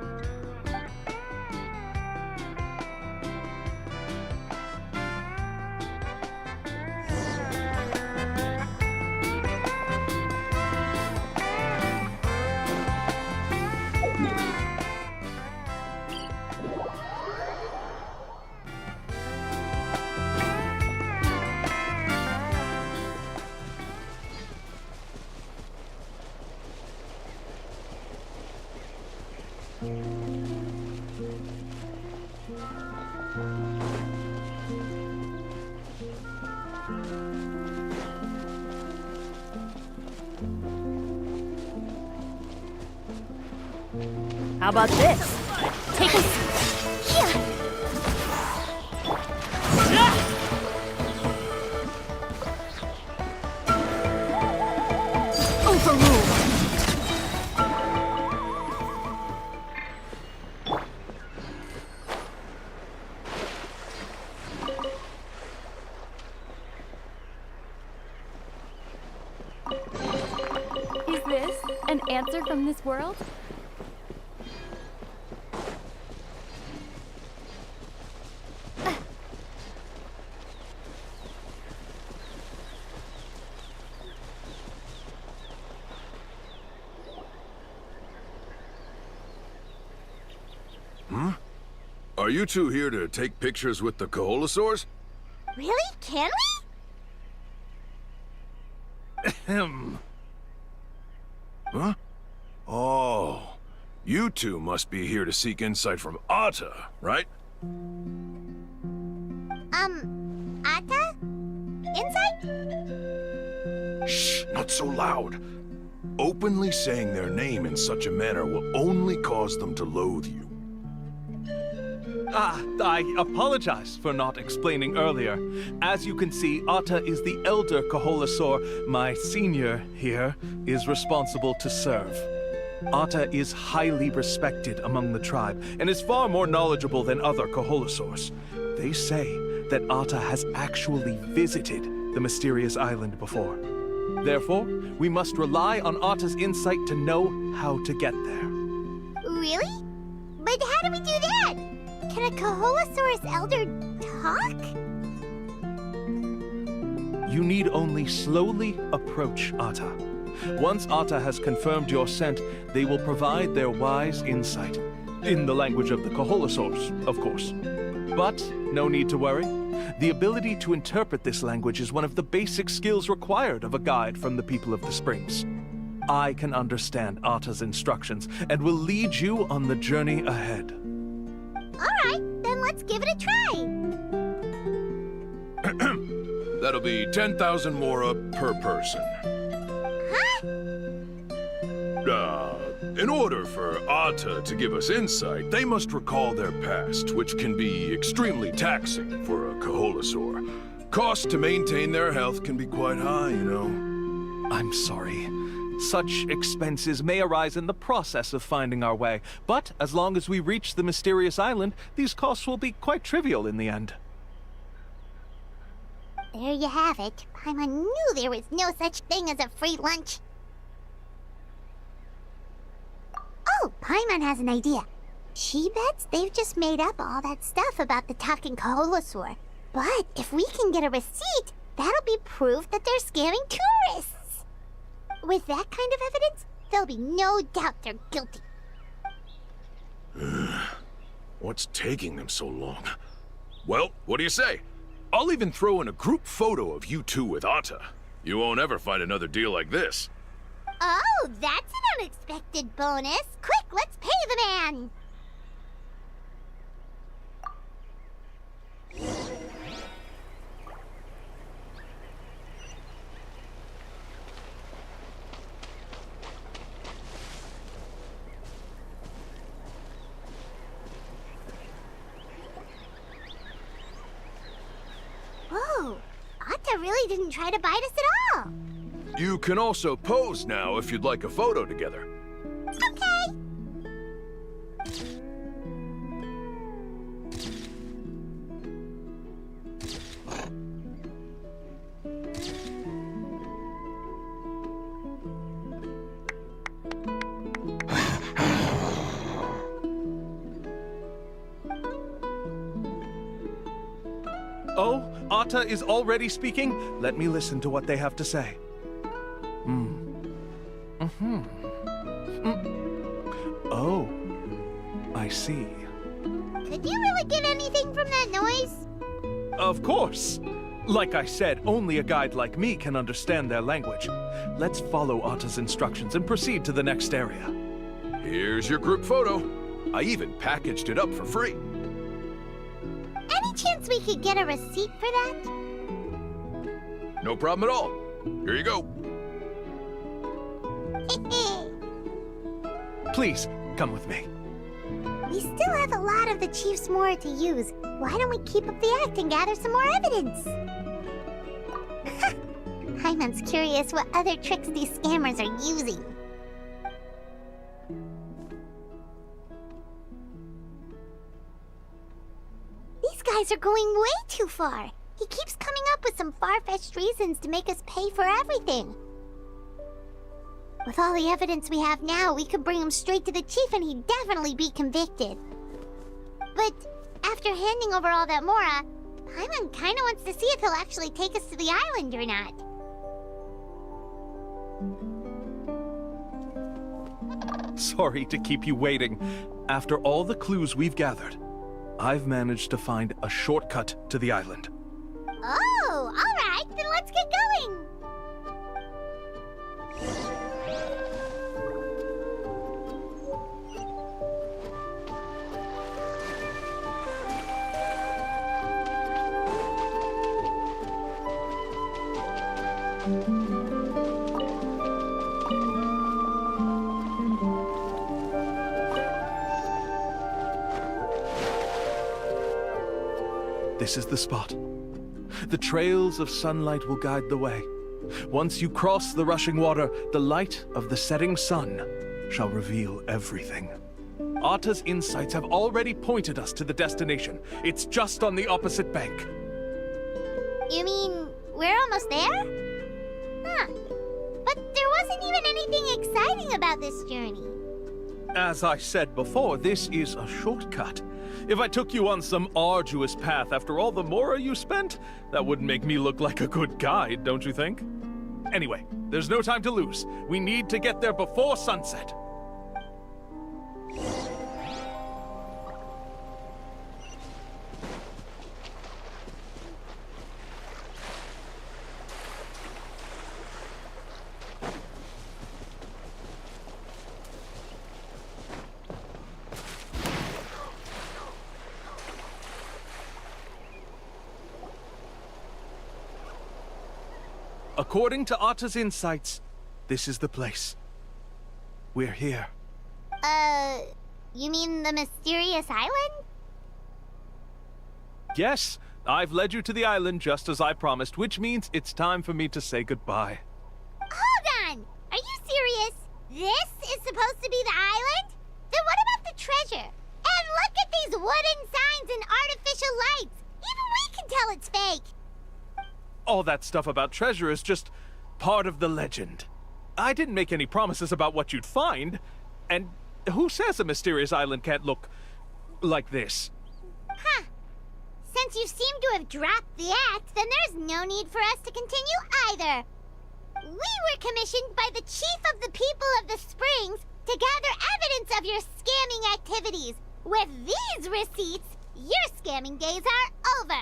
How about this? Take a seat. Overruled. answer from this world? Are you two here to take pictures with the Koholosaurs? Really? Can we? Ahem. Huh? Oh, you two must be here to seek insight from Atta, right? Atta? Insight? Shh, not so loud. Openly saying their name in such a manner will only cause them to loathe you. I apologize for not explaining earlier. As you can see, Atta is the elder Koholosaur my senior here is responsible to serve. Atta is highly respected among the tribe and is far more knowledgeable than other Koholosaurs. They say that Atta has actually visited the mysterious island before. Therefore, we must rely on Atta's insight to know how to get there. Really? But how do we do that? Can a Koholosaurus elder talk? You need only slowly approach Atta. Once Atta has confirmed your scent, they will provide their wise insight. In the language of the Koholosaurs, of course. But no need to worry. The ability to interpret this language is one of the basic skills required of a guide from the people of the Springs. I can understand Atta's instructions and will lead you on the journey ahead. Alright, then let's give it a try. That'll be 10,000 mora per person. Huh? In order for Atta to give us insight, they must recall their past, which can be extremely taxing for a Koholosaur. Costs to maintain their health can be quite high, you know. I'm sorry. Such expenses may arise in the process of finding our way, but as long as we reach the mysterious island, these costs will be quite trivial in the end. There you have it. Paimon knew there was no such thing as a free lunch. Oh, Paimon has an idea. She bets they've just made up all that stuff about the talking Koholosaur. But if we can get a receipt, that'll be proof that they're scamming tourists. With that kind of evidence, there'll be no doubt they're guilty. What's taking them so long? Well, what do you say? I'll even throw in a group photo of you two with Atta. You won't ever find another deal like this. Oh, that's an unexpected bonus. Quick, let's pay the man. Whoa, Atta really didn't try to bite us at all. You can also pose now if you'd like a photo together. Okay. Oh, Atta is already speaking? Let me listen to what they have to say. Oh, I see. Could you really get anything from that noise? Of course! Like I said, only a guide like me can understand their language. Let's follow Atta's instructions and proceed to the next area. Here's your group photo. I even packaged it up for free. Any chance we could get a receipt for that? No problem at all. Here you go. Please, come with me. We still have a lot of the Chief's Mora to use. Why don't we keep up the act and gather some more evidence? Paimon's curious what other tricks these scammers are using. These guys are going way too far. He keeps coming up with some far-fetched reasons to make us pay for everything. With all the evidence we have now, we could bring him straight to the chief and he'd definitely be convicted. But after handing over all that Mora, Paimon kinda wants to see if he'll actually take us to the island or not. Sorry to keep you waiting. After all the clues we've gathered, I've managed to find a shortcut to the island. Oh, alright, then let's get going! This is the spot. The trails of sunlight will guide the way. Once you cross the rushing water, the light of the setting sun shall reveal everything. Atta's insights have already pointed us to the destination. It's just on the opposite bank. You mean, we're almost there? Huh. But there wasn't even anything exciting about this journey. As I said before, this is a shortcut. If I took you on some arduous path after all the Mora you spent, that wouldn't make me look like a good guide, don't you think? Anyway, there's no time to lose. We need to get there before sunset. According to Atta's insights, this is the place. We're here. You mean the mysterious island? Yes, I've led you to the island just as I promised, which means it's time for me to say goodbye. Hold on! Are you serious? This is supposed to be the island? Then what about the treasure? And look at these wooden signs and artificial lights! Even we can tell it's fake! All that stuff about treasure is just part of the legend. I didn't make any promises about what you'd find. And who says a mysterious island can't look like this? Huh. Since you seem to have dropped the act, then there's no need for us to continue either. We were commissioned by the chief of the people of the Springs to gather evidence of your scamming activities. With these receipts, your scamming days are over.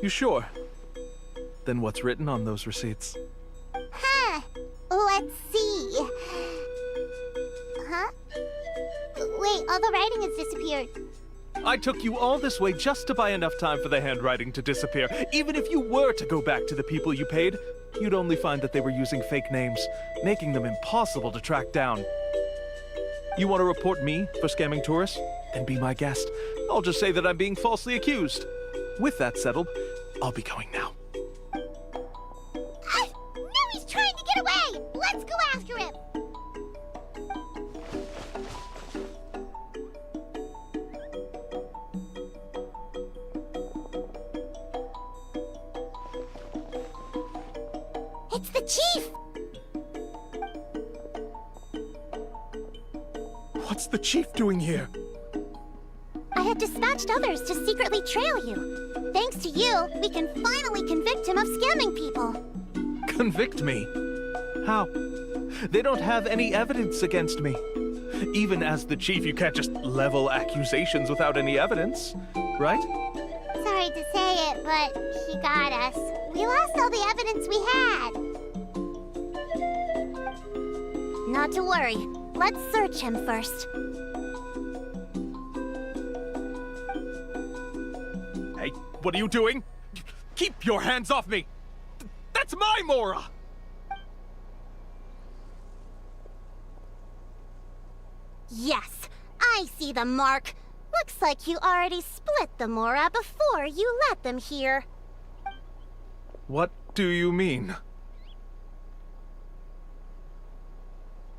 You sure? Then what's written on those receipts? Huh. Let's see. Huh? Wait, all the writing has disappeared. I took you all this way just to buy enough time for the handwriting to disappear. Even if you were to go back to the people you paid, you'd only find that they were using fake names, making them impossible to track down. You want to report me for scamming tourists? Then be my guest. I'll just say that I'm being falsely accused. With that settled, I'll be going now. No, he's trying to get away! Let's go after him! It's the chief! What's the chief doing here? I had dispatched others to secretly trail you. Thanks to you, we can finally convict him of scamming people. Convict me? How? They don't have any evidence against me. Even as the chief, you can't just level accusations without any evidence, right? Sorry to say it, but he got us. We lost all the evidence we had. Not to worry. Let's search him first. Hey, what are you doing? Keep your hands off me! That's my Mora! Yes, I see the mark. Looks like you already split the Mora before you let them here. What do you mean?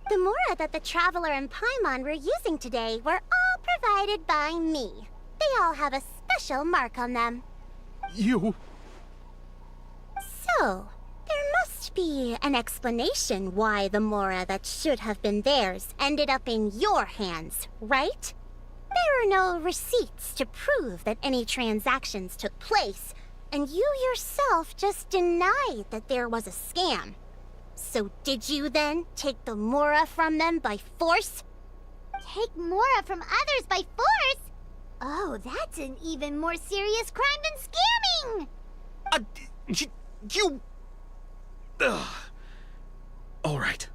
The Mora that the Traveler and Paimon were using today were all provided by me. They all have a special mark on them. You... So, there must must be an explanation why the Mora that should have been theirs ended up in your hands, right? There are no receipts to prove that any transactions took place, and you yourself just denied that there was a scam. So did you then take the Mora from them by force? Take Mora from others by force? Oh, that's an even more serious crime than scamming! You... All right.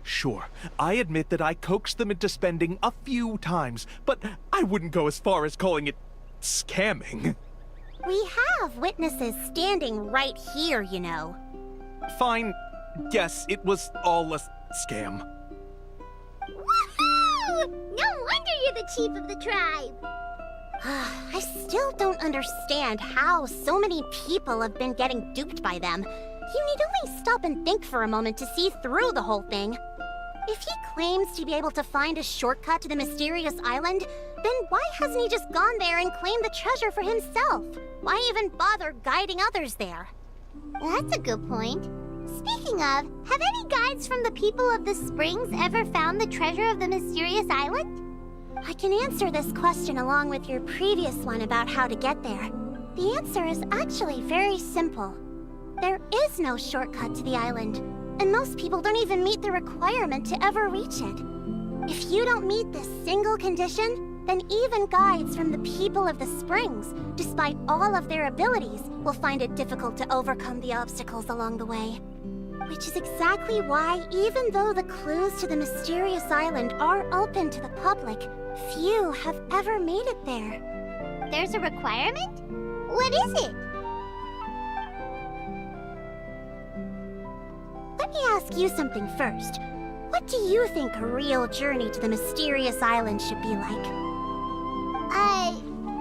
Sure, I admit that I coaxed them into spending a few times, but I wouldn't go as far as calling it scamming. We have witnesses standing right here, you know. Fine. Yes, it was all a scam. Woohoo! No wonder you're the chief of the tribe! I still don't understand how so many people have been getting duped by them. You need only stop and think for a moment to see through the whole thing. If he claims to be able to find a shortcut to the mysterious island, then why hasn't he just gone there and claimed the treasure for himself? Why even bother guiding others there? That's a good point. Speaking of, have any guides from the people of the Springs ever found the treasure of the mysterious island? I can answer this question along with your previous one about how to get there. The answer is actually very simple. There is no shortcut to the island, and most people don't even meet the requirement to ever reach it. If you don't meet this single condition, then even guides from the people of the Springs, despite all of their abilities, will find it difficult to overcome the obstacles along the way. Which is exactly why, even though the clues to the mysterious island are open to the public, few have ever made it there. There's a requirement? What is it? Let me ask you something first. What do you think a real journey to the mysterious island should be like?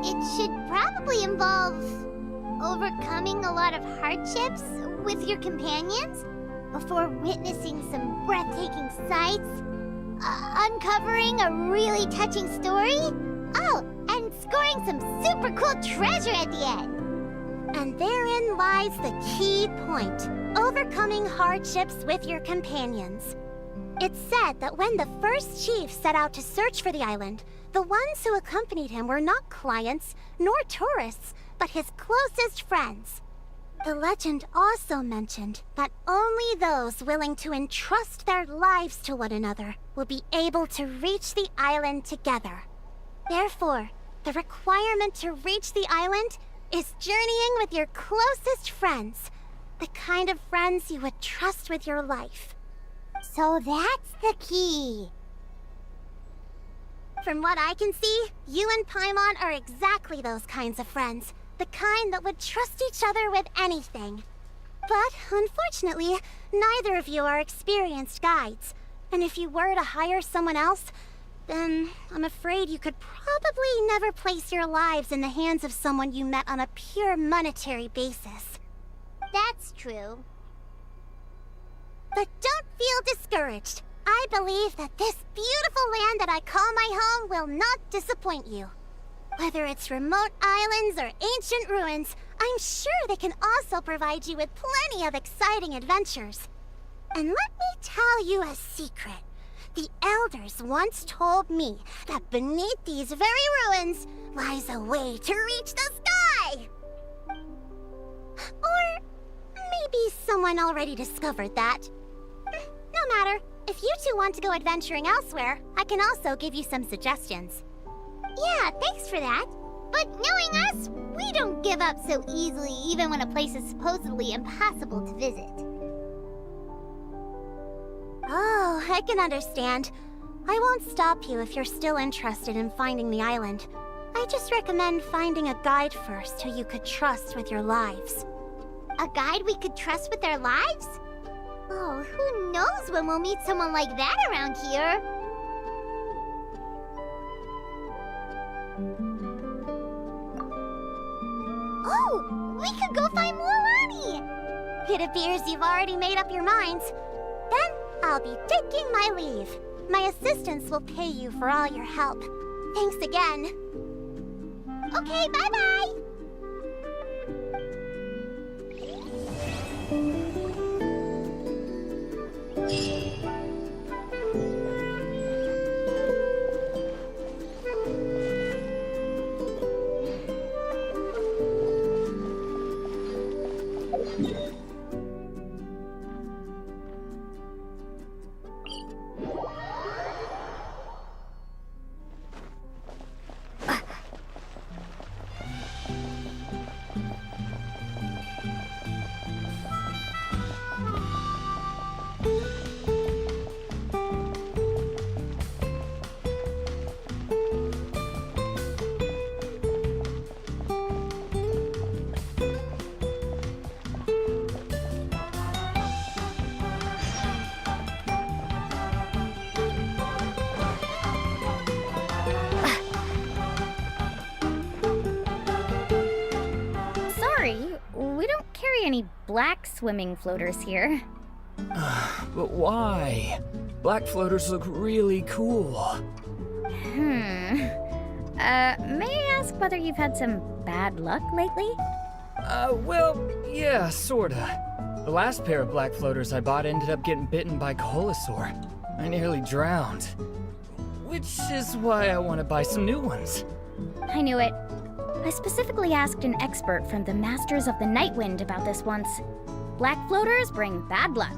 It should probably involve overcoming a lot of hardships with your companions before witnessing some breathtaking sights, uncovering a really touching story, oh, and scoring some super cool treasure at the end. And therein lies the key point, overcoming hardships with your companions. It's said that when the first chief set out to search for the island, the ones who accompanied him were not clients nor tourists, but his closest friends. The legend also mentioned that only those willing to entrust their lives to one another will be able to reach the island together. Therefore, the requirement to reach the island is journeying with your closest friends, the kind of friends you would trust with your life. So that's the key. From what I can see, you and Paimon are exactly those kinds of friends. The kind that would trust each other with anything. But, unfortunately, neither of you are experienced guides. And if you were to hire someone else, then I'm afraid you could probably never place your lives in the hands of someone you met on a pure monetary basis. That's true. But don't feel discouraged. I believe that this beautiful land that I call my home will not disappoint you. Whether it's remote islands or ancient ruins, I'm sure they can also provide you with plenty of exciting adventures. And let me tell you a secret. The elders once told me that beneath these very ruins lies a way to reach the sky. Or maybe someone already discovered that. No matter. If you two want to go adventuring elsewhere, I can also give you some suggestions. Yeah, thanks for that. But knowing us, we don't give up so easily even when a place is supposedly impossible to visit. Oh, I can understand. I won't stop you if you're still interested in finding the island. I just recommend finding a guide first who you could trust with your lives. A guide we could trust with our lives? Oh, who knows when we'll meet someone like that around here? Oh, we could go find Mualani! It appears you've already made up your minds. Then I'll be taking my leave. My assistants will pay you for all your help. Thanks again. Okay, bye-bye! carry any black swimming floaters here. But why? Black floaters look really cool. May I ask whether you've had some bad luck lately? Well, yeah, sorta. The last pair of black floaters I bought ended up getting bitten by Kaholasaur. I nearly drowned. Which is why I want to buy some new ones. I knew it. I specifically asked an expert from the Masters of the Nightwind about this once. Black floaters bring bad luck.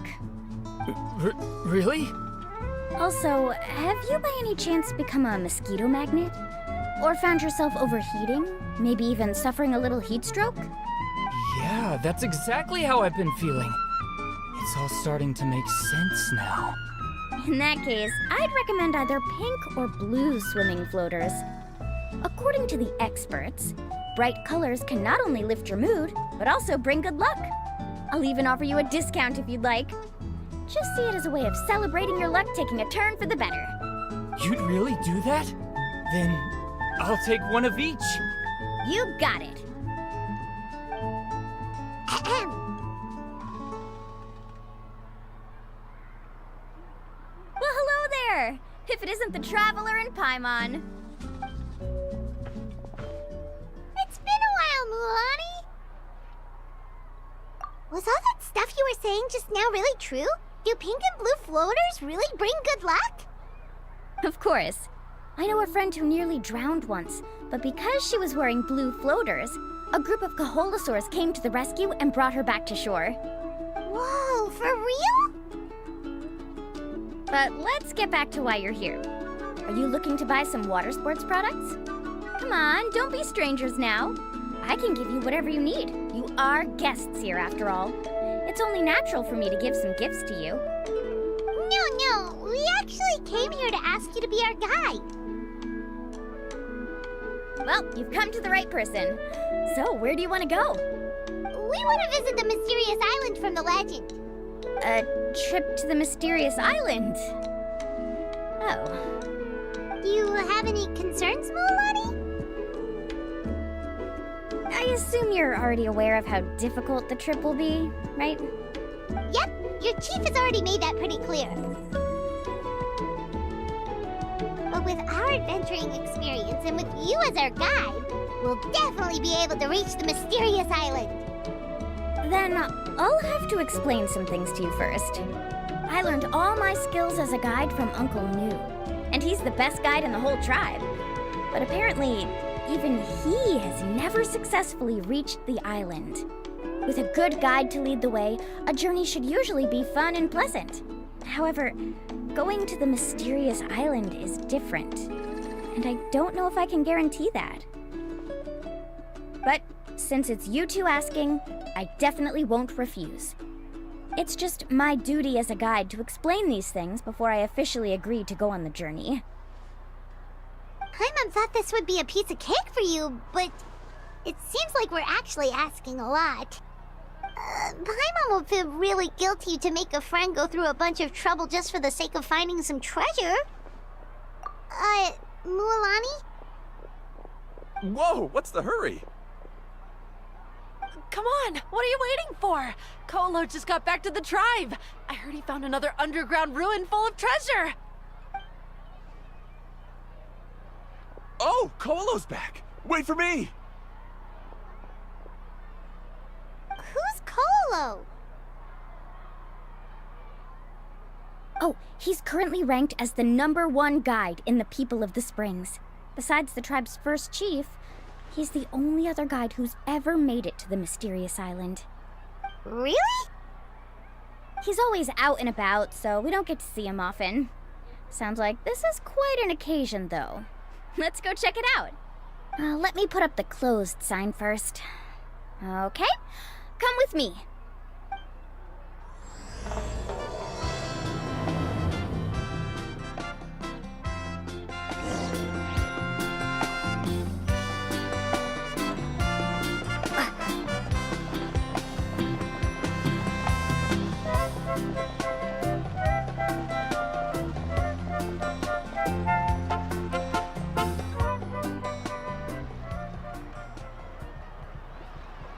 Really? Also, have you by any chance become a mosquito magnet? Or found yourself overheating? Maybe even suffering a little heat stroke? Yeah, that's exactly how I've been feeling. It's all starting to make sense now. In that case, I'd recommend either pink or blue swimming floaters. According to the experts, bright colors can not only lift your mood, but also bring good luck. I'll even offer you a discount if you'd like. Just see it as a way of celebrating your luck taking a turn for the better. You'd really do that? Then I'll take one of each. You got it. Well, hello there! If it isn't the Traveler in Paimon. It's been a while, Mulan. Was all that stuff you were saying just now really true? Do pink and blue floaters really bring good luck? Of course. I know a friend who nearly drowned once, but because she was wearing blue floaters, a group of Kaholasaurs came to the rescue and brought her back to shore. Whoa, for real? But let's get back to why you're here. Are you looking to buy some water sports products? Come on, don't be strangers now. I can give you whatever you need. You are guests here, after all. It's only natural for me to give some gifts to you. No, we actually came here to ask you to be our guide. Well, you've come to the right person. So, where do you want to go? We want to visit the mysterious island from the legend. A trip to the mysterious island? Oh. Do you have any concerns, Mulan? I assume you're already aware of how difficult the trip will be, right? Yep, your chief has already made that pretty clear. But with our adventuring experience and with you as our guide, we'll definitely be able to reach the mysterious island. Then I'll have to explain some things to you first. I learned all my skills as a guide from Uncle Nu, and he's the best guide in the whole tribe. But apparently, even he has never successfully reached the island. With a good guide to lead the way, a journey should usually be fun and pleasant. However, going to the mysterious island is different, and I don't know if I can guarantee that. But since it's you two asking, I definitely won't refuse. It's just my duty as a guide to explain these things before I officially agree to go on the journey. Paimon thought this would be a piece of cake for you, but it seems like we're actually asking a lot. Paimon will feel really guilty to make a friend go through a bunch of trouble just for the sake of finding some treasure. Mualani? Whoa, what's the hurry? Come on, what are you waiting for? Kolo just got back to the tribe. I heard he found another underground ruin full of treasure. Oh, Kolo's back! Wait for me! Who's Kolo? Oh, he's currently ranked as the #1 guide in the People of the Springs. Besides the tribe's first chief, he's the only other guide who's ever made it to the mysterious island. Really? He's always out and about, so we don't get to see him often. Sounds like this is quite an occasion, though. Let's go check it out. Let me put up the closed sign first. Okay, come with me.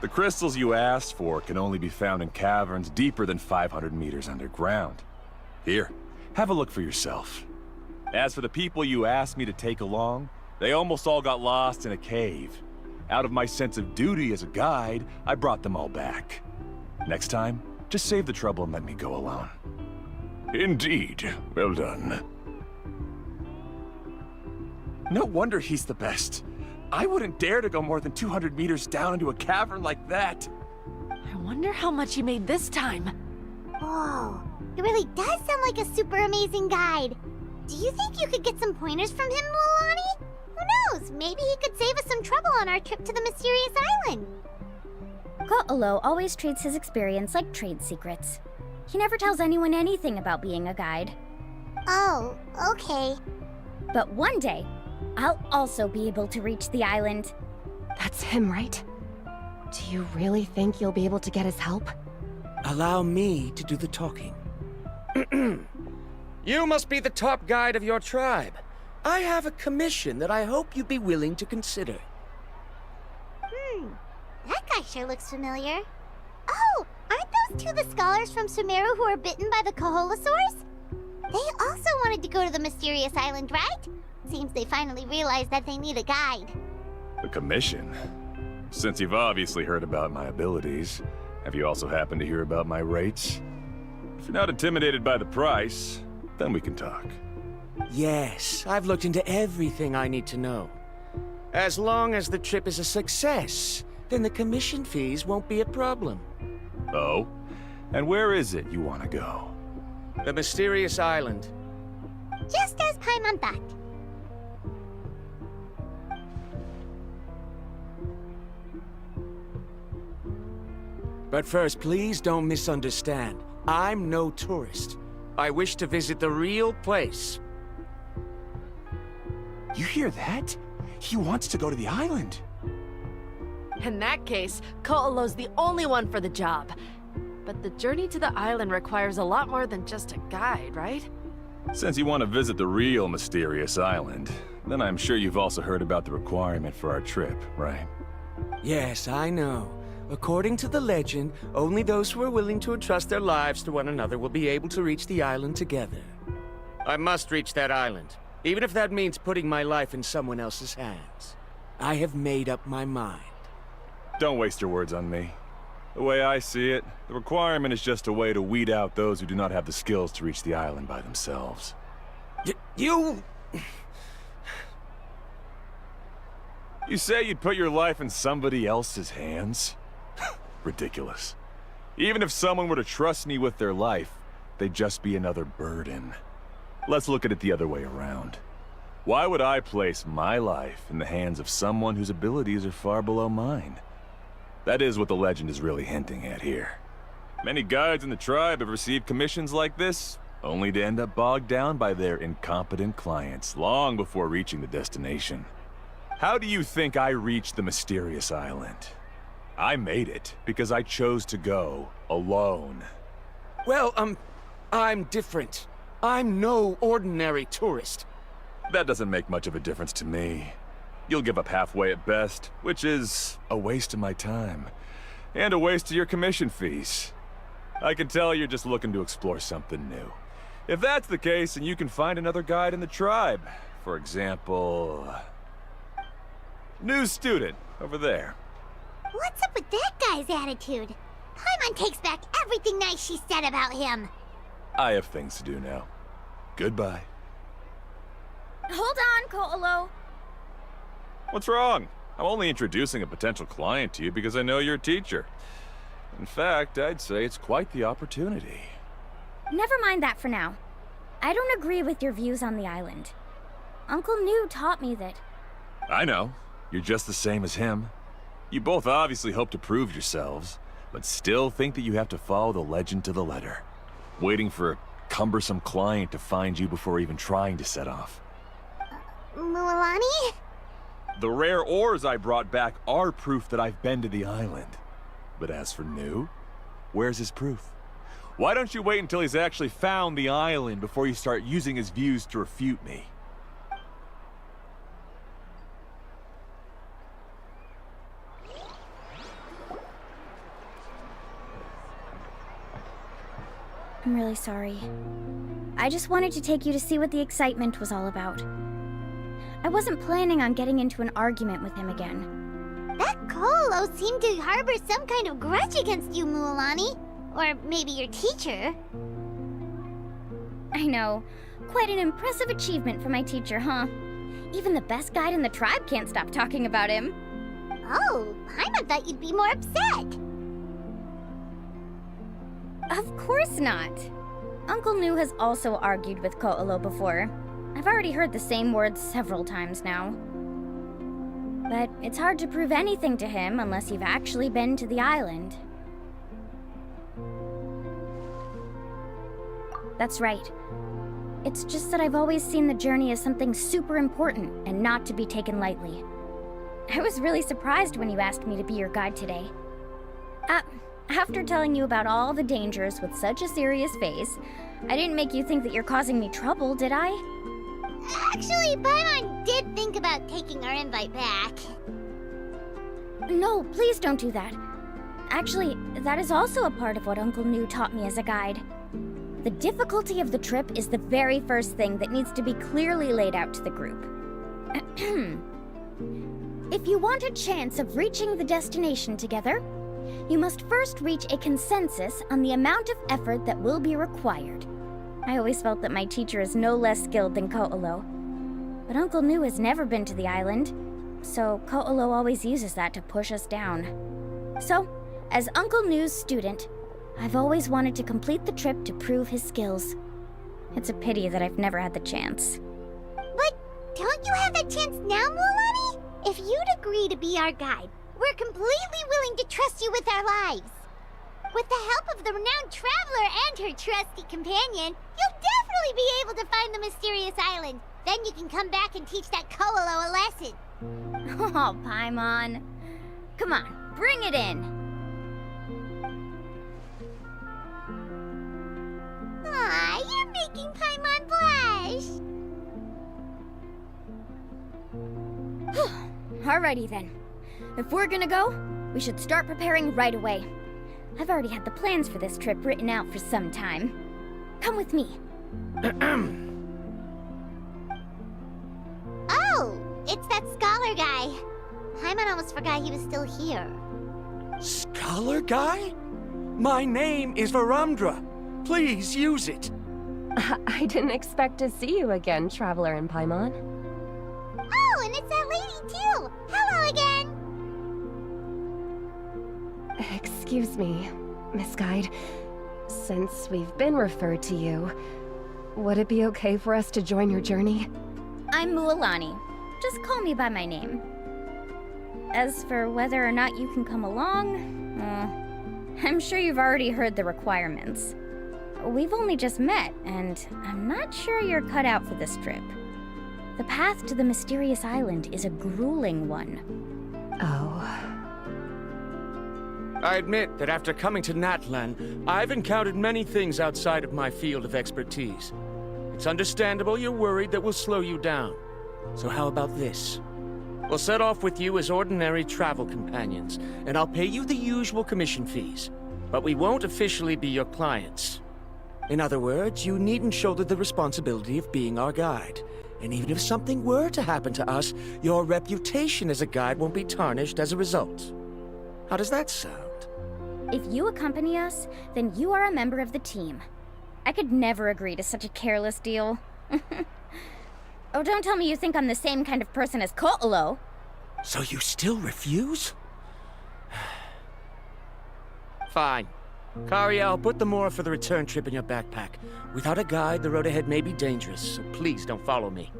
The crystals you asked for can only be found in caverns deeper than 500 meters underground. Here, have a look for yourself. As for the people you asked me to take along, they almost all got lost in a cave. Out of my sense of duty as a guide, I brought them all back. Next time, just save the trouble and let me go alone. Indeed. Well done. No wonder he's the best. I wouldn't dare to go more than 200 meters down into a cavern like that. I wonder how much he made this time. Whoa, it really does sound like a super amazing guide. Do you think you could get some pointers from him, Mulani? Who knows? Maybe he could save us some trouble on our trip to the mysterious island. Ko'olo always treats his experience like trade secrets. He never tells anyone anything about being a guide. Oh, okay. But one day, I'll also be able to reach the island. That's him, right? Do you really think you'll be able to get his help? Allow me to do the talking. You must be the top guide of your tribe. I have a commission that I hope you'd be willing to consider. That guy sure looks familiar. Oh, aren't those two the scholars from Sumeru who were bitten by the Koholosaurs? They also wanted to go to the mysterious island, right? Seems they finally realized that they need a guide. The commission? Since you've obviously heard about my abilities, have you also happened to hear about my rates? If you're not intimidated by the price, then we can talk. Yes, I've looked into everything I need to know. As long as the trip is a success, then the commission fees won't be a problem. Oh? And where is it you want to go? The mysterious island. Just as Paimon thought. But first, please don't misunderstand. I'm no tourist. I wish to visit the real place. You hear that? He wants to go to the island. In that case, Ko'olo's the only one for the job. But the journey to the island requires a lot more than just a guide, right? Since you want to visit the real mysterious island, then I'm sure you've also heard about the requirement for our trip, right? Yes, I know. According to the legend, only those who are willing to entrust their lives to one another will be able to reach the island together. I must reach that island, even if that means putting my life in someone else's hands. I have made up my mind. Don't waste your words on me. The way I see it, the requirement is just a way to weed out those who do not have the skills to reach the island by themselves. You say you'd put your life in somebody else's hands? Ridiculous. Even if someone were to trust me with their life, they'd just be another burden. Let's look at it the other way around. Why would I place my life in the hands of someone whose abilities are far below mine? That is what the legend is really hinting at here. Many guides in the tribe have received commissions like this, only to end up bogged down by their incompetent clients long before reaching the destination. How do you think I reached the mysterious island? I made it because I chose to go alone. Well, I'm different. I'm no ordinary tourist. That doesn't make much of a difference to me. You'll give up halfway at best, which is a waste of my time. And a waste of your commission fees. I can tell you're just looking to explore something new. If that's the case, then you can find another guide in the tribe. For example... new student, over there. What's up with that guy's attitude? Paimon takes back everything nice she said about him. I have things to do now. Goodbye. Hold on, Ko'olo. What's wrong? I'm only introducing a potential client to you because I know you're a teacher. In fact, I'd say it's quite the opportunity. Never mind that for now. I don't agree with your views on the island. Uncle New taught me that... I know. You're just the same as him. You both obviously hope to prove yourselves, but still think that you have to follow the legend to the letter. Waiting for a cumbersome client to find you before even trying to set off. Mulani? The rare ores I brought back are proof that I've been to the island. But as for New, where's his proof? Why don't you wait until he's actually found the island before you start using his views to refute me? I'm really sorry. I just wanted to take you to see what the excitement was all about. I wasn't planning on getting into an argument with him again. That Colo seemed to harbor some kind of grudge against you, Mualani. Or maybe your teacher. I know. Quite an impressive achievement for my teacher, huh? Even the best guide in the tribe can't stop talking about him. Oh, Paimon thought you'd be more upset. Of course not. Uncle Nu has also argued with Ko'olo before. I've already heard the same words several times now. But it's hard to prove anything to him unless you've actually been to the island. That's right. It's just that I've always seen the journey as something super important and not to be taken lightly. I was really surprised when you asked me to be your guide today. After telling you about all the dangers with such a serious face, I didn't make you think that you're causing me trouble, did I? Actually, Paimon did think about taking our invite back. No, please don't do that. Actually, that is also a part of what Uncle Nu taught me as a guide. The difficulty of the trip is the very first thing that needs to be clearly laid out to the group. If you want a chance of reaching the destination together, you must first reach a consensus on the amount of effort that will be required. I always felt that my teacher is no less skilled than Ko'olo. But Uncle Nu has never been to the island, so Ko'olo always uses that to push us down. So, as Uncle Nu's student, I've always wanted to complete the trip to prove his skills. It's a pity that I've never had the chance. But don't you have that chance now, Mualani? If you'd agree to be our guide, we're completely willing to trust you with our lives. With the help of the renowned traveler and her trusty companion, you'll definitely be able to find the mysterious island. Then you can come back and teach that Ko'olo a lesson. Oh, Paimon. Come on, bring it in. Aw, you're making Paimon blush. Alrighty then. If we're gonna go, we should start preparing right away. I've already had the plans for this trip written out for some time. Come with me. Oh, it's that scholar guy. Paimon almost forgot he was still here. Scholar guy? My name is Varumdra. Please use it. I didn't expect to see you again, Traveler and Paimon. Oh, and it's that lady too. Hello again. Excuse me, Miss Guide. Since we've been referred to you, would it be okay for us to join your journey? I'm Mualani. Just call me by my name. As for whether or not you can come along, I'm sure you've already heard the requirements. We've only just met, and I'm not sure you're cut out for this trip. The path to the mysterious island is a grueling one. Oh. I admit that after coming to Natlan, I've encountered many things outside of my field of expertise. It's understandable you're worried that we'll slow you down. So how about this? We'll set off with you as ordinary travel companions, and I'll pay you the usual commission fees. But we won't officially be your clients. In other words, you needn't shoulder the responsibility of being our guide. And even if something were to happen to us, your reputation as a guide won't be tarnished as a result. How does that sound? If you accompany us, then you are a member of the team. I could never agree to such a careless deal. Oh, don't tell me you think I'm the same kind of person as Ko'olo. So you still refuse? Fine. Kariel, put the Mora for the return trip in your backpack. Without a guide, the road ahead may be dangerous, so please don't follow me.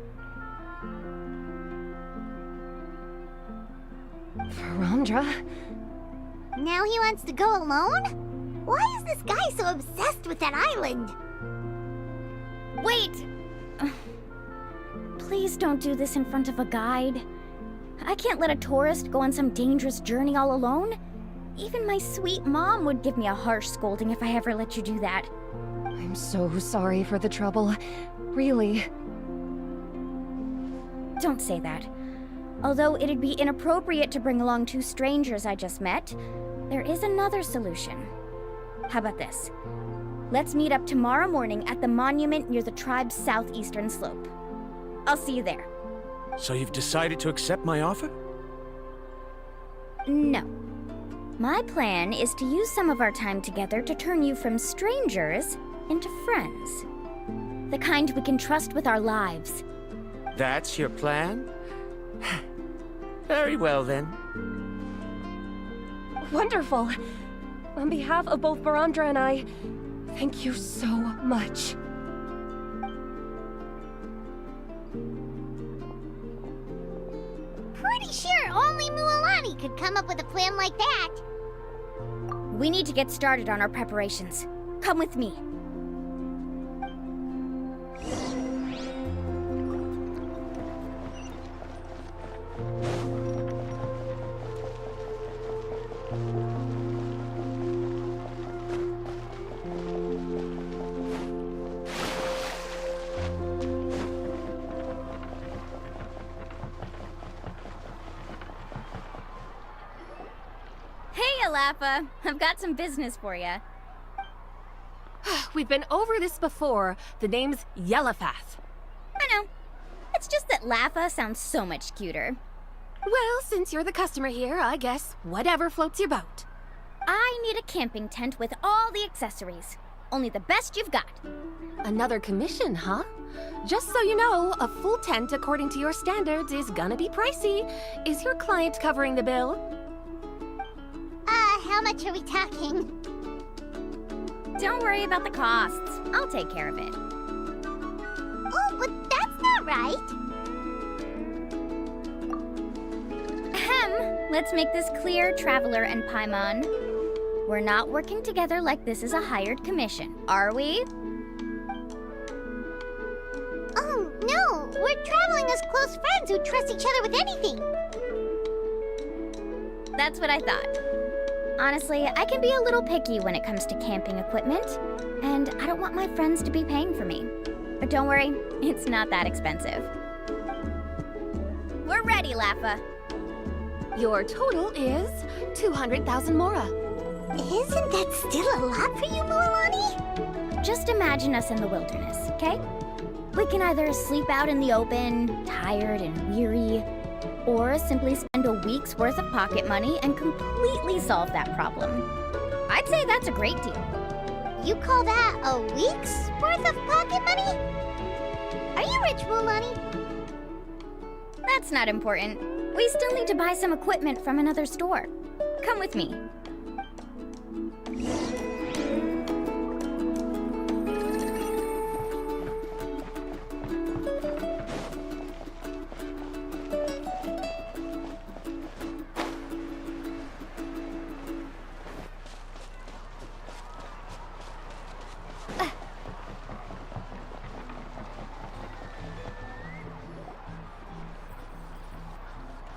Varumdra? Now he wants to go alone? Why is this guy so obsessed with that island? Wait! Please don't do this in front of a guide. I can't let a tourist go on some dangerous journey all alone. Even my sweet mom would give me a harsh scolding if I ever let you do that. I'm so sorry for the trouble. Really. Don't say that. Although it'd be inappropriate to bring along two strangers I just met, there is another solution. How about this? Let's meet up tomorrow morning at the monument near the tribe's southeastern slope. I'll see you there. So you've decided to accept my offer? No. My plan is to use some of our time together to turn you from strangers into friends. The kind we can trust with our lives. That's your plan? Very well, then. Wonderful. On behalf of both Barandra and I, thank you so much. Pretty sure only Mualani could come up with a plan like that. We need to get started on our preparations. Come with me. Hey, Alafa. I've got some business for you. We've been over this before. The name's Yellowfath. I know. It's just that Lafa sounds so much cuter. Well, since you're the customer here, I guess whatever floats your boat. I need a camping tent with all the accessories. Only the best you've got. Another commission, huh? Just so you know, a full tent according to your standards is gonna be pricey. Is your client covering the bill? How much are we talking? Don't worry about the costs. I'll take care of it. Oh, but that's not right. Ahem. Let's make this clear, Traveler and Paimon. We're not working together like this is a hired commission, are we? Oh, no. We're traveling as close friends who trust each other with anything. That's what I thought. Honestly, I can be a little picky when it comes to camping equipment, and I don't want my friends to be paying for me. But don't worry, it's not that expensive. We're ready, Lafa. Your total is 200,000 Mora. Isn't that still a lot for you, Mualani? Just imagine us in the wilderness, okay? We can either sleep out in the open, tired and weary, or simply spend a week's worth of pocket money and completely solve that problem. I'd say that's a great deal. You call that a week's worth of pocket money? Are you rich, Mualani? That's not important. We still need to buy some equipment from another store. Come with me.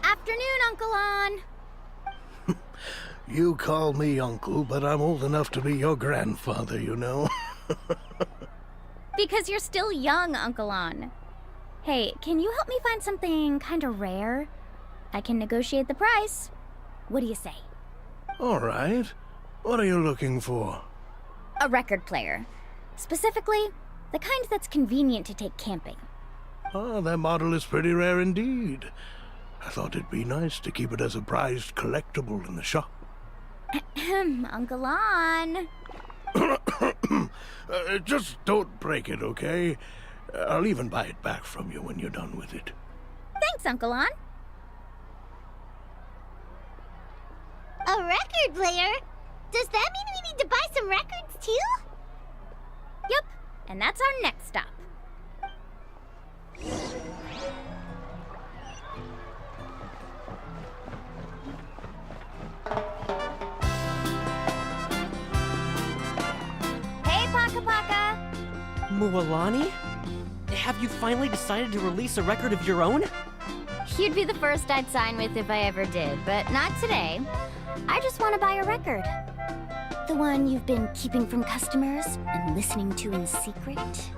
Afternoon, Uncle On. You call me uncle, but I'm old enough to be your grandfather, you know. Because you're still young, Uncle On. Hey, can you help me find something kinda rare? I can negotiate the price. What do you say? All right. What are you looking for? A record player. Specifically, the kind that's convenient to take camping. Ah, that model is pretty rare indeed. I thought it'd be nice to keep it as a prized collectible in the shop. Uncle On. Just don't break it, okay? I'll even buy it back from you when you're done with it. Thanks, Uncle On. A record player? Does that mean we need to buy some records too? Yep, and that's our next stop. Hey, Paka Paka! Mualani? Have you finally decided to release a record of your own? You'd be the first I'd sign with if I ever did, but not today. I just want to buy a record. The one you've been keeping from customers and listening to in secret.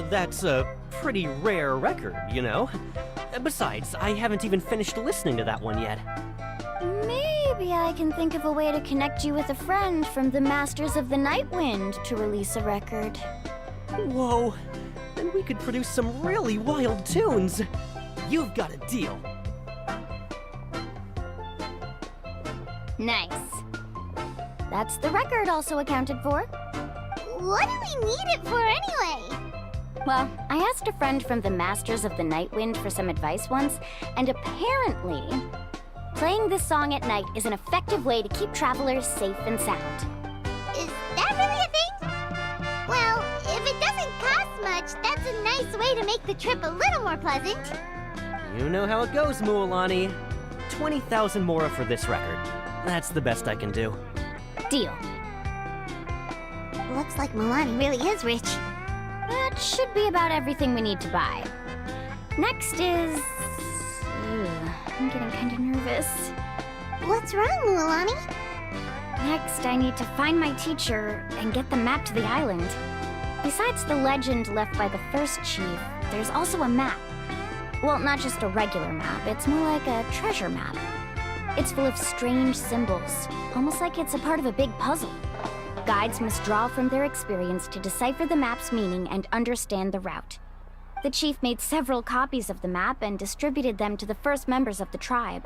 That's a pretty rare record, you know? Besides, I haven't even finished listening to that one yet. Maybe Maybe I can think of a way to connect you with a friend from the Masters of the Night Wind to release a record. Whoa, then we could produce some really wild tunes. You've got a deal. Nice. That's the record also accounted for. What do we need it for anyway? Well, I asked a friend from the Masters of the Night Wind for some advice once, and apparently, playing this song at night is an effective way to keep travelers safe and sound. Is that really a thing? Well, if it doesn't cost much, that's a nice way to make the trip a little more pleasant. You know how it goes, Mualani. 20,000 mora for this record. That's the best I can do. Deal. Looks like Mualani really is rich. That should be about everything we need to buy. Next is... I'm getting kind of nervous. What's wrong, Mualani? Next, I need to find my teacher and get the map to the island. Besides the legend left by the first chief, there's also a map. Well, not just a regular map, it's more like a treasure map. It's full of strange symbols, almost like it's a part of a big puzzle. Guides must draw from their experience to decipher the map's meaning and understand the route. The chief made several copies of the map and distributed them to the first members of the tribe.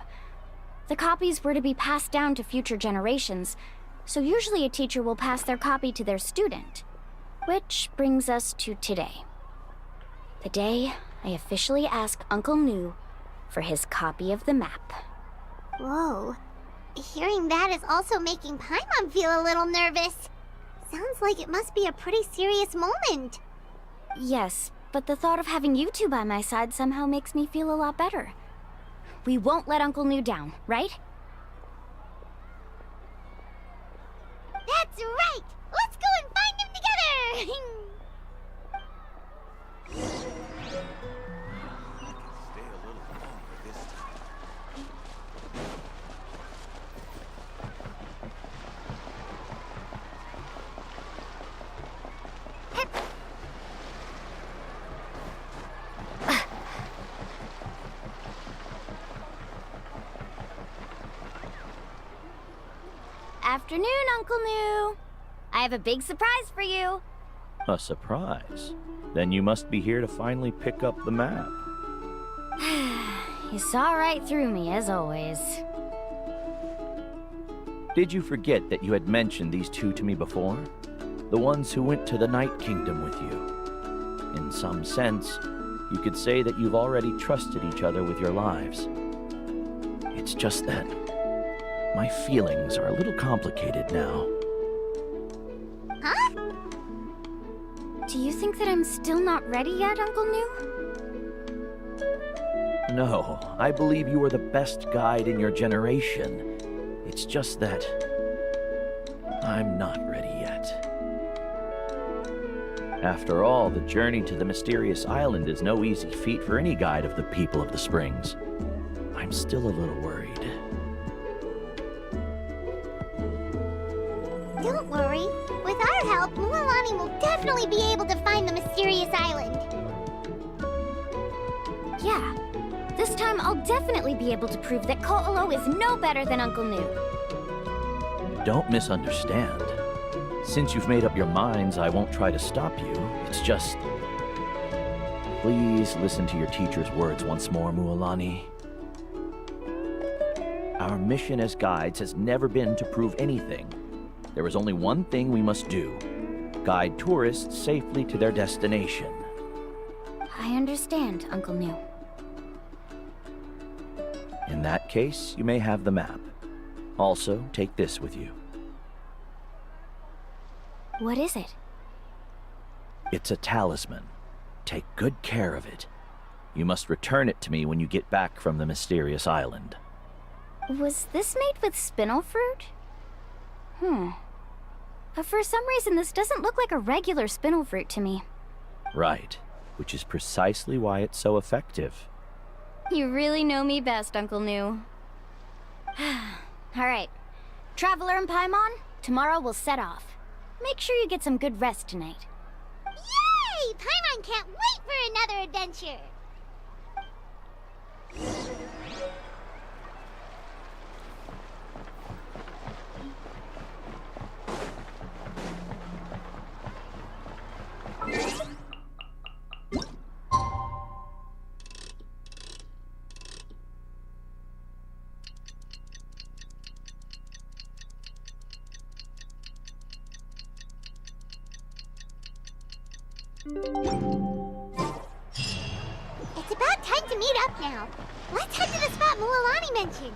The copies were to be passed down to future generations, so usually a teacher will pass their copy to their student. Which brings us to today. The day I officially ask Uncle Nu for his copy of the map. Whoa. Hearing that is also making Paimon feel a little nervous. Sounds like it must be a pretty serious moment. Yes, but the thought of having you two by my side somehow makes me feel a lot better. We won't let Uncle Nu down, right? That's right! Let's go and find him together! Afternoon, Uncle Nu. I have a big surprise for you. A surprise? Then you must be here to finally pick up the map. You saw right through me, as always. Did you forget that you had mentioned these two to me before? The ones who went to the Night Kingdom with you. In some sense, you could say that you've already trusted each other with your lives. It's just that my feelings are a little complicated now. Huh? Do you think that I'm still not ready yet, Uncle Nu? No, I believe you are the best guide in your generation. It's just that I'm not ready yet. After all, the journey to the mysterious island is no easy feat for any guide of the people of the Springs. I'm still a little worried. Don't worry. With our help, Mualani will definitely be able to find the mysterious island. Yeah. This time I'll definitely be able to prove that Ko'olo is no better than Uncle Nu. Don't misunderstand. Since you've made up your minds, I won't try to stop you. It's just... Please listen to your teacher's words once more, Mualani. Our mission as guides has never been to prove anything. There is only one thing we must do. Guide tourists safely to their destination. I understand, Uncle Nu. In that case, you may have the map. Also, take this with you. What is it? It's a talisman. Take good care of it. You must return it to me when you get back from the mysterious island. Was this made with spinel fruit? For some reason, this doesn't look like a regular spinel fruit to me. Right, which is precisely why it's so effective. You really know me best, Uncle Nu. Alright. Traveler and Paimon, tomorrow we'll set off. Make sure you get some good rest tonight. Yay! Paimon can't wait for another adventure! It's about time to meet up now. Let's head to the spot Mualani mentioned.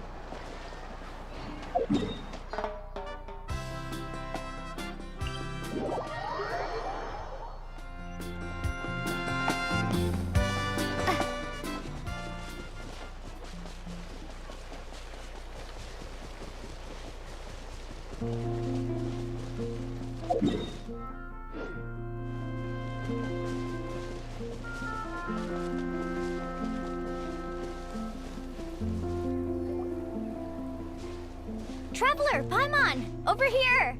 Traveler, Paimon! Over here!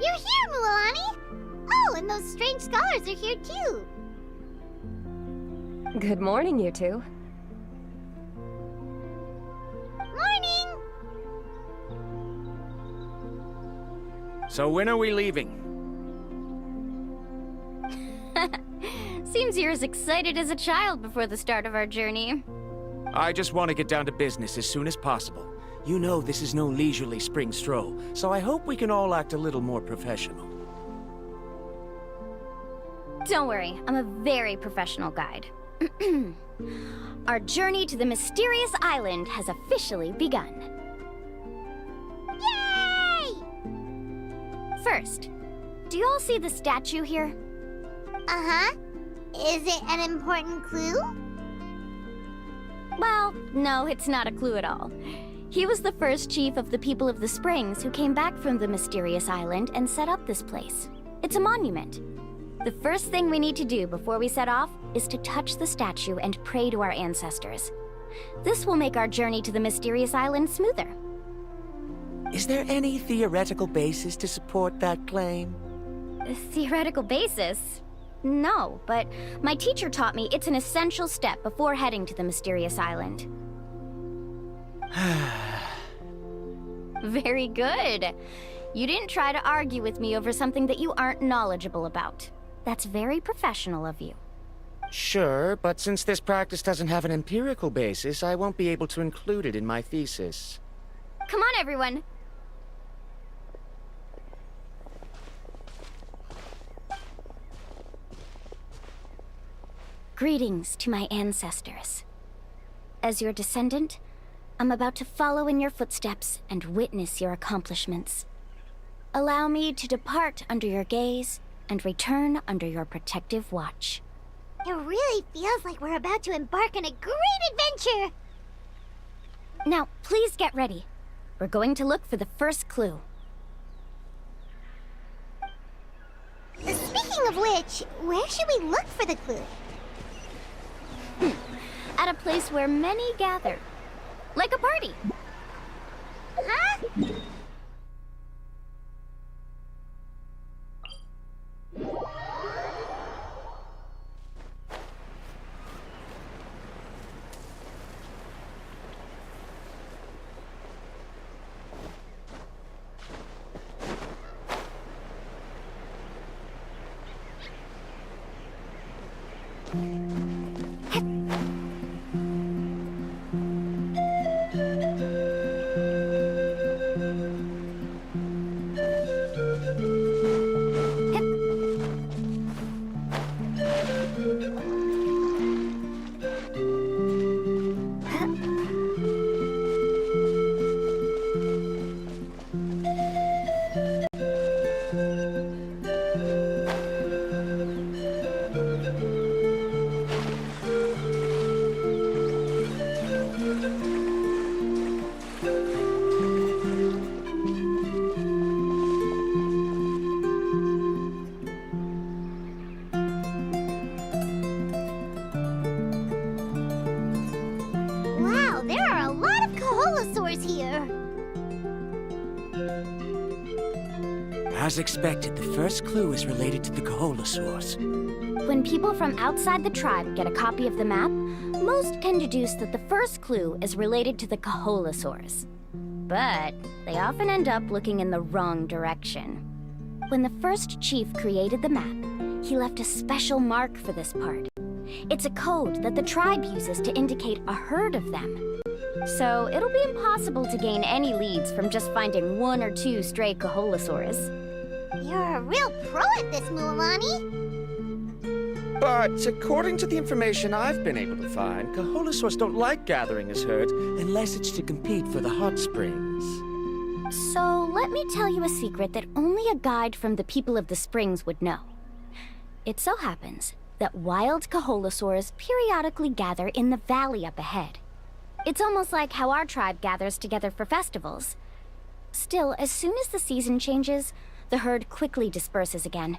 You're here, Mualani! Oh, and those strange scholars are here too. Good morning, you two. Morning! So when are we leaving? Seems you're as excited as a child before the start of our journey. I just want to get down to business as soon as possible. You know this is no leisurely spring stroll, so I hope we can all act a little more professional. Don't worry, I'm a very professional guide. Our journey to the mysterious island has officially begun. Yay! First, do you all see the statue here? Uh-huh. Is it an important clue? Well, no, it's not a clue at all. He was the first chief of the people of the Springs who came back from the mysterious island and set up this place. It's a monument. The first thing we need to do before we set off is to touch the statue and pray to our ancestors. This will make our journey to the mysterious island smoother. Is there any theoretical basis to support that claim? A theoretical basis? No, but my teacher taught me it's an essential step before heading to the mysterious island. Very good. You didn't try to argue with me over something that you aren't knowledgeable about. That's very professional of you. Sure, but since this practice doesn't have an empirical basis, I won't be able to include it in my thesis. Come on, everyone. Greetings to my ancestors. As your descendant, I'm about to follow in your footsteps and witness your accomplishments. Allow me to depart under your gaze and return under your protective watch. It really feels like we're about to embark on a great adventure! Now, please get ready. We're going to look for the first clue. Speaking of which, where should we look for the clue? At a place where many gather. Like a party. Huh? As expected, the first clue is related to the Kaholasaurs. When people from outside the tribe get a copy of the map, most can deduce that the first clue is related to the Kaholasaurs. But they often end up looking in the wrong direction. When the first chief created the map, he left a special mark for this part. It's a code that the tribe uses to indicate a herd of them. So it'll be impossible to gain any leads from just finding one or two stray Kaholasaurs. You're a real pro at this, Mualani. But according to the information I've been able to find, Kaholasaurs don't like gathering as herds unless it's to compete for the hot springs. So let me tell you a secret that only a guide from the people of the springs would know. It so happens that wild Kaholasaurs periodically gather in the valley up ahead. It's almost like how our tribe gathers together for festivals. Still, as soon as the season changes, the herd quickly disperses again.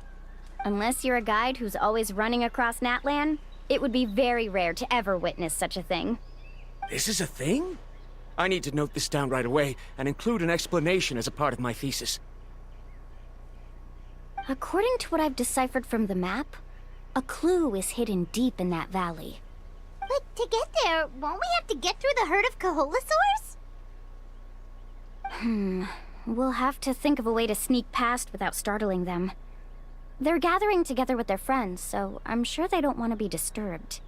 Unless you're a guide who's always running across Natlan, it would be very rare to ever witness such a thing. This is a thing? I need to note this down right away and include an explanation as a part of my thesis. According to what I've deciphered from the map, a clue is hidden deep in that valley. But to get there, won't we have to get through the herd of Kaholasaurs? We'll have to think of a way to sneak past without startling them. They're gathering together with their friends, so I'm sure they don't want to be disturbed.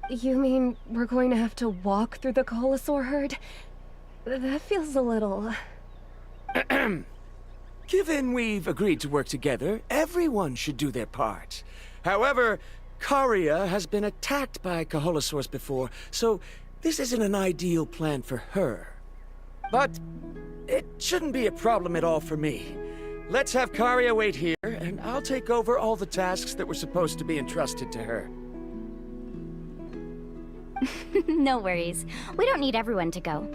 You mean we're going to have to walk through the Kaholasaur herd? That feels a little... Given we've agreed to work together, everyone should do their part. However, Karia has been attacked by Kaholasaurs before, so this isn't an ideal plan for her. But it shouldn't be a problem at all for me. Let's have Karia wait here, and I'll take over all the tasks that were supposed to be entrusted to her. No worries. We don't need everyone to go.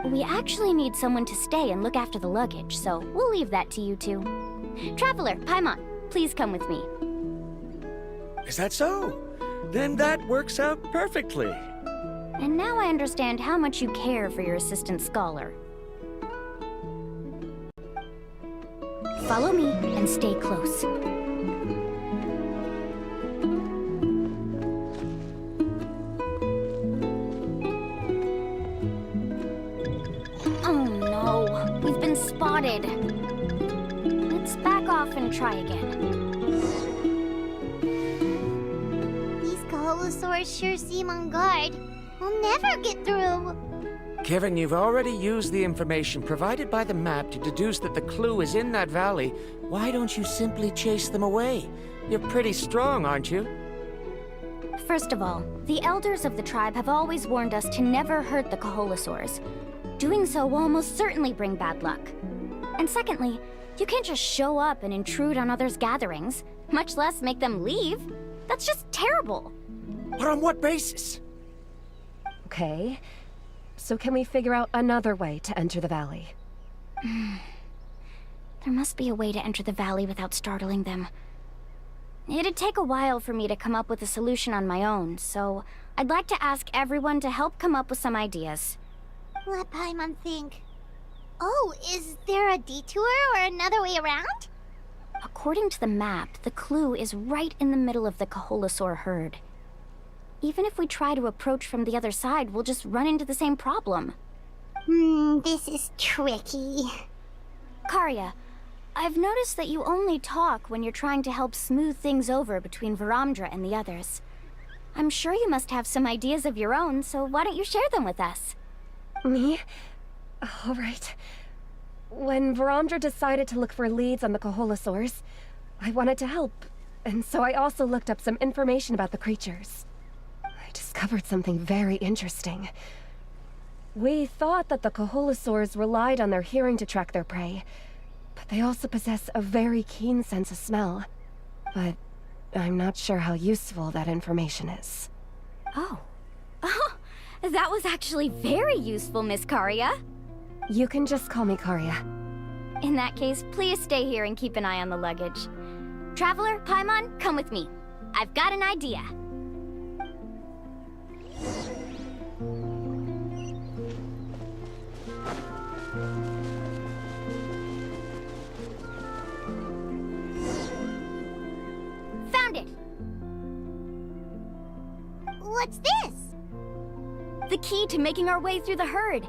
We actually need someone to stay and look after the luggage, so we'll leave that to you two. Traveler, Paimon, please come with me. Is that so? Then that works out perfectly. And now I understand how much you care for your assistant scholar. Follow me and stay close. Oh no, we've been spotted. Let's back off and try again. These Kaholasaurs sure seem on guard. We'll never get through. Given you've already used the information provided by the map to deduce that the clue is in that valley, why don't you simply chase them away? You're pretty strong, aren't you? First of all, the elders of the tribe have always warned us to never hurt the Kaholasaurs. Doing so will almost certainly bring bad luck. And secondly, you can't just show up and intrude on others' gatherings, much less make them leave. That's just terrible. But on what basis? Okay. So can we figure out another way to enter the valley? There must be a way to enter the valley without startling them. It'd take a while for me to come up with a solution on my own, so I'd like to ask everyone to help come up with some ideas. Let Paimon think. Oh, is there a detour or another way around? According to the map, the clue is right in the middle of the Kaholasaur herd. Even if we try to approach from the other side, we'll just run into the same problem. This is tricky. Karia, I've noticed that you only talk when you're trying to help smooth things over between Varamdra and the others. I'm sure you must have some ideas of your own, so why don't you share them with us? Me? All right. When Varamdra decided to look for leads on the Kaholasaurs, I wanted to help, and so I also looked up some information about the creatures. I discovered something very interesting. We thought that the Kaholasaurs relied on their hearing to track their prey, but they also possess a very keen sense of smell. But I'm not sure how useful that information is. Oh, that was actually very useful, Miss Karia. You can just call me Karia. In that case, please stay here and keep an eye on the luggage. Traveler, Paimon, come with me. I've got an idea. Found it! What's this? The key to making our way through the herd.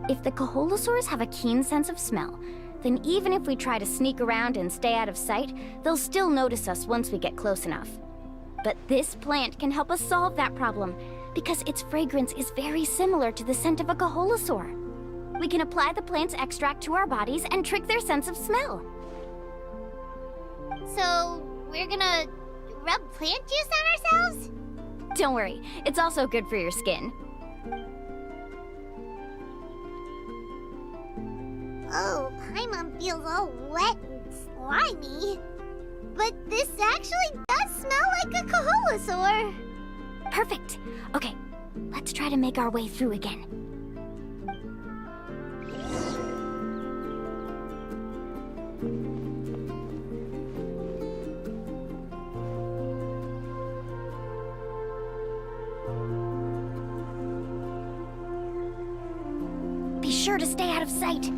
If the Kaholasaurs have a keen sense of smell, then even if we try to sneak around and stay out of sight, they'll still notice us once we get close enough. But this plant can help us solve that problem, because its fragrance is very similar to the scent of a Kaholasaur. We can apply the plant's extract to our bodies and trick their sense of smell. we're gonna rub plant juice on ourselves? Don't worry, it's also good for your skin. Oh, Paimon feels all wet and slimy. But this actually does smell like a Kaholosaur. Perfect. Okay, let's try to make our way through again. Be sure to stay out of sight.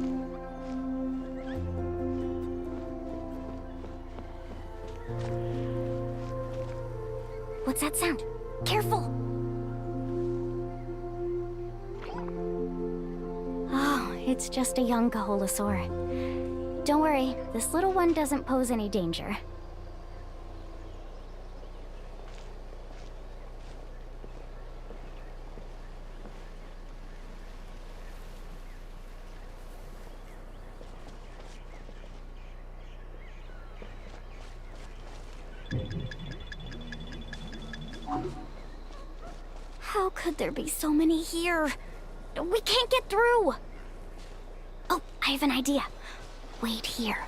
What's that sound? Careful! Oh, it's just a young Kaholosaur. Don't worry, this little one doesn't pose any danger. How could there be so many here? We can't get through! Oh, I have an idea. Wait here.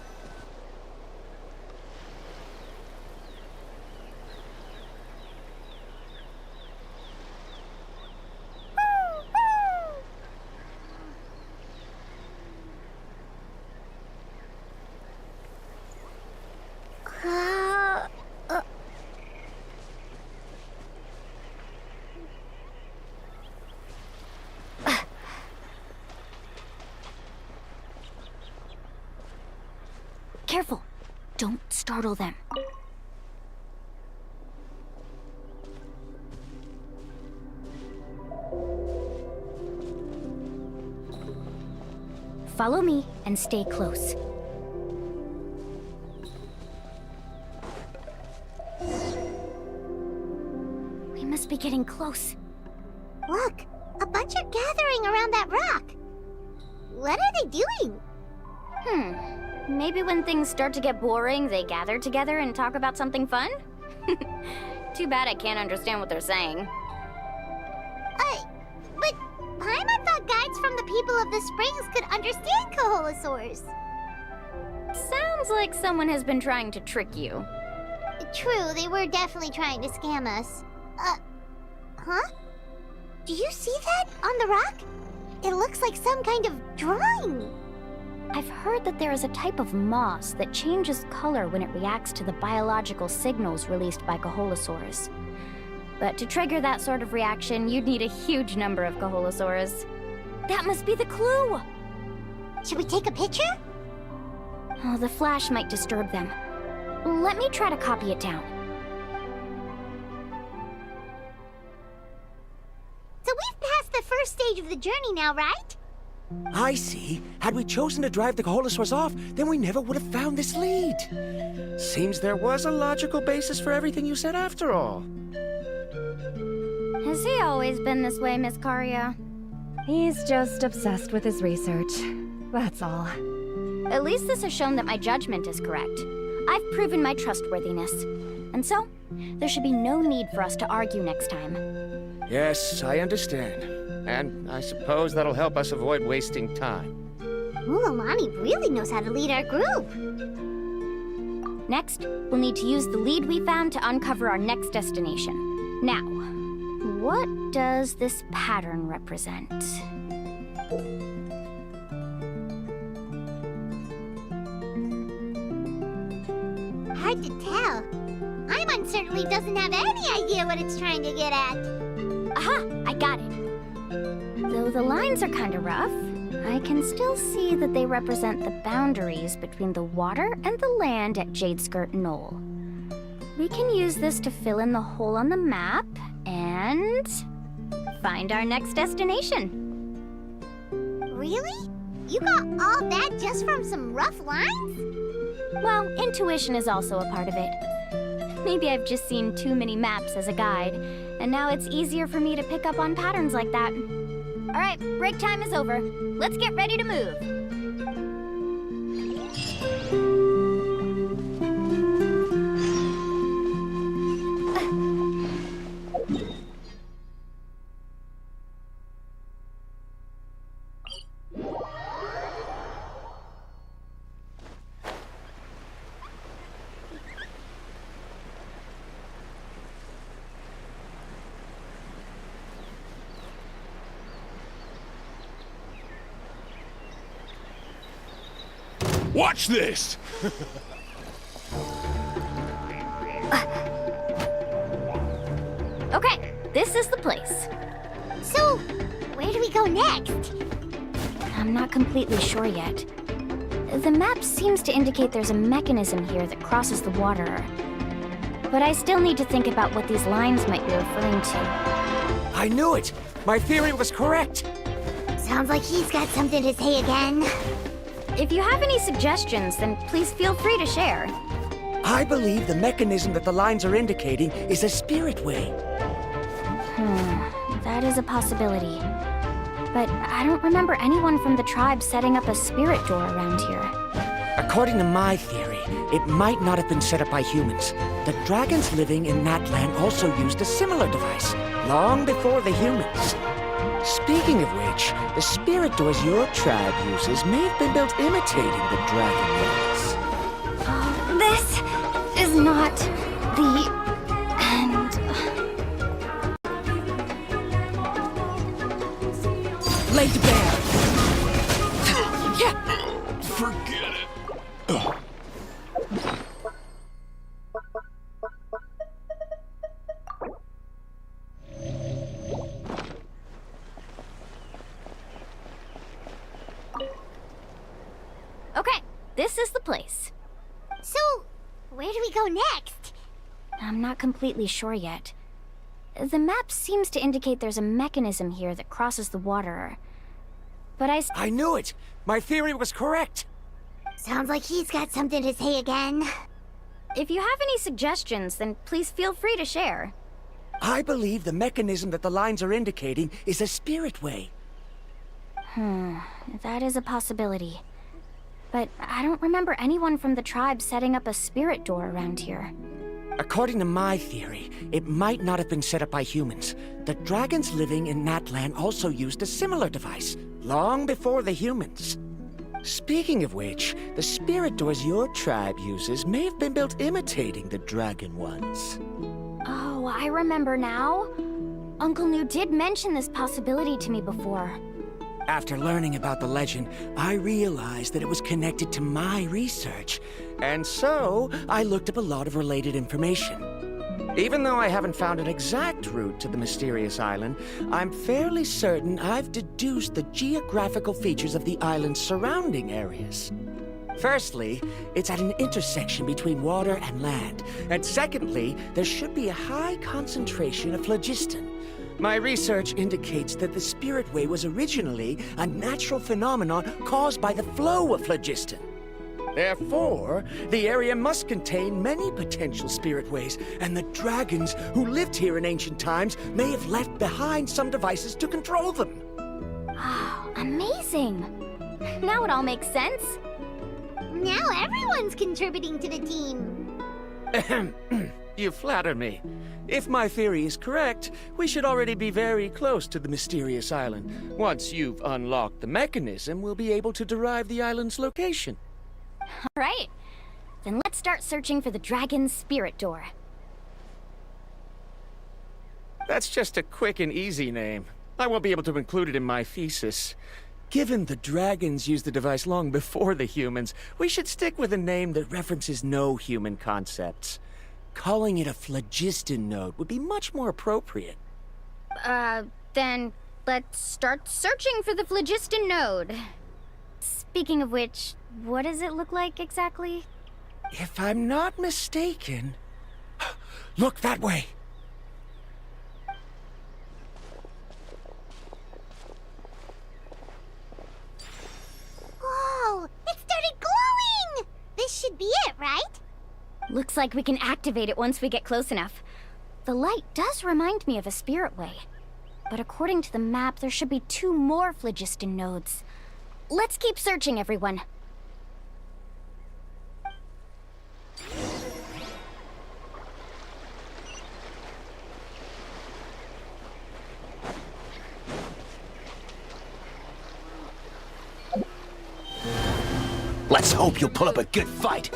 Careful! Don't startle them. Follow me and stay close. We must be getting close. Look, a bunch are gathering around that rock. What are they doing? Maybe when things start to get boring, they gather together and talk about something fun? Too bad I can't understand what they're saying. But Paimon thought guides from the people of the springs could understand Kaholosaurs. Sounds like someone has been trying to trick you. True, they were definitely trying to scam us. Huh? Do you see that on the rock? It looks like some kind of drawing. I've heard that there is a type of moss that changes color when it reacts to the biological signals released by Kaholosaurs. But to trigger that sort of reaction, you'd need a huge number of Kaholosaurs. That must be the clue! Should we take a picture? Oh, the flash might disturb them. Let me try to copy it down. So we've passed the first stage of the journey now, right? I see. Had we chosen to drive the Kaholosaurs off, then we never would have found this lead. Seems there was a logical basis for everything you said after all. Has he always been this way, Miss Karia? He's just obsessed with his research. That's all. At least this has shown that my judgment is correct. I've proven my trustworthiness. And so, there should be no need for us to argue next time. Yes, I understand. And I suppose that'll help us avoid wasting time. Mulalani really knows how to lead our group. Next, we'll need to use the lead we found to uncover our next destination. Now, what does this pattern represent? Hard to tell. Paimon certainly doesn't have any idea what it's trying to get at. Aha! I got it. Though the lines are kind of rough, I can still see that they represent the boundaries between the water and the land at Jadeskirt Knoll. We can use this to fill in the hole on the map and find our next destination. Really? You got all that just from some rough lines? Well, intuition is also a part of it. Maybe I've just seen too many maps as a guide, and now it's easier for me to pick up on patterns like that. All right, break time is over. Let's get ready to move. Watch this! Okay, this is the place. So, where do we go next? I'm not completely sure yet. The map seems to indicate there's a mechanism here that crosses the water. But I still need to think about what these lines might be referring to. I knew it! My theory was correct! Sounds like he's got something to say again. If you have any suggestions, then please feel free to share. I believe the mechanism that the lines are indicating is a spirit way. That is a possibility. But I don't remember anyone from the tribe setting up a spirit door around here. According to my theory, it might not have been set up by humans. The dragons living in that land also used a similar device, long before the humans. Speaking of which, the spirit doors your tribe uses may have been built imitating the dragon ones. This is not the end. Laid bare! Forget it. Okay, this is the place. So, where do we go next? I'm not completely sure yet. The map seems to indicate there's a mechanism here that crosses the water. But I knew it! My theory was correct! Sounds like he's got something to say again. If you have any suggestions, then please feel free to share. I believe the mechanism that the lines are indicating is a spirit way. That is a possibility. But I don't remember anyone from the tribe setting up a spirit door around here. According to my theory, it might not have been set up by humans. The dragons living in that land also used a similar device, long before the humans. Speaking of which, the spirit doors your tribe uses may have been built imitating the dragon ones. Oh, I remember now. Uncle New did mention this possibility to me before. After learning about the legend, I realized that it was connected to my research, and so I looked up a lot of related information. Even though I haven't found an exact route to the mysterious island, I'm fairly certain I've deduced the geographical features of the island's surrounding areas. Firstly, it's at an intersection between water and land, and secondly, there should be a high concentration of phlogiston. My research indicates that the Spirit Way was originally a natural phenomenon caused by the flow of phlogiston. Therefore, the area must contain many potential Spirit Ways, and the dragons who lived here in ancient times may have left behind some devices to control them. Oh, amazing! Now it all makes sense. Now everyone's contributing to the team. You flatter me. If my theory is correct, we should already be very close to the mysterious island. Once you've unlocked the mechanism, we'll be able to derive the island's location. All right. Then let's start searching for the dragon's spirit door. That's just a quick and easy name. I won't be able to include it in my thesis. Given the dragons used the device long before the humans, we should stick with a name that references no human concepts. Calling it a phlogiston node would be much more appropriate. Then let's start searching for the phlogiston node. Speaking of which, what does it look like exactly? If I'm not mistaken... Look that way! Whoa! It started glowing! This should be it, right? Looks like we can activate it once we get close enough. The light does remind me of a spirit way. But according to the map, there should be 2 more phlogiston nodes. Let's keep searching, everyone. Let's hope you'll pull up a good fight.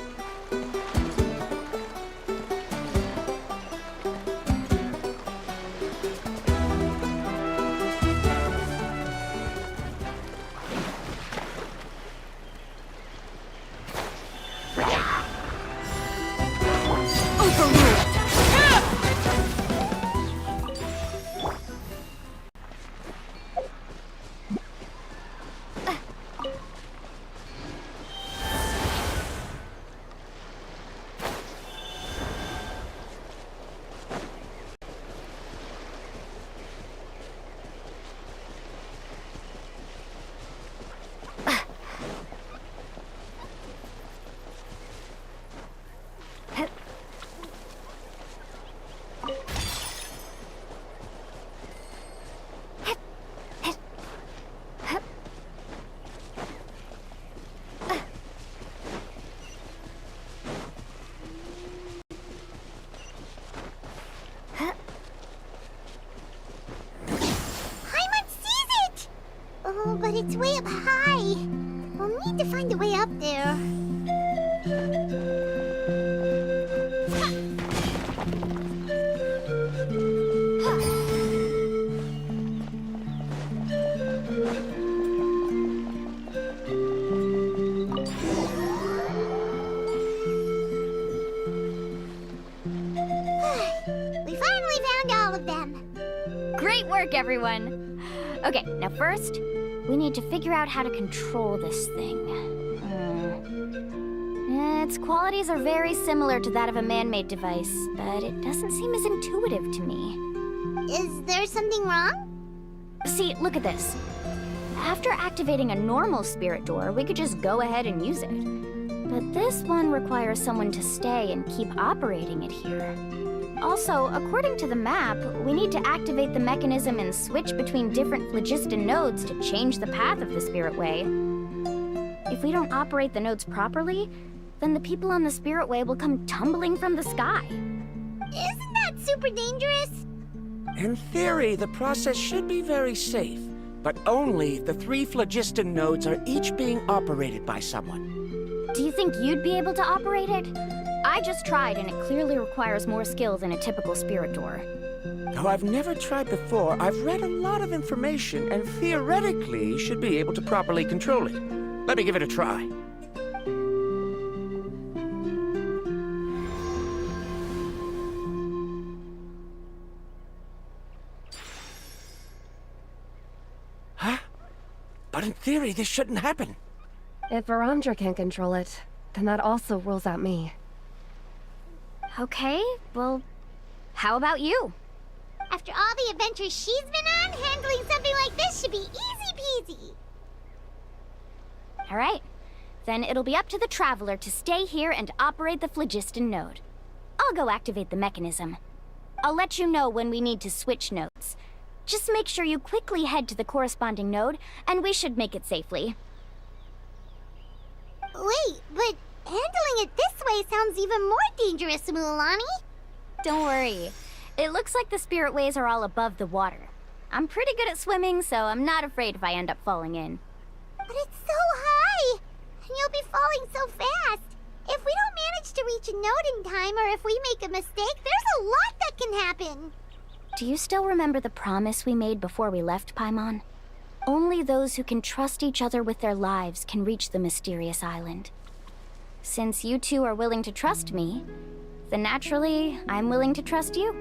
Great work, everyone! Okay, now first, we need to figure out how to control this thing. Its qualities are very similar to that of a man-made device, but it doesn't seem as intuitive to me. Is there something wrong? See, look at this. After activating a normal spirit door, we could just go ahead and use it. But this one requires someone to stay and keep operating it here. Also, according to the map, we need to activate the mechanism and switch between different phlogiston nodes to change the path of the spirit way. If we don't operate the nodes properly, then the people on the spirit way will come tumbling from the sky. Isn't that super dangerous? In theory, the process should be very safe, but only if the 3 phlogiston nodes are each being operated by someone. Do you think you'd be able to operate it? I just tried, and it clearly requires more skill than a typical spirit door. Though I've never tried before, I've read a lot of information and theoretically should be able to properly control it. Let me give it a try. Huh? But in theory, this shouldn't happen. If Varandra can control it, then that also rules out me. Okay, well, how about you? After all the adventures she's been on, handling something like this should be easy peasy. All right, then it'll be up to the Traveler to stay here and operate the phlogiston node. I'll go activate the mechanism. I'll let you know when we need to switch nodes. Just make sure you quickly head to the corresponding node, and we should make it safely. Wait, but handling it this way sounds even more dangerous, Mualani. Don't worry. It looks like the spirit ways are all above the water. I'm pretty good at swimming, so I'm not afraid if I end up falling in. But it's so high! And you'll be falling so fast! If we don't manage to reach a node in time, or if we make a mistake, there's a lot that can happen! Do you still remember the promise we made before we left, Paimon? Only those who can trust each other with their lives can reach the mysterious island. Since you two are willing to trust me, then naturally, I'm willing to trust you.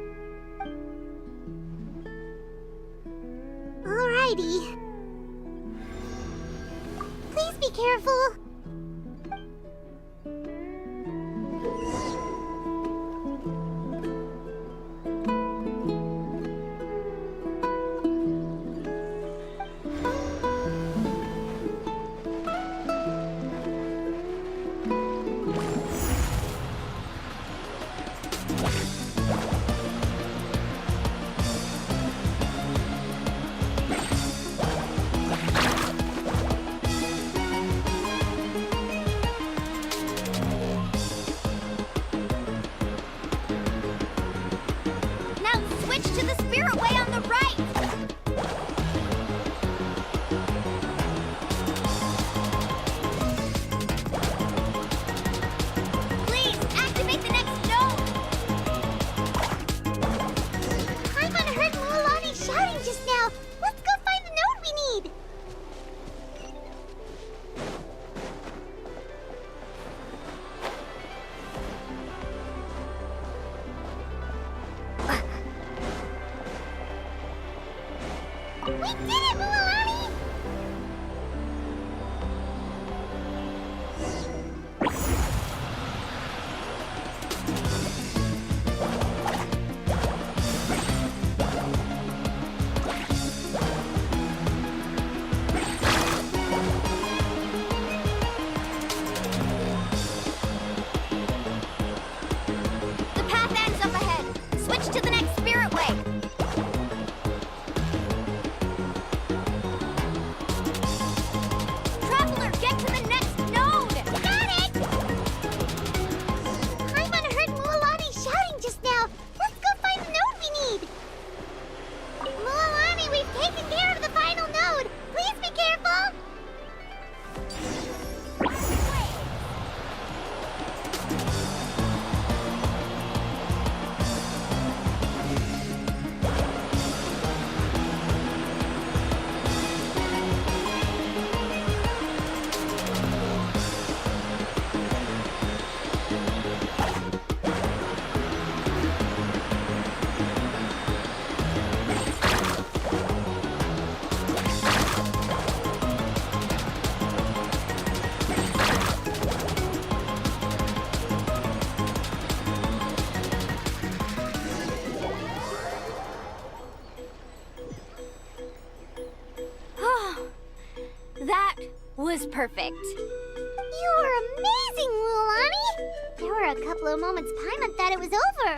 Alrighty. Please be careful. was perfect. You were amazing, Mualani! There were a couple of moments Paimon thought it was over.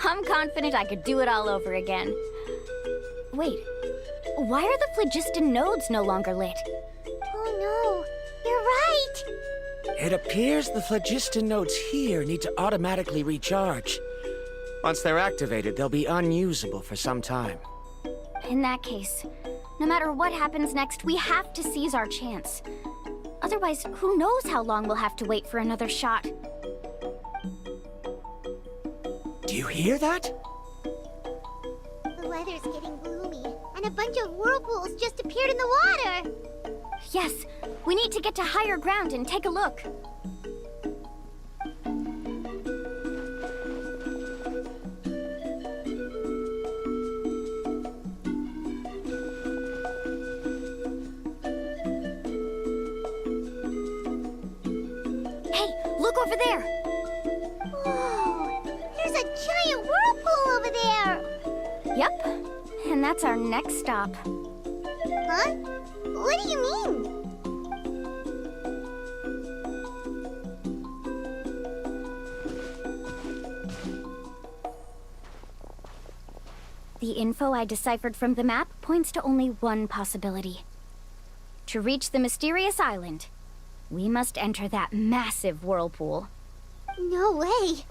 I'm confident I could do it all over again. Wait, why are the phlogiston nodes no longer lit? Oh no, you're right! It appears the phlogiston nodes here need to automatically recharge. Once they're activated, they'll be unusable for some time. In that case, no matter what happens next, we have to seize our chance. Otherwise, who knows how long we'll have to wait for another shot. Do you hear that? The weather's getting gloomy, and a bunch of whirlpools just appeared in the water! Yes, we need to get to higher ground and take a look. Hey, look over there! Whoa! There's a giant whirlpool over there! Yep, and that's our next stop. Huh? What do you mean? The info I deciphered from the map points to only one possibility. To reach the mysterious island, we must enter that massive whirlpool. No way!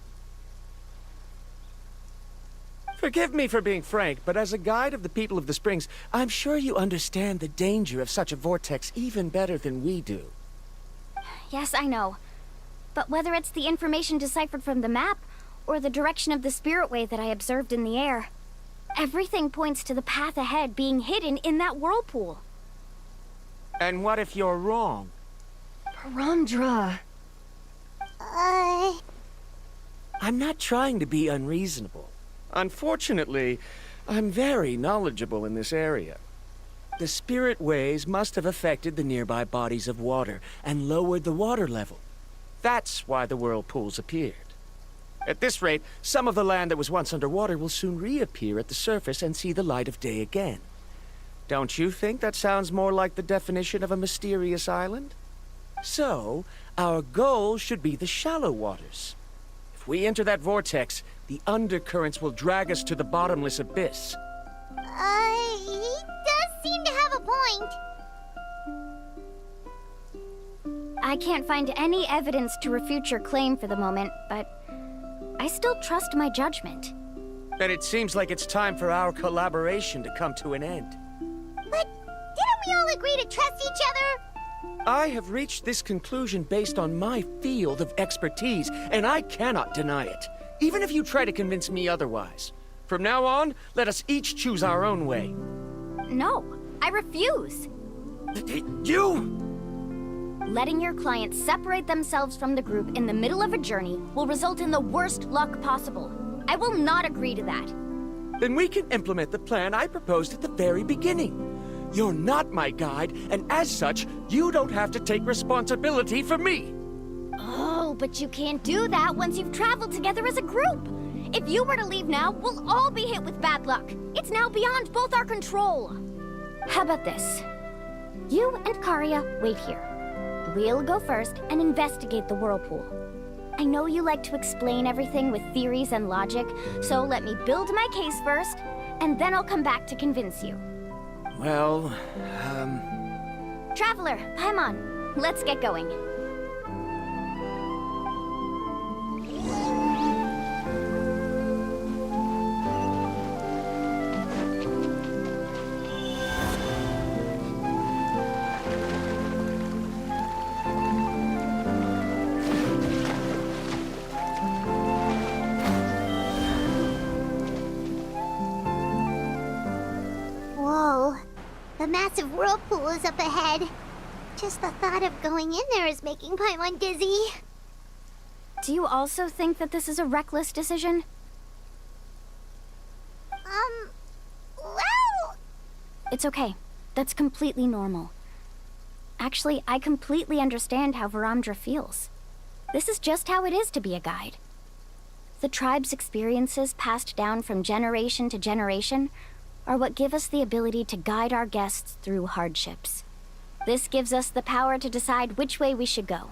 Forgive me for being frank, but as a guide of the people of the Springs, I'm sure you understand the danger of such a vortex even better than we do. Yes, I know. But whether it's the information deciphered from the map, or the direction of the spirit way that I observed in the air, everything points to the path ahead being hidden in that whirlpool. And what if you're wrong? Paramdra. I'm not trying to be unreasonable. Unfortunately, I'm very knowledgeable in this area. The spirit ways must have affected the nearby bodies of water and lowered the water level. That's why the whirlpools appeared. At this rate, some of the land that was once underwater will soon reappear at the surface and see the light of day again. Don't you think that sounds more like the definition of a mysterious island? So, our goal should be the shallow waters. If we enter that vortex, the undercurrents will drag us to the bottomless abyss. He does seem to have a point. I can't find any evidence to refute your claim for the moment, but I still trust my judgment. Then it seems like it's time for our collaboration to come to an end. But didn't we all agree to trust each other? I have reached this conclusion based on my field of expertise, and I cannot deny it, even if you try to convince me otherwise. From now on, let us each choose our own way. No, I refuse. You! Letting your clients separate themselves from the group in the middle of a journey will result in the worst luck possible. I will not agree to that. Then we can implement the plan I proposed at the very beginning. You're not my guide, and as such, you don't have to take responsibility for me. Oh, but you can't do that once you've traveled together as a group. If you were to leave now, we'll all be hit with bad luck. It's now beyond both our control. How about this? You and Karia wait here. We'll go first and investigate the whirlpool. I know you like to explain everything with theories and logic, so let me build my case first, and then I'll come back to convince you. Well, Traveler, Paimon, let's get going. Whoa. The massive whirlpool is up ahead. Just the thought of going in there is making Paimon dizzy. Do you also think that this is a reckless decision? Well... It's okay. That's completely normal. Actually, I completely understand how Paramdra feels. This is just how it is to be a guide. The tribe's experiences passed down from generation to generation are what give us the ability to guide our guests through hardships. This gives us the power to decide which way we should go.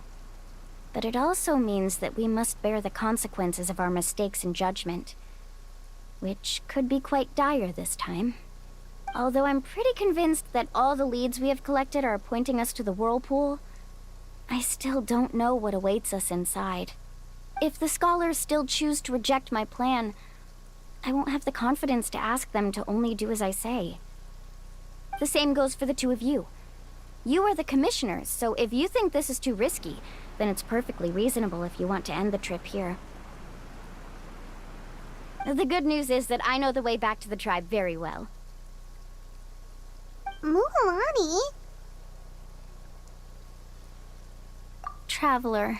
But it also means that we must bear the consequences of our mistakes and judgment, which could be quite dire this time. Although I'm pretty convinced that all the leads we have collected are pointing us to the whirlpool, I still don't know what awaits us inside. If the scholars still choose to reject my plan, I won't have the confidence to ask them to only do as I say. The same goes for the two of you. You are the commissioners, so if you think this is too risky, then it's perfectly reasonable if you want to end the trip here. The good news is that I know the way back to the tribe very well. Mualani? Traveler.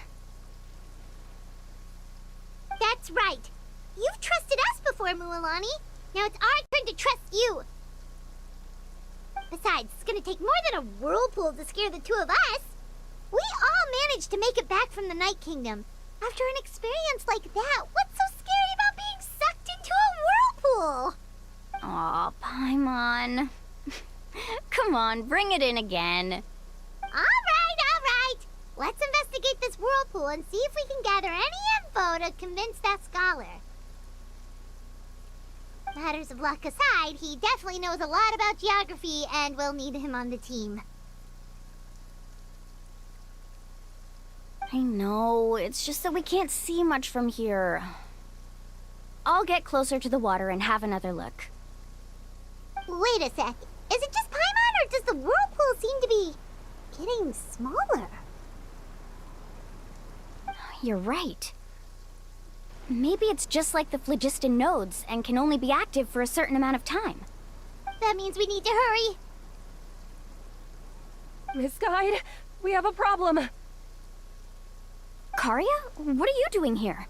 That's right. You've trusted us before, Mualani. Now it's our turn to trust you. Besides, it's gonna take more than a whirlpool to scare the two of us. We all managed to make it back from the Night Kingdom. After an experience like that, what's so scary about being sucked into a whirlpool? Aw, Paimon. Come on, bring it in again. All right. Let's investigate this whirlpool and see if we can gather any info to convince that scholar. Matters of luck aside, he definitely knows a lot about geography, and we'll need him on the team. I know, it's just that we can't see much from here. I'll get closer to the water and have another look. Wait a sec. Is it just Paimon, or does the whirlpool seem to be getting smaller? You're right. Maybe it's just like the phlogiston nodes and can only be active for a certain amount of time. That means we need to hurry. Miss Guide, we have a problem. Karia? What are you doing here?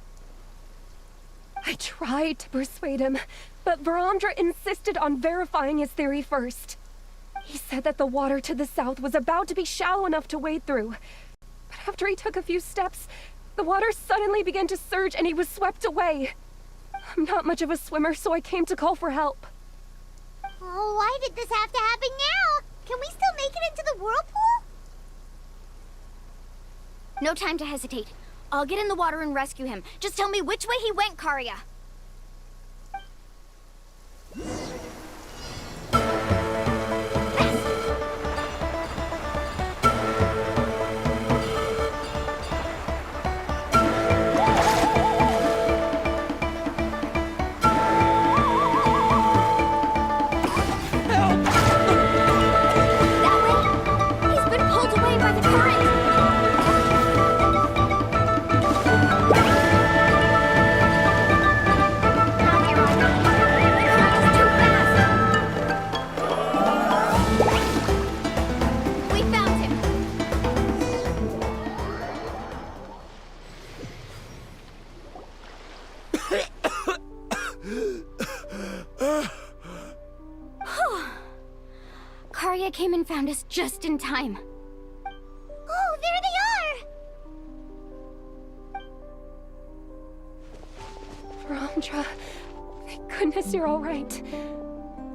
I tried to persuade him, but Varamdra insisted on verifying his theory first. He said that the water to the south was about to be shallow enough to wade through. But after he took a few steps, the water suddenly began to surge and he was swept away. I'm not much of a swimmer, so I came to call for help. Oh, why did this have to happen now? Can we still make it into the whirlpool? No time to hesitate. I'll get in the water and rescue him. Just tell me which way he went, Karia. Karia came and found us just in time. Oh, there they are! Varamdra, thank goodness you're all right.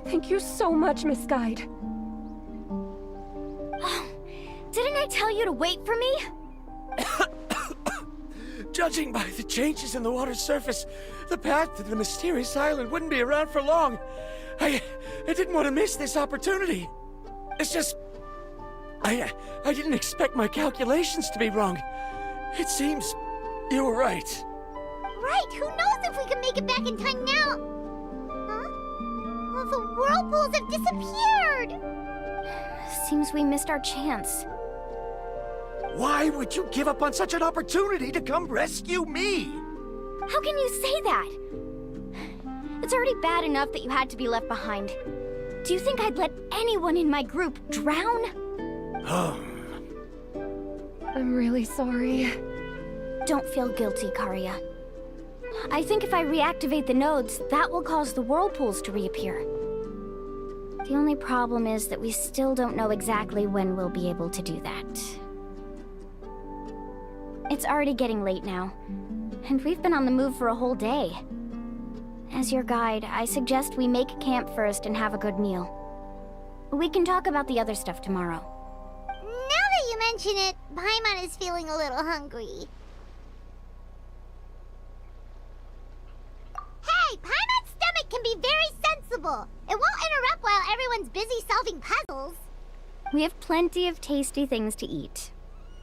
Thank you so much, Miss Guide. Didn't I tell you to wait for me? Judging by the changes in the water's surface, the path to the mysterious island wouldn't be around for long. I didn't want to miss this opportunity. It's just... I didn't expect my calculations to be wrong. It seems you were right. Right, who knows if we can make it back in time now? Huh? Well, the whirlpools have disappeared! Seems we missed our chance. Why would you give up on such an opportunity to come rescue me? How can you say that? It's already bad enough that you had to be left behind. Do you think I'd let anyone in my group drown? I'm really sorry. Don't feel guilty, Karia. I think if I reactivate the nodes, that will cause the whirlpools to reappear. The only problem is that we still don't know exactly when we'll be able to do that. It's already getting late now, and we've been on the move for a whole day. As your guide, I suggest we make camp first and have a good meal. We can talk about the other stuff tomorrow. Now that you mention it, Paimon is feeling a little hungry. Hey, Paimon's stomach can be very sensible. It won't interrupt while everyone's busy solving puzzles. We have plenty of tasty things to eat.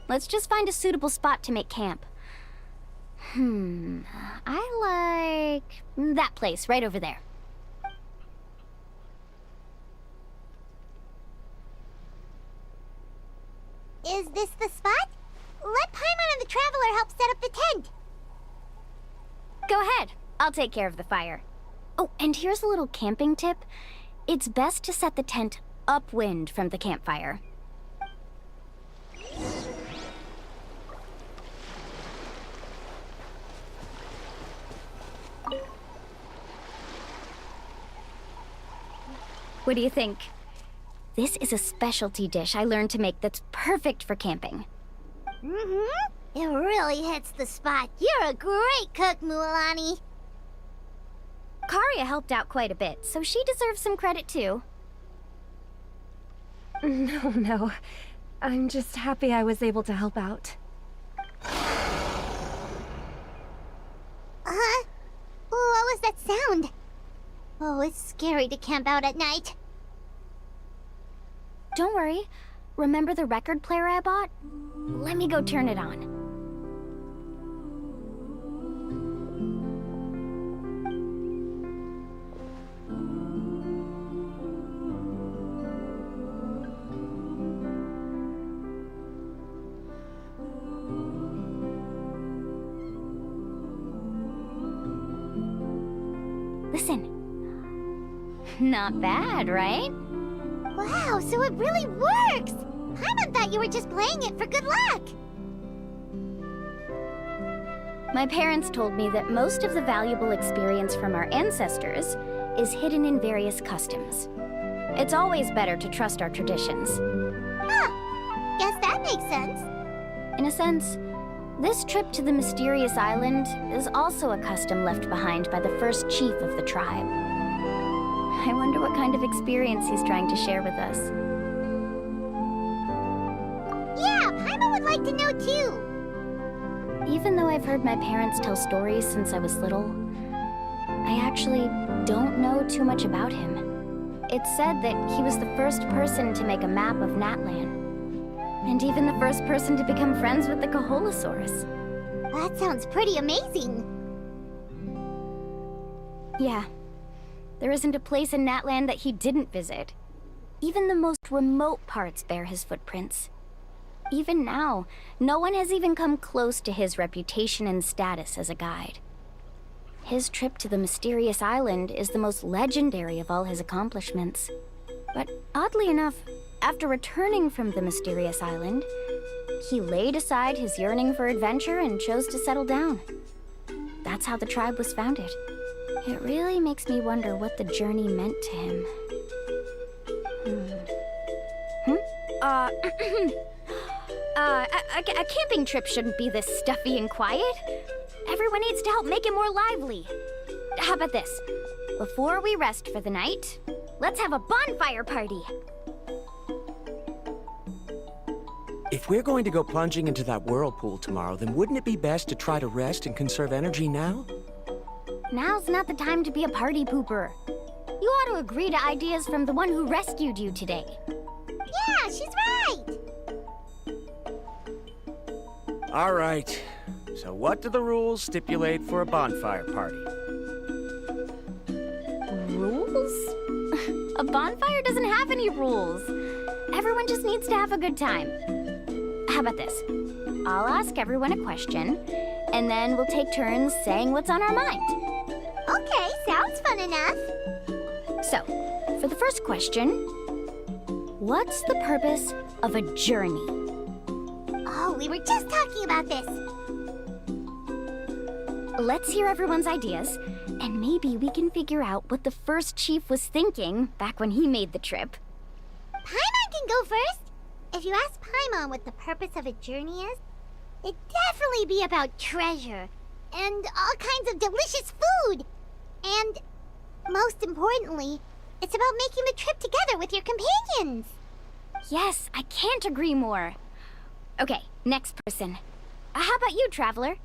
Let's just find a suitable spot to make camp. I like that place right over there. Is this the spot? Let Paimon and the Traveler help set up the tent. Go ahead. I'll take care of the fire. Oh, and here's a little camping tip. It's best to set the tent upwind from the campfire. What do you think? This is a specialty dish I learned to make that's perfect for camping. It really hits the spot. You're a great cook, Mualani. Karia helped out quite a bit, so she deserves some credit too. No. I'm just happy I was able to help out. What was that sound? Oh, it's scary to camp out at night. Don't worry. Remember the record player I bought? Let me go turn it on. Listen. Not bad, right? Wow, so it really works! Paimon thought you were just playing it for good luck! My parents told me that most of the valuable experience from our ancestors is hidden in various customs. It's always better to trust our traditions. Huh. Guess that makes sense. In a sense, this trip to the mysterious island is also a custom left behind by the first chief of the tribe. I wonder what kind of experience he's trying to share with us. Yeah, Paimon would like to know too. Even though I've heard my parents tell stories since I was little, I actually don't know too much about him. It's said that he was the first person to make a map of Natlan, and even the first person to become friends with the Kaholosaurus. That sounds pretty amazing. Yeah. There isn't a place in Natlan that he didn't visit. Even the most remote parts bear his footprints. Even now, no one has even come close to his reputation and status as a guide. His trip to the mysterious island is the most legendary of all his accomplishments. But oddly enough, after returning from the mysterious island, he laid aside his yearning for adventure and chose to settle down. That's how the tribe was founded. It really makes me wonder what the journey meant to him. A camping trip shouldn't be this stuffy and quiet. Everyone needs to help make it more lively. How about this? Before we rest for the night, let's have a bonfire party. If we're going to go plunging into that whirlpool tomorrow, then wouldn't it be best to try to rest and conserve energy now? Now's not the time to be a party pooper. You ought to agree to ideas from the one who rescued you today. Yeah, she's right! All right. So what do the rules stipulate for a bonfire party? Rules? A bonfire doesn't have any rules. Everyone just needs to have a good time. How about this? I'll ask everyone a question, and then we'll take turns saying what's on our mind. Okay, sounds fun enough. So, for the first question, what's the purpose of a journey? Oh, we were just talking about this. Let's hear everyone's ideas, and maybe we can figure out what the first chief was thinking back when he made the trip. Paimon can go first. If you ask Paimon what the purpose of a journey is, it'd definitely be about treasure and all kinds of delicious food. And, most importantly, it's about making the trip together with your companions. Yes, I can't agree more. Okay, next person. How about you, Traveler?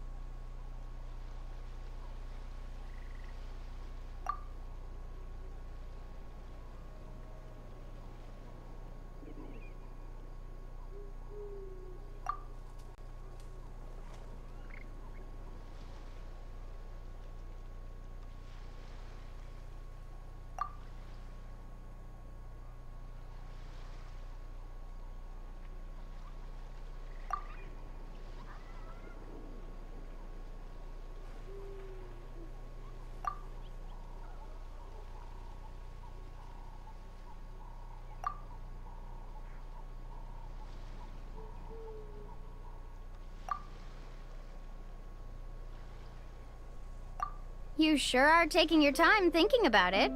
You sure are taking your time thinking about it.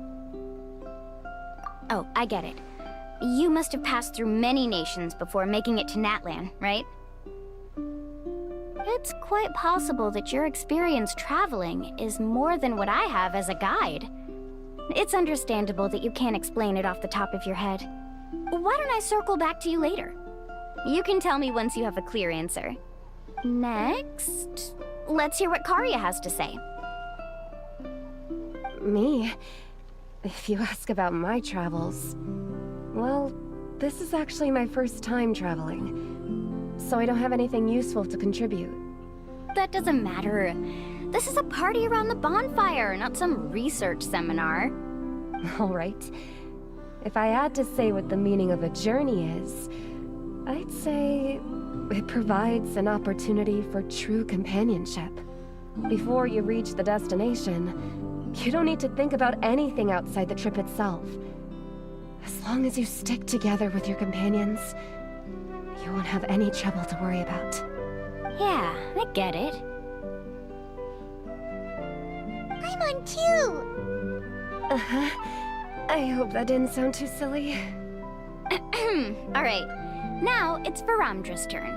Oh, I get it. You must have passed through many nations before making it to Natlan, right? It's quite possible that your experience traveling is more than what I have as a guide. It's understandable that you can't explain it off the top of your head. Why don't I circle back to you later? You can tell me once you have a clear answer. Next, let's hear what Karya has to say. Me? If you ask about my travels... Well, this is actually my first time traveling, so I don't have anything useful to contribute. That doesn't matter. This is a party around the bonfire, not some research seminar. Alright. If I had to say what the meaning of a journey is, I'd say it provides an opportunity for true companionship. Before you reach the destination, you don't need to think about anything outside the trip itself. As long as you stick together with your companions, you won't have any trouble to worry about. Yeah, I get it. I'm on too! Uh-huh. I hope that didn't sound too silly. Alright, now it's Varamdra's turn.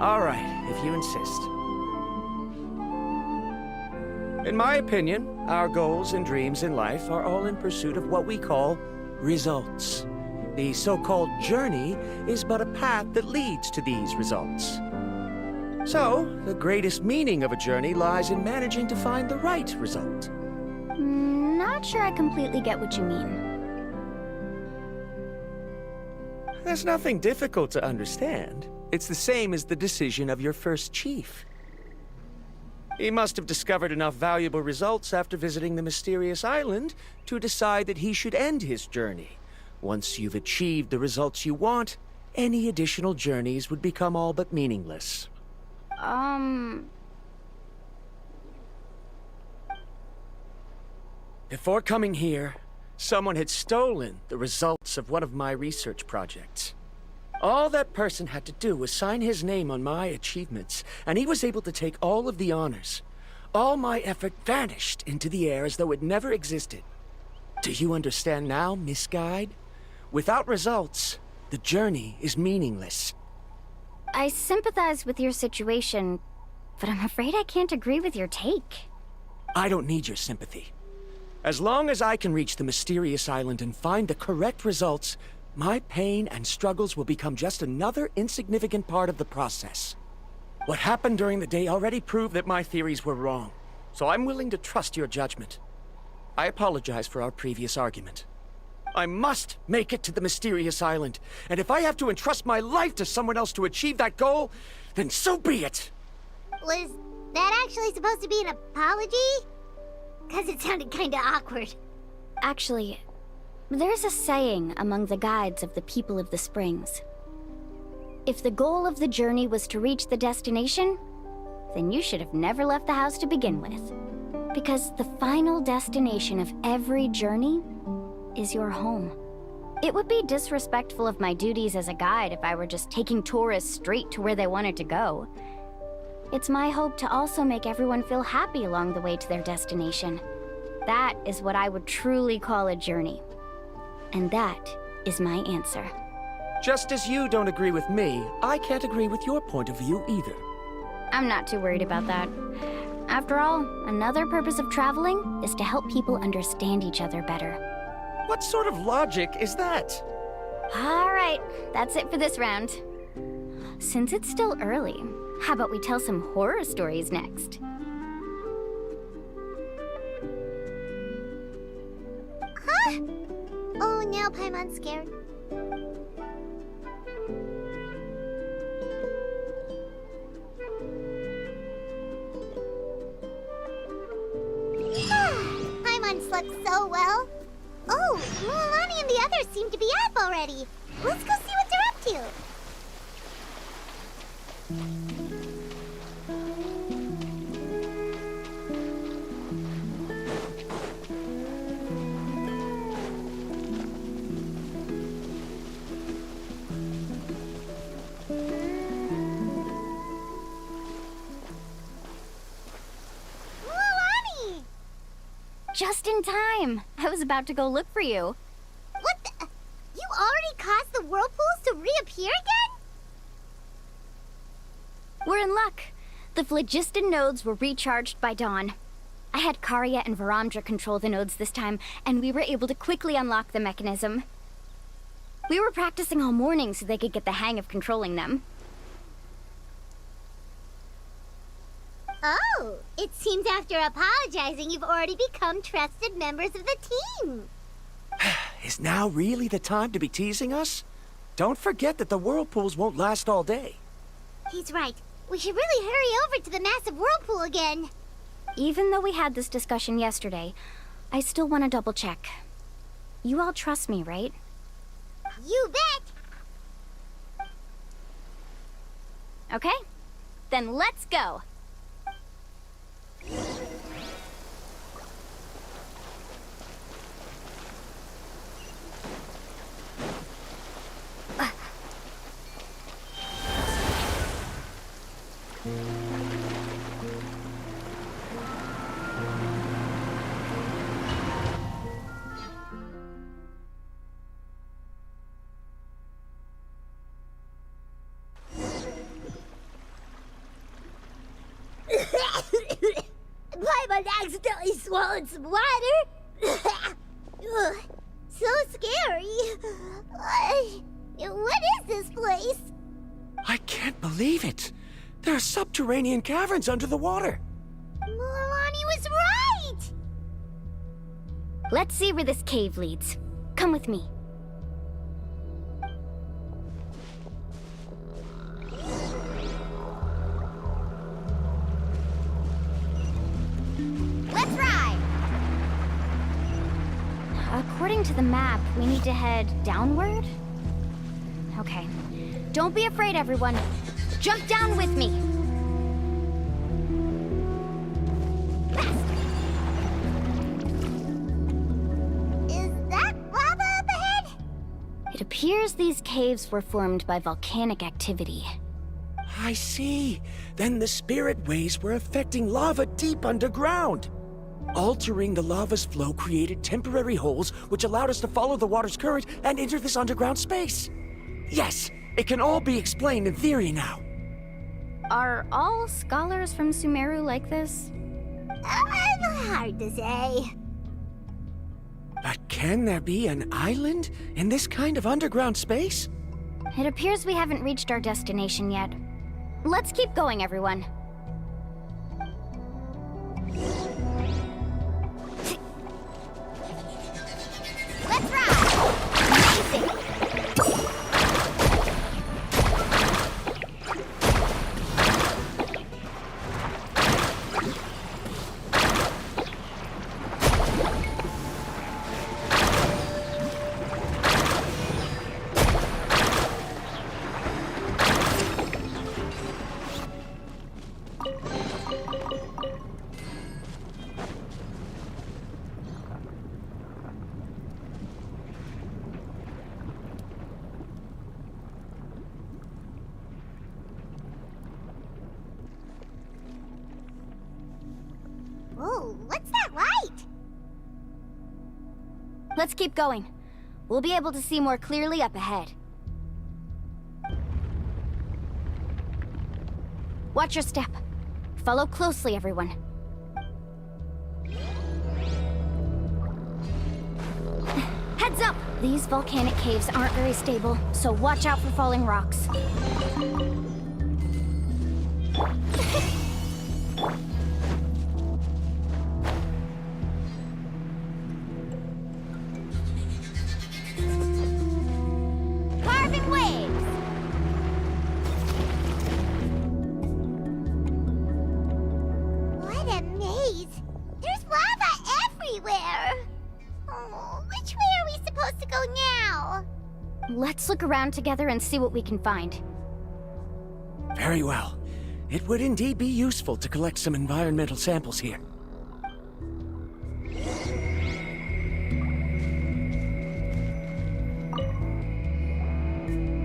Alright, if you insist. In my opinion, our goals and dreams in life are all in pursuit of what we call results. The so-called journey is but a path that leads to these results. So, the greatest meaning of a journey lies in managing to find the right result. Not sure I completely get what you mean. There's nothing difficult to understand. It's the same as the decision of your first chief. He must have discovered enough valuable results after visiting the mysterious island to decide that he should end his journey. Once you've achieved the results you want, any additional journeys would become all but meaningless. Before coming here, someone had stolen the results of one of my research projects. All that person had to do was sign his name on my achievements, and he was able to take all of the honors. All my effort vanished into the air as though it never existed. Do you understand now, Miss Guide? Without results, the journey is meaningless. I sympathize with your situation, but I'm afraid I can't agree with your take. I don't need your sympathy. As long as I can reach the mysterious island and find the correct results, my pain and struggles will become just another insignificant part of the process. What happened during the day already proved that my theories were wrong, so I'm willing to trust your judgment. I apologize for our previous argument. I must make it to the mysterious island, and if I have to entrust my life to someone else to achieve that goal, then so be it! Was that actually supposed to be an apology? Because it sounded kinda awkward. Actually, there's a saying among the guides of the people of the Springs. If the goal of the journey was to reach the destination, then you should have never left the house to begin with. Because the final destination of every journey is your home. It would be disrespectful of my duties as a guide if I were just taking tourists straight to where they wanted to go. It's my hope to also make everyone feel happy along the way to their destination. That is what I would truly call a journey. And that is my answer. Just as you don't agree with me, I can't agree with your point of view either. I'm not too worried about that. After all, another purpose of traveling is to help people understand each other better. What sort of logic is that? All right, that's it for this round. Since it's still early, how about we tell some horror stories next? Huh? Oh, now Paimon's scared. Paimon slept so well. Oh, Mualani and the others seem to be up already. Let's go see what they're up to. Mualani! Just in time. I was about to go look for you. What the? You already caused the whirlpools to reappear again? We're in luck. The phlogiston nodes were recharged by dawn. I had Karya and Varamdra control the nodes this time, and we were able to quickly unlock the mechanism. We were practicing all morning so they could get the hang of controlling them. Oh, it seems after apologizing, you've already become trusted members of the team. Is now really the time to be teasing us? Don't forget that the whirlpools won't last all day. He's right. We should really hurry over to the massive whirlpool again. Even though we had this discussion yesterday, I still want to double check. You all trust me, right? You bet! Okay, then let's go! Paimon accidentally swallowed some water. Ugh, so scary. What is this place? I can't believe it. There are subterranean caverns under the water. Mualani was right! Let's see where this cave leads. Come with me. Let's ride! According to the map, we need to head downward? Okay. Don't be afraid, everyone. Jump down with me. Is that lava up ahead? It appears these caves were formed by volcanic activity. I see. Then the spirit waves were affecting lava deep underground. Altering the lava's flow created temporary holes which allowed us to follow the water's current and enter this underground space. Yes, it can all be explained in theory now. Are all scholars from Sumeru like this? Hard to say. But can there be an island in this kind of underground space? It appears we haven't reached our destination yet. Let's keep going, everyone. Let's ride! Amazing! Whoa, what's that light? Let's keep going. We'll be able to see more clearly up ahead. Watch your step. Follow closely, everyone. Heads up! These volcanic caves aren't very stable, so watch out for falling rocks. Carving waves! What a maze! There's lava everywhere! Oh, which way are we supposed to go now? Let's look around together and see what we can find. Very well. It would indeed be useful to collect some environmental samples here.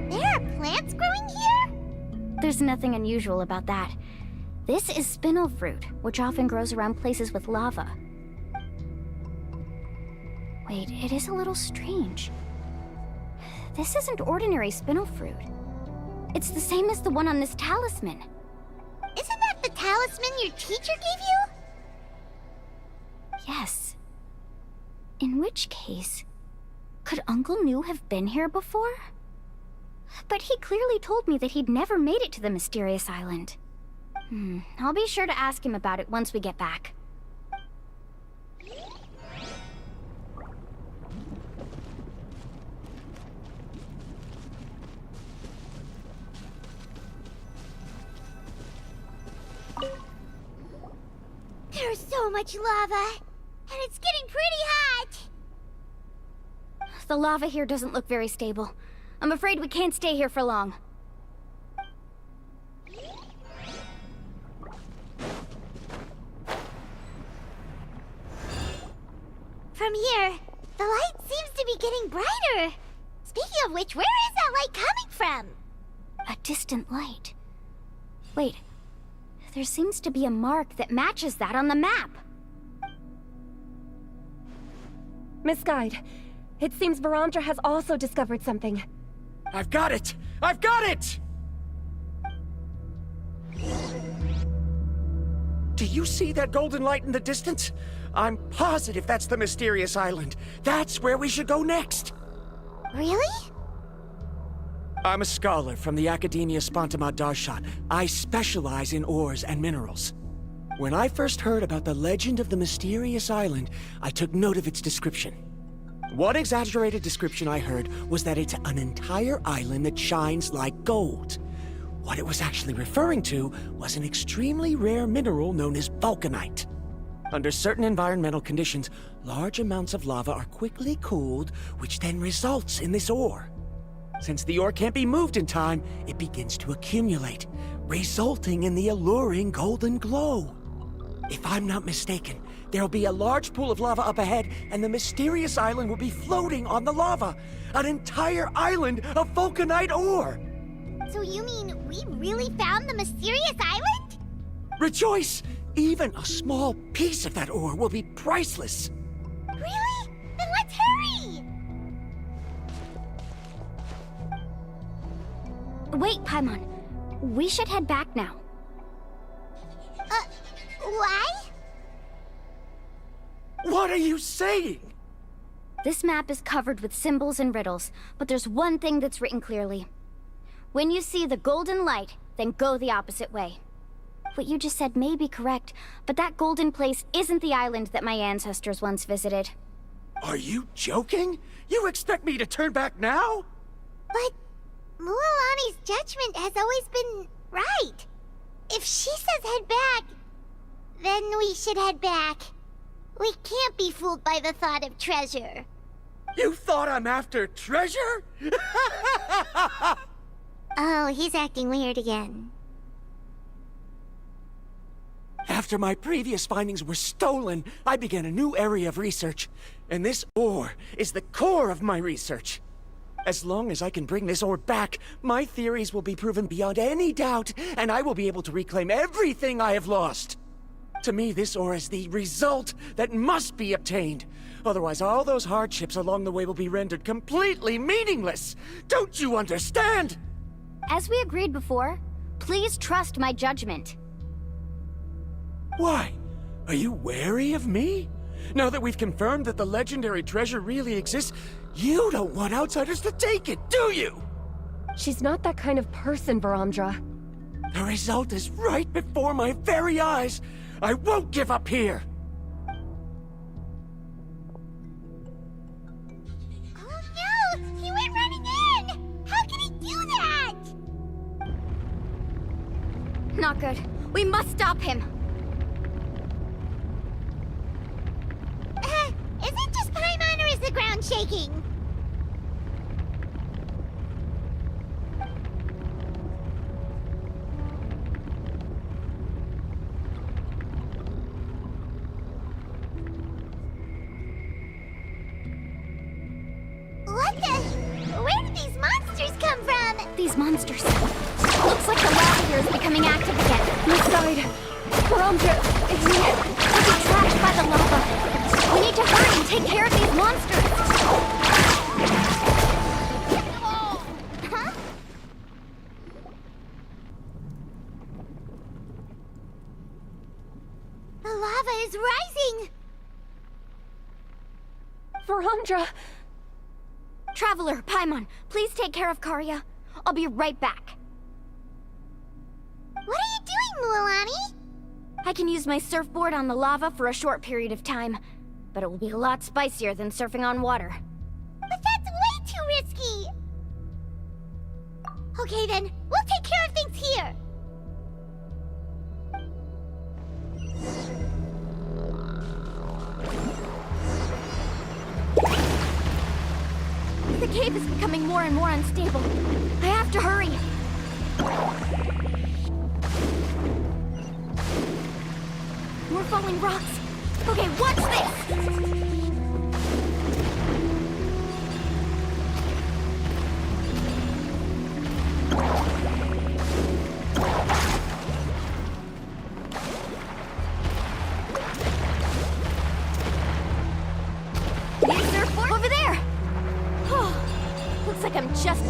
There are plants growing here? There's nothing unusual about that. This is spinel fruit, which often grows around places with lava. Wait, it is a little strange. This isn't ordinary spinel fruit. It's the same as the one on this talisman. Isn't that the talisman your teacher gave you? Yes. In which case, could Uncle New have been here before? But he clearly told me that he'd never made it to the mysterious island. I'll be sure to ask him about it once we get back. There's so much lava, and it's getting pretty hot. The lava here doesn't look very stable. I'm afraid we can't stay here for long. From here, the light seems to be getting brighter. Speaking of which, where is that light coming from? A distant light. Wait, there seems to be a mark that matches that on the map. Miss Guide, it seems Varamdra has also discovered something. I've got it! I've got it! Do you see that golden light in the distance? I'm positive that's the mysterious island. That's where we should go next. Really? I'm a scholar from the Academia Spantamad Darshan. I specialize in ores and minerals. When I first heard about the legend of the mysterious island, I took note of its description. One exaggerated description I heard was that it's an entire island that shines like gold. What it was actually referring to was an extremely rare mineral known as vulcanite. Under certain environmental conditions, large amounts of lava are quickly cooled, which then results in this ore. Since the ore can't be moved in time, it begins to accumulate, resulting in the alluring golden glow. If I'm not mistaken, there'll be a large pool of lava up ahead, and the mysterious island will be floating on the lava. An entire island of vulcanite ore! So you mean we really found the mysterious island? Rejoice! Even a small piece of that ore will be priceless. Really? Then let's hurry! Wait, Paimon. We should head back now. Why? What are you saying? This map is covered with symbols and riddles, but there's one thing that's written clearly. When you see the golden light, then go the opposite way. What you just said may be correct, but that golden place isn't the island that my ancestors once visited. Are you joking? You expect me to turn back now? But Mualani's judgment has always been right. If she says head back, then we should head back. We can't be fooled by the thought of treasure. You thought I'm after treasure? Oh, he's acting weird again. After my previous findings were stolen, I began a new area of research. And this ore is the core of my research. As long as I can bring this ore back, my theories will be proven beyond any doubt, and I will be able to reclaim everything I have lost. To me, this ore is the result that must be obtained. Otherwise, all those hardships along the way will be rendered completely meaningless. Don't you understand? As we agreed before, please trust my judgment. Why? Are you wary of me? Now that we've confirmed that the legendary treasure really exists, you don't want outsiders to take it, do you? She's not that kind of person, Varamdra. The result is right before my very eyes. I won't give up here. Oh no! He went running in! How can he do that? Not good. We must stop him. Is it just Paimon or is the ground shaking? What the? Where did these monsters come from? These monsters. Looks like the lava here is becoming active again. Misguide. Varamdra, We'll be trapped by the lava. We need to hurry and take care of these monsters. Huh? The lava is rising! Varamdra! Traveler, Paimon, please take care of Karya. I'll be right back. What are you doing, Mualani? I can use my surfboard on the lava for a short period of time, but it will be a lot spicier than surfing on water. But that's way too risky! Okay then, we'll take care of things here! The cave is becoming more and more unstable. I have to hurry. More falling rocks. Okay, watch this! Surfboard over there! Oh, looks like I'm just...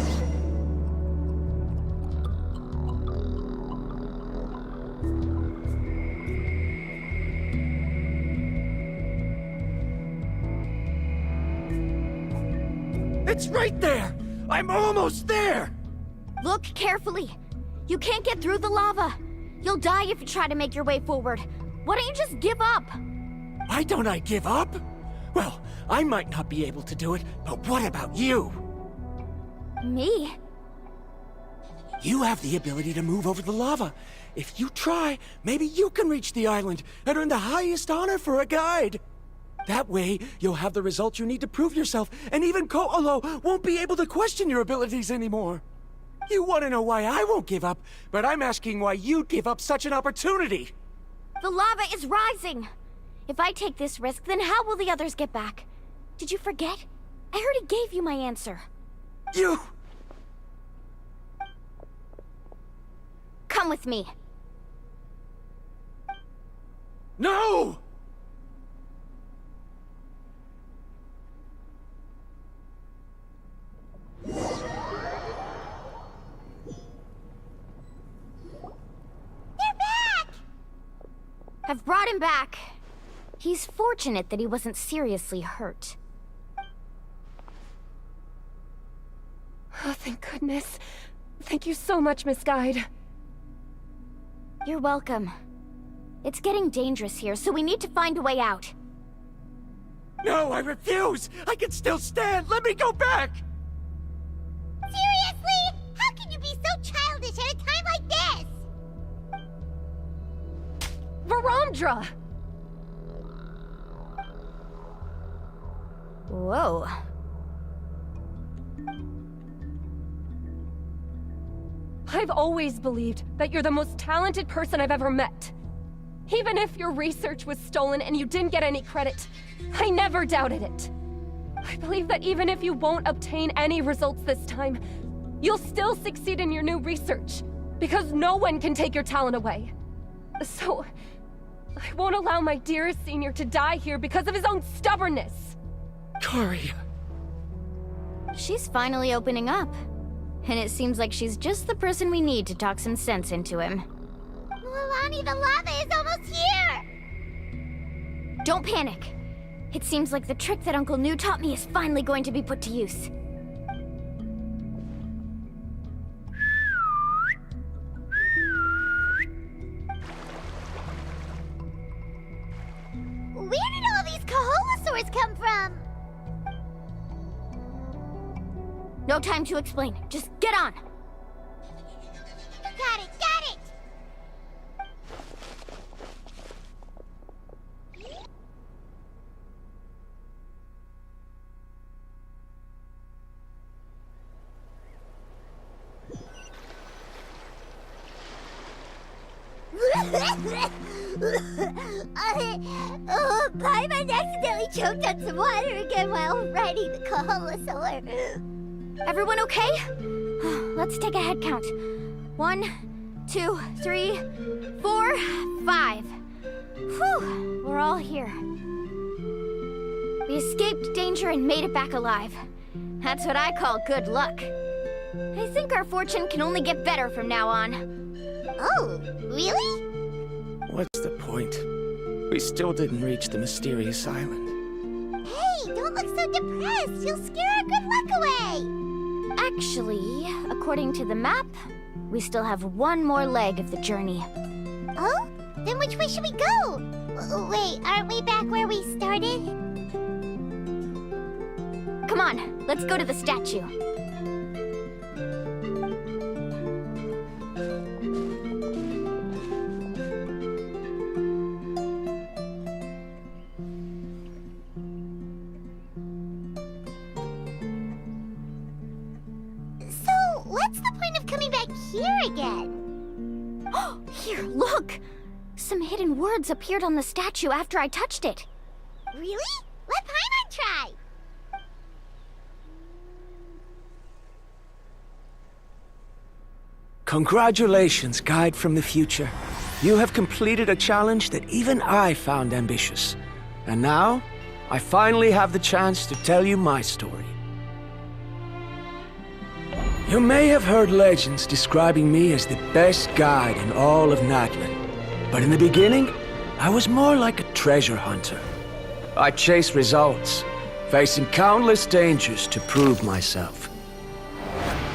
It's right there! I'm almost there! Look carefully. You can't get through the lava. You'll die if you try to make your way forward. Why don't you just give up? Why don't I give up? Well, I might not be able to do it, but what about you? Me? You have the ability to move over the lava. If you try, maybe you can reach the island and earn the highest honor for a guide. That way, you'll have the results you need to prove yourself, and even Ko'olo won't be able to question your abilities anymore. You want to know why I won't give up, but I'm asking why you'd give up such an opportunity. The lava is rising. If I take this risk, then how will the others get back? Did you forget? I already gave you my answer. You... Come with me. No! I've brought him back. He's fortunate that he wasn't seriously hurt. Oh, thank goodness. Thank you so much, Miss Guide. You're welcome. It's getting dangerous here, so we need to find a way out. No, I refuse! I can still stand! Let me go back! Seriously? How can you be so childish at a time like this? Varamdra! Whoa. I've always believed that you're the most talented person I've ever met. Even if your research was stolen and you didn't get any credit, I never doubted it. I believe that even if you won't obtain any results this time, you'll still succeed in your new research, because no one can take your talent away. So, I won't allow my dearest senior to die here because of his own stubbornness. Karya. She's finally opening up. And it seems like she's just the person we need to talk some sense into him. Mualani, the lava is almost here! Don't panic. It seems like the trick that Uncle New taught me is finally going to be put to use. Where did all these Kaholosaurs come from? No time to explain. Just get on! Got it, got it! Paimon accidentally choked on some water again while riding the Kaholosaur. Everyone okay? Let's take a head count. 1, 2, 3, 4, 5. Whew, we're all here. We escaped danger and made it back alive. That's what I call good luck. I think our fortune can only get better from now on. Oh, really? What's the point? We still didn't reach the mysterious island. Hey, don't look so depressed. You'll scare our good luck away. Actually, according to the map, we still have one more leg of the journey. Oh? Then which way should we go? Wait, aren't we back where we started? Come on, let's go to the statue. What's the point of coming back here again? Here, look! Some hidden words appeared on the statue after I touched it. Really? Let Paimon try! Congratulations, guide from the future. You have completed a challenge that even I found ambitious. And now, I finally have the chance to tell you my story. You may have heard legends describing me as the best guide in all of Natlan. But in the beginning, I was more like a treasure hunter. I chased results, facing countless dangers to prove myself.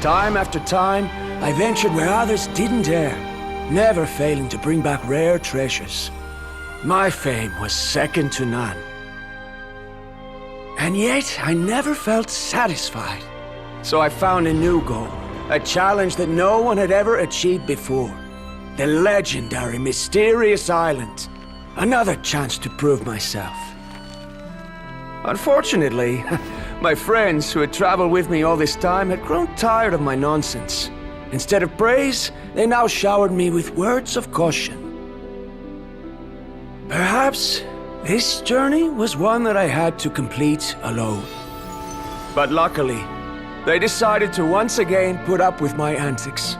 Time after time, I ventured where others didn't dare, never failing to bring back rare treasures. My fame was second to none. And yet, I never felt satisfied. So I found a new goal, a challenge that no one had ever achieved before. The legendary Mysterious Island. Another chance to prove myself. Unfortunately, my friends who had traveled with me all this time had grown tired of my nonsense. Instead of praise, they now showered me with words of caution. Perhaps this journey was one that I had to complete alone. But luckily, they decided to once again put up with my antics.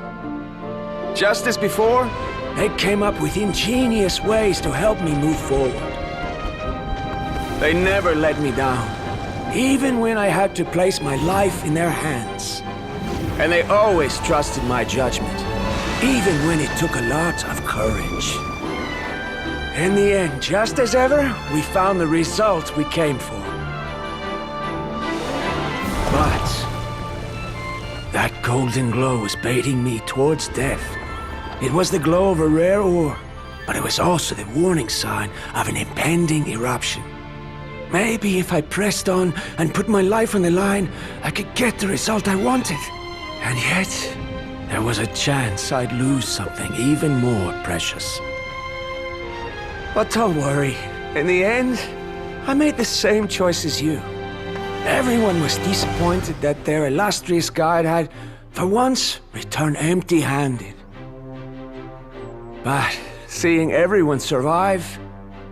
Just as before, they came up with ingenious ways to help me move forward. They never let me down, even when I had to place my life in their hands. And they always trusted my judgment, even when it took a lot of courage. In the end, just as ever, we found the result we came for. But that golden glow was baiting me towards death. It was the glow of a rare ore, but it was also the warning sign of an impending eruption. Maybe if I pressed on and put my life on the line, I could get the result I wanted. And yet, there was a chance I'd lose something even more precious. But don't worry, in the end, I made the same choice as you. Everyone was disappointed that their illustrious guide had, for once, returned empty-handed. But seeing everyone survive,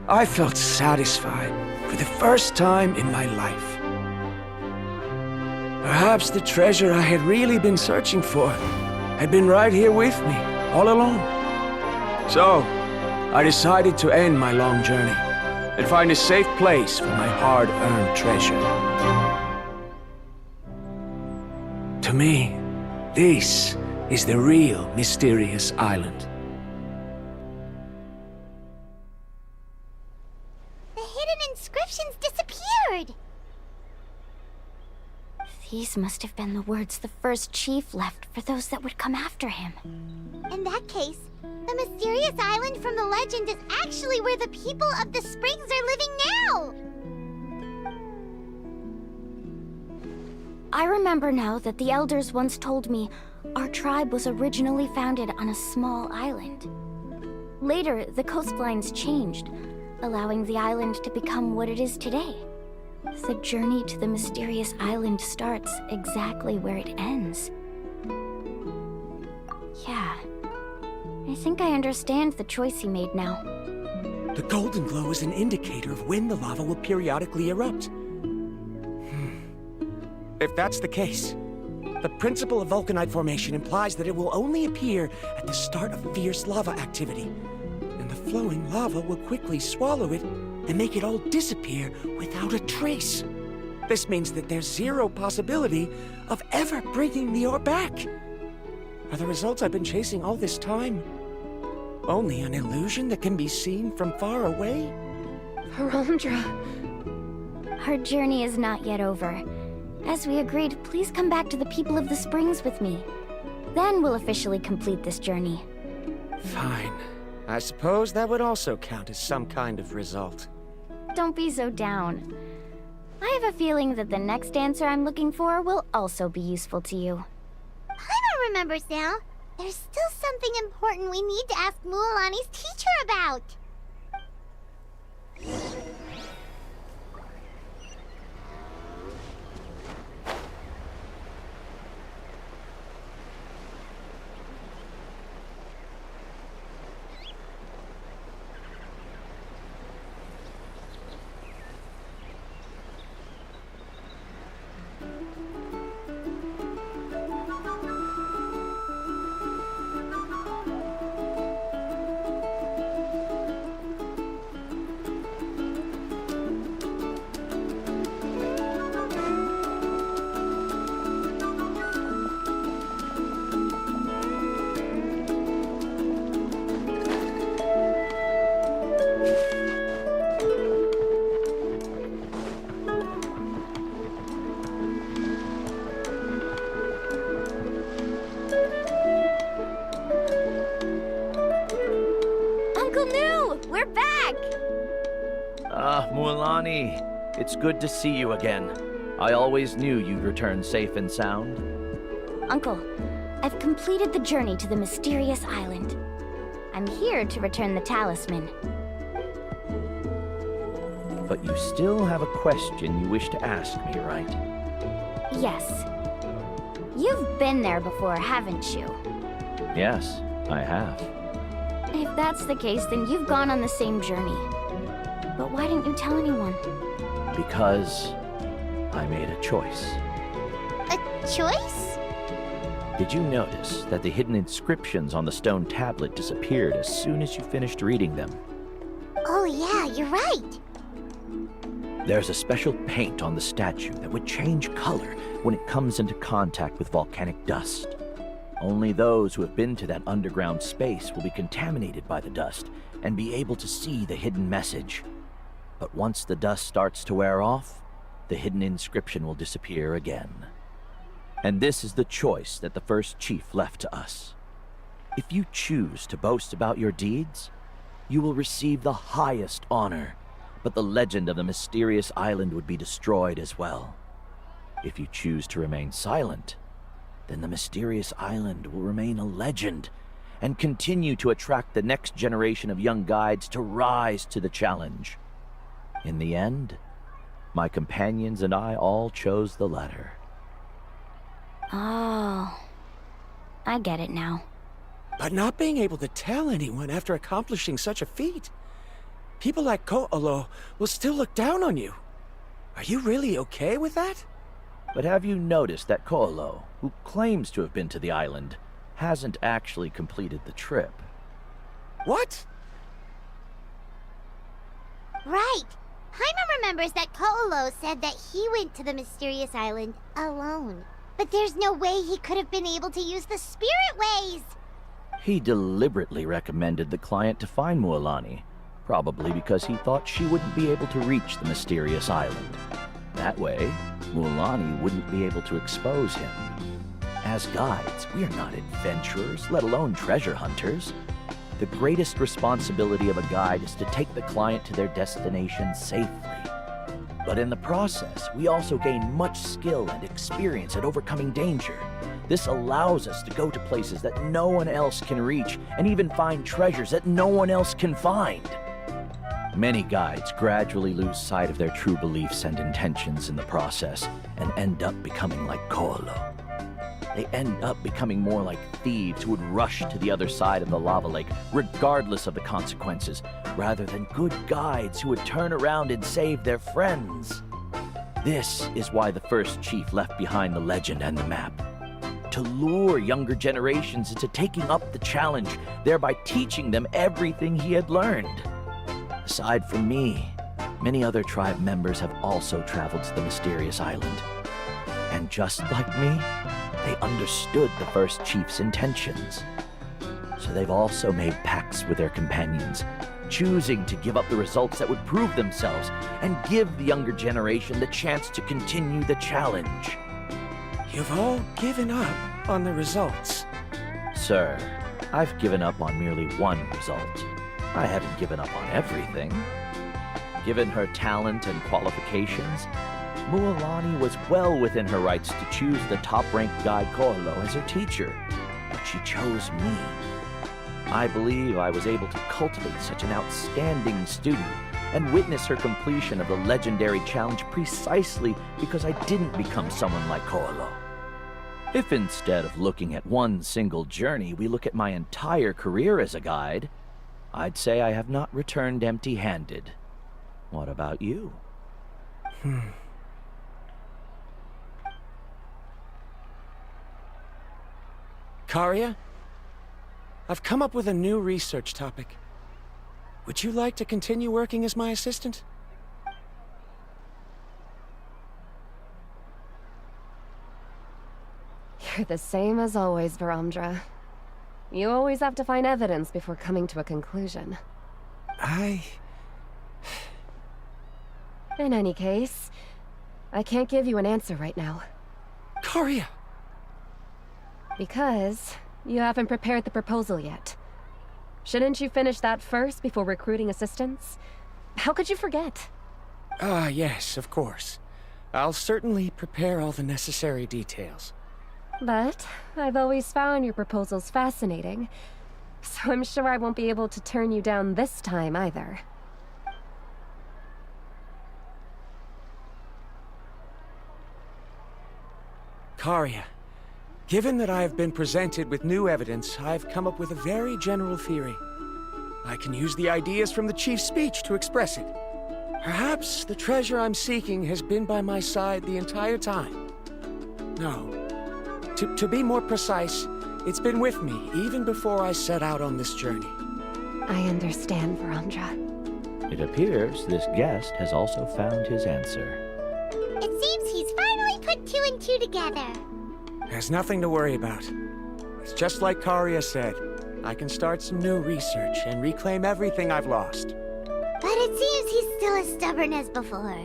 I felt satisfied for the first time in my life. Perhaps the treasure I had really been searching for had been right here with me, all along. So, I decided to end my long journey and find a safe place for my hard-earned treasure. To me, this is the real Mysterious Island. The hidden inscriptions disappeared! word! These must have been the words the first chief left for those that would come after him. In that case, the mysterious island from the legend is actually where the people of the springs are living now! I remember now that the elders once told me our tribe was originally founded on a small island. Later, the coastlines changed, allowing the island to become what it is today. The journey to the mysterious island starts exactly where it ends. Yeah, I think I understand the choice he made now. The golden glow is an indicator of when the lava will periodically erupt. If that's the case, the principle of vulcanite formation implies that it will only appear at the start of fierce lava activity, and the flowing lava will quickly swallow it and make it all disappear without a trace. This means that there's zero possibility of ever bringing the ore back. Are the results I've been chasing all this time only an illusion that can be seen from far away? Verondra. Our journey is not yet over. As we agreed, please come back to the people of the springs with me. Then we'll officially complete this journey. Fine. I suppose that would also count as some kind of result. Don't be so down. I have a feeling that the next answer I'm looking for will also be useful to you. Paimon remembers now. There's still something important we need to ask Mualani's teacher about. Mualani, it's good to see you again. I always knew you'd return safe and sound. Uncle, I've completed the journey to the mysterious island. I'm here to return the talisman. But you still have a question you wish to ask me, right? Yes. You've been there before, haven't you? Yes, I have. If that's the case, then you've gone on the same journey. But why didn't you tell anyone? Because I made a choice. A choice? Did you notice that the hidden inscriptions on the stone tablet disappeared as soon as you finished reading them? Oh yeah, you're right. There's a special paint on the statue that would change color when it comes into contact with volcanic dust. Only those who have been to that underground space will be contaminated by the dust and be able to see the hidden message. But once the dust starts to wear off, the hidden inscription will disappear again. And this is the choice that the first chief left to us. If you choose to boast about your deeds, you will receive the highest honor, but the legend of the mysterious island would be destroyed as well. If you choose to remain silent, then the mysterious island will remain a legend and continue to attract the next generation of young guides to rise to the challenge. In the end, my companions and I all chose the latter. Oh, I get it now. But not being able to tell anyone after accomplishing such a feat. People like Ko'olo will still look down on you. Are you really okay with that? But have you noticed that Ko'olo, who claims to have been to the island, hasn't actually completed the trip? What? Right. Paimon remembers that Ko'olo said that he went to the mysterious island alone. But there's no way he could have been able to use the spirit ways! He deliberately recommended the client to find Mualani, Probably because he thought she wouldn't be able to reach the mysterious island. That way, Mualani wouldn't be able to expose him. As guides, we are not adventurers, let alone treasure hunters. The greatest responsibility of a guide is to take the client to their destination safely. But in the process, we also gain much skill and experience at overcoming danger. This allows us to go to places that no one else can reach, and even find treasures that no one else can find. Many guides gradually lose sight of their true beliefs and intentions in the process, and end up becoming like Koolo. They end up becoming more like thieves who would rush to the other side of the lava lake, regardless of the consequences, rather than good guides who would turn around and save their friends. This is why the first chief left behind the legend and the map. To lure younger generations into taking up the challenge, thereby teaching them everything he had learned. Aside from me, many other tribe members have also traveled to the mysterious island. And just like me, they understood the first chief's intentions. So they've also made pacts with their companions, choosing to give up the results that would prove themselves and give the younger generation the chance to continue the challenge. You've all given up on the results. Sir, I've given up on merely one result. I haven't given up on everything. Given her talent and qualifications, Mualani was well within her rights to choose the top-ranked guide Koolo as her teacher, but she chose me. I believe I was able to cultivate such an outstanding student and witness her completion of the legendary challenge precisely because I didn't become someone like Koolo. If instead of looking at one single journey, we look at my entire career as a guide, I'd say I have not returned empty-handed. What about you? Karia, I've come up with a new research topic. Would you like to continue working as my assistant? You're the same as always, Varamdra. You always have to find evidence before coming to a conclusion. In any case, I can't give you an answer right now. Karia! Because you haven't prepared the proposal yet. Shouldn't you finish that first before recruiting assistants? How could you forget? Yes, of course. I'll certainly prepare all the necessary details. But I've always found your proposals fascinating, so I'm sure I won't be able to turn you down this time either. Karia, given that I have been presented with new evidence, I've come up with a very general theory. I can use the ideas from the Chief's speech to express it. Perhaps the treasure I'm seeking has been by my side the entire time. No. To be more precise, it's been with me even before I set out on this journey. I understand, Varamdra. It appears this guest has also found his answer. It seems he's finally put two and two together. There's nothing to worry about. It's just like Karia said. I can start some new research and reclaim everything I've lost. But it seems he's still as stubborn as before.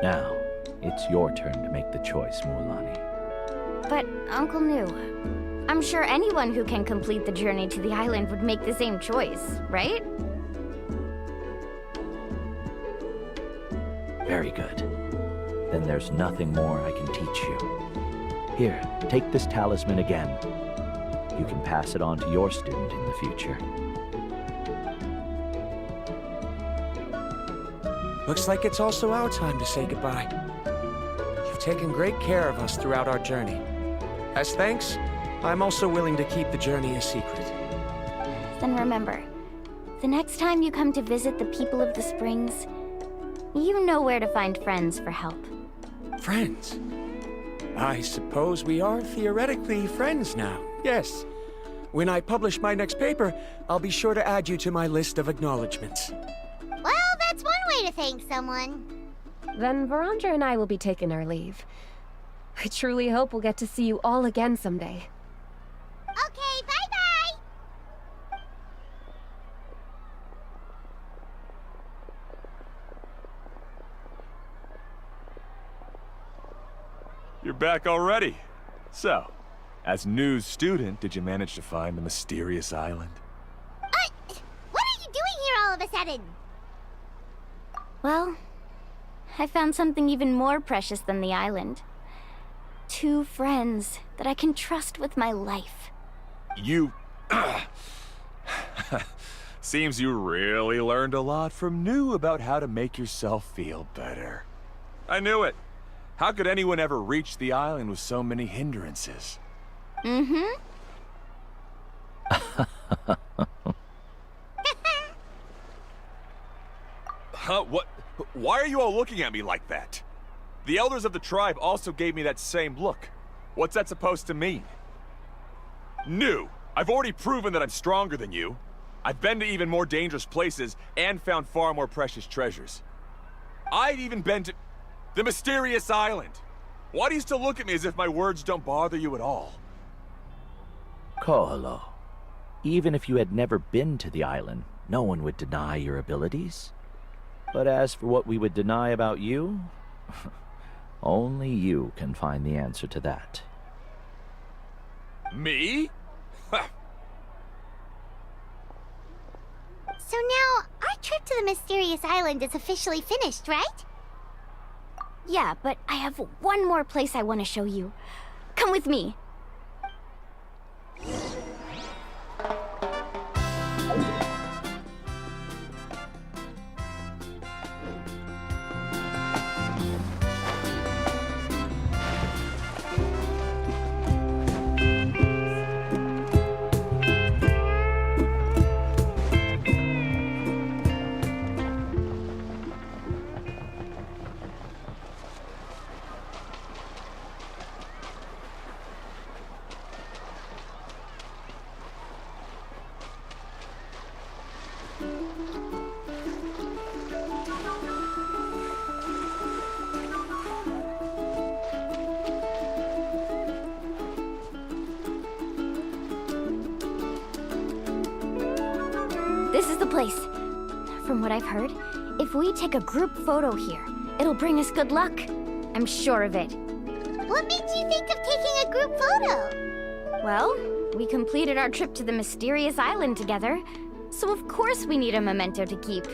Now, it's your turn to make the choice, Mualani. But, Uncle Nu, I'm sure anyone who can complete the journey to the island would make the same choice, right? Very good. Then there's nothing more I can teach you. Here, take this talisman again. You can pass it on to your student in the future. Looks like it's also our time to say goodbye. You've taken great care of us throughout our journey. As thanks, I'm also willing to keep the journey a secret. Then remember, the next time you come to visit the people of the Springs, you know where to find friends for help. Friends? I suppose we are theoretically friends now, yes. When I publish my next paper, I'll be sure to add you to my list of acknowledgements. Well, that's one way to thank someone. Then Varamdra and I will be taking our leave. I truly hope we'll get to see you all again someday. Okay, bye-bye! You're back already. So, as news student, did you manage to find the mysterious island? What are you doing here all of a sudden? Well, I found something even more precious than the island. 2 friends that I can trust with my life. You... Seems you really learned a lot from New about how to make yourself feel better. I knew it. How could anyone ever reach the island with so many hindrances? Mm-hmm. Huh? What? Why are you all looking at me like that? The elders of the tribe also gave me that same look. What's that supposed to mean? New, I've already proven that I'm stronger than you. I've been to even more dangerous places and found far more precious treasures. I've even been to the mysterious island. Why do you still look at me as if my words don't bother you at all? Koholo, even if you had never been to the island, no one would deny your abilities. But as for what we would deny about you, only you can find the answer to that. Me? So now, our trip to the mysterious island is officially finished, right? Yeah, but I have one more place I want to show you. Come with me. This is the place. From what I've heard, if we take a group photo here, it'll bring us good luck. I'm sure of it. What made you think of taking a group photo? Well, we completed our trip to the mysterious island together, so of course we need a memento to keep.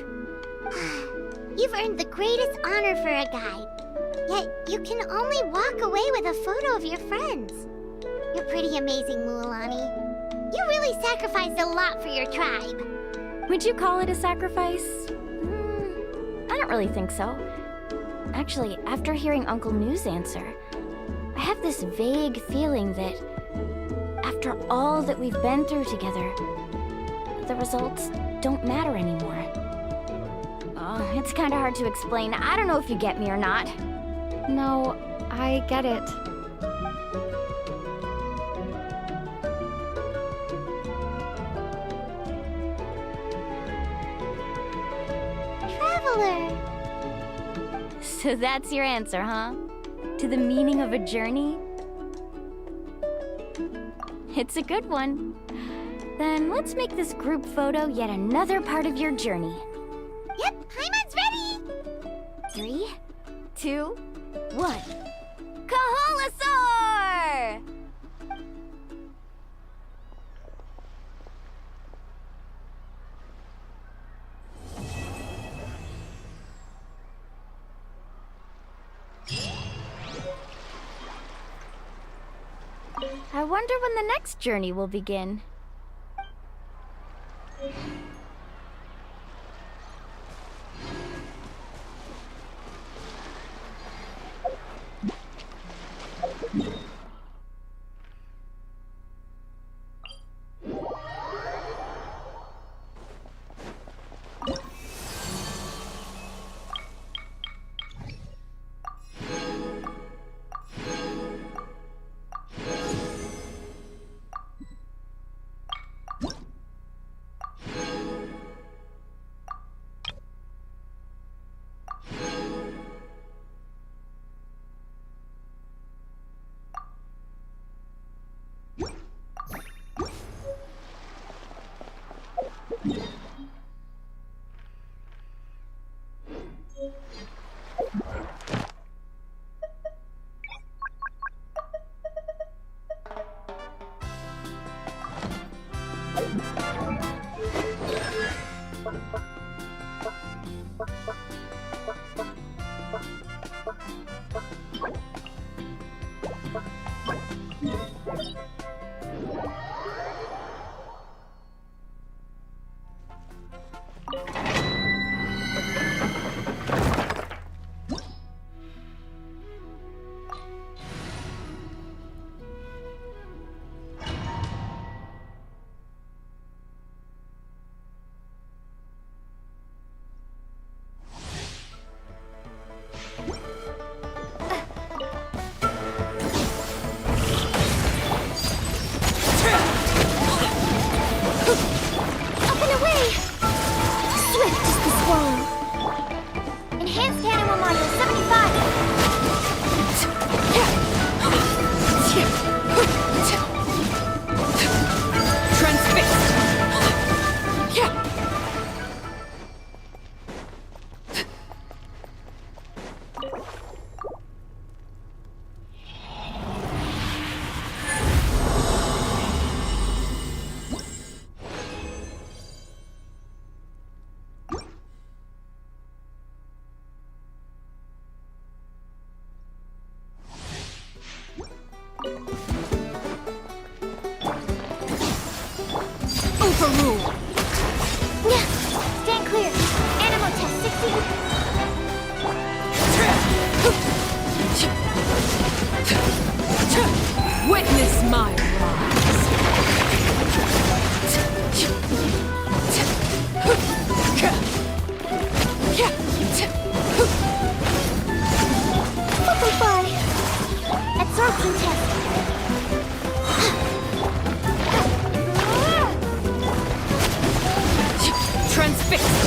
You've earned the greatest honor for a guide. Yet, you can only walk away with a photo of your friends. You're pretty amazing, Mualani. You really sacrificed a lot for your tribe. Would you call it a sacrifice? I don't really think so. Actually, after hearing Uncle New's answer, I have this vague feeling that after all that we've been through together, the results don't matter anymore. Oh, it's kind of hard to explain. I don't know if you get me or not. No, I get it. Traveler! So that's your answer, huh? To the meaning of a journey? It's a good one. Then let's make this group photo yet another part of your journey. Yep, Paimon's ready! 3, 2, 1. Kaholasaur! I wonder when the next journey will begin. my rise. Butterfly! Absorption test. Transfixed.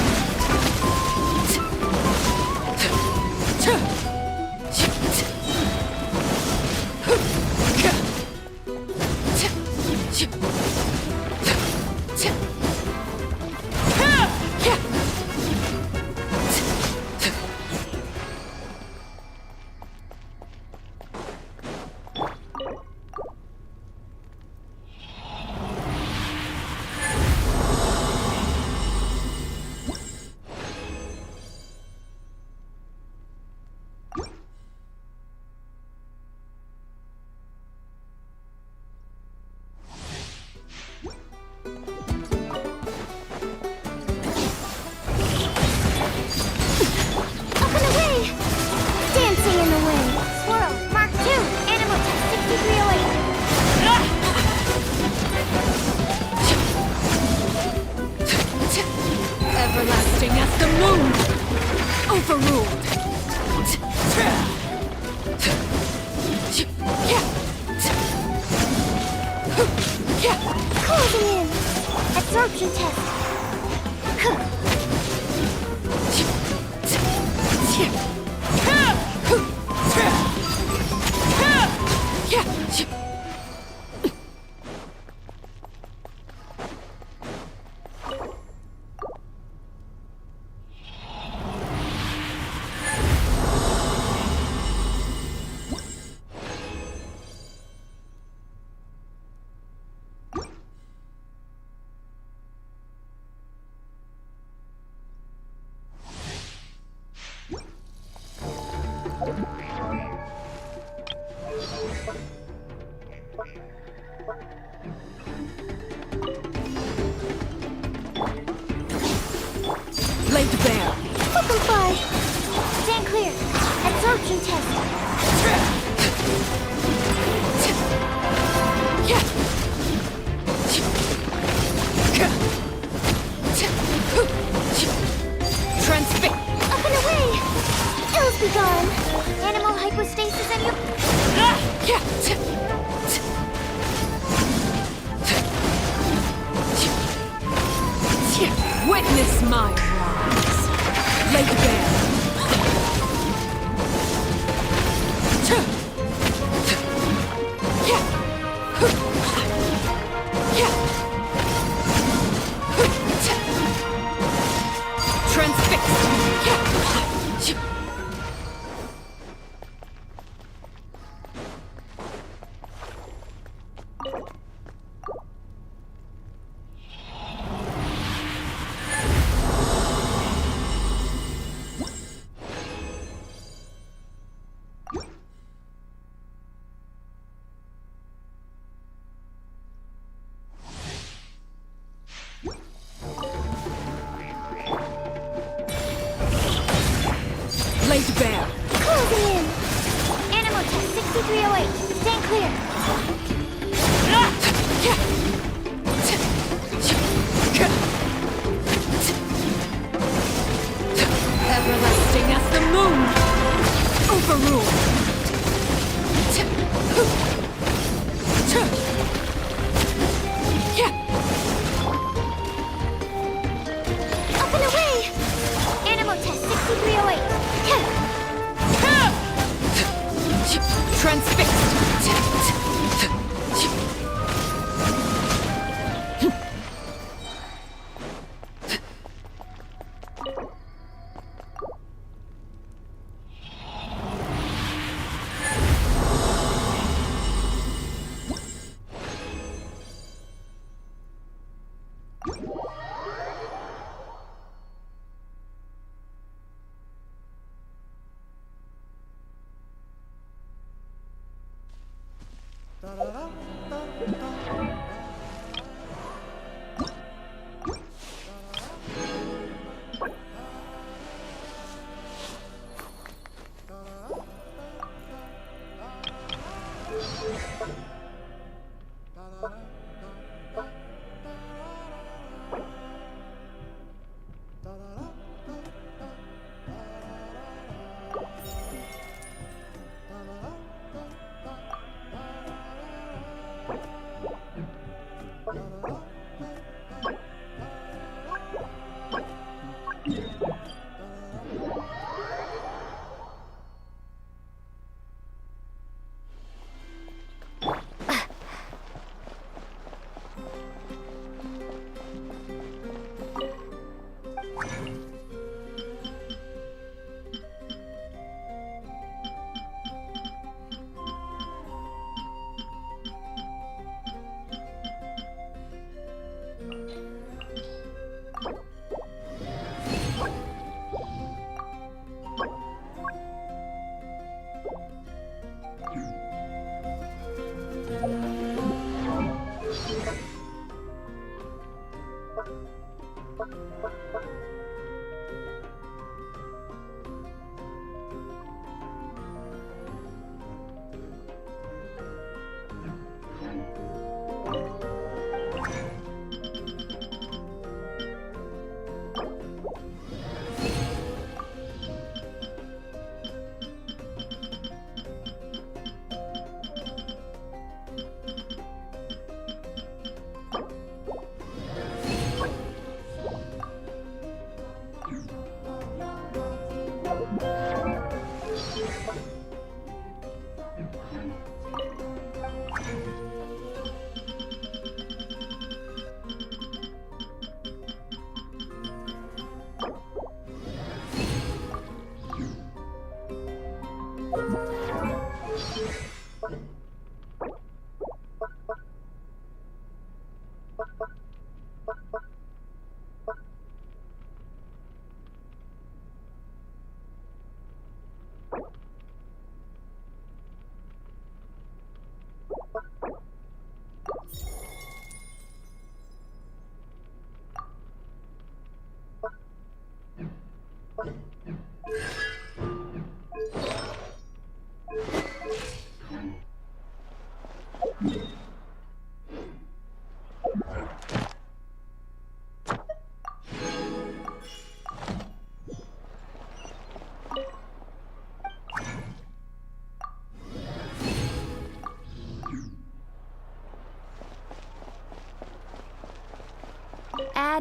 Everlasting as the moon! Overruled! Closing in! Absorption test. Laid bare. Butterfly! Stand clear. Absorption test. Transfix. Up and away! Ills be gone! Animal hypostasis and you... Witness my rise. Laid bare. Transfixed. Laid bare. Closing in! Animal test 6308. Stand clear. Everlasting as the moon. Overruled. Up and away! Animal test 6308. Transfixed.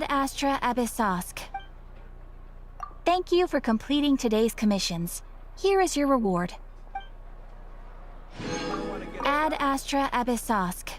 Ad Astra Abyssosk. Thank you for completing today's commissions. Here is your reward. Ad Astra Abyssosk.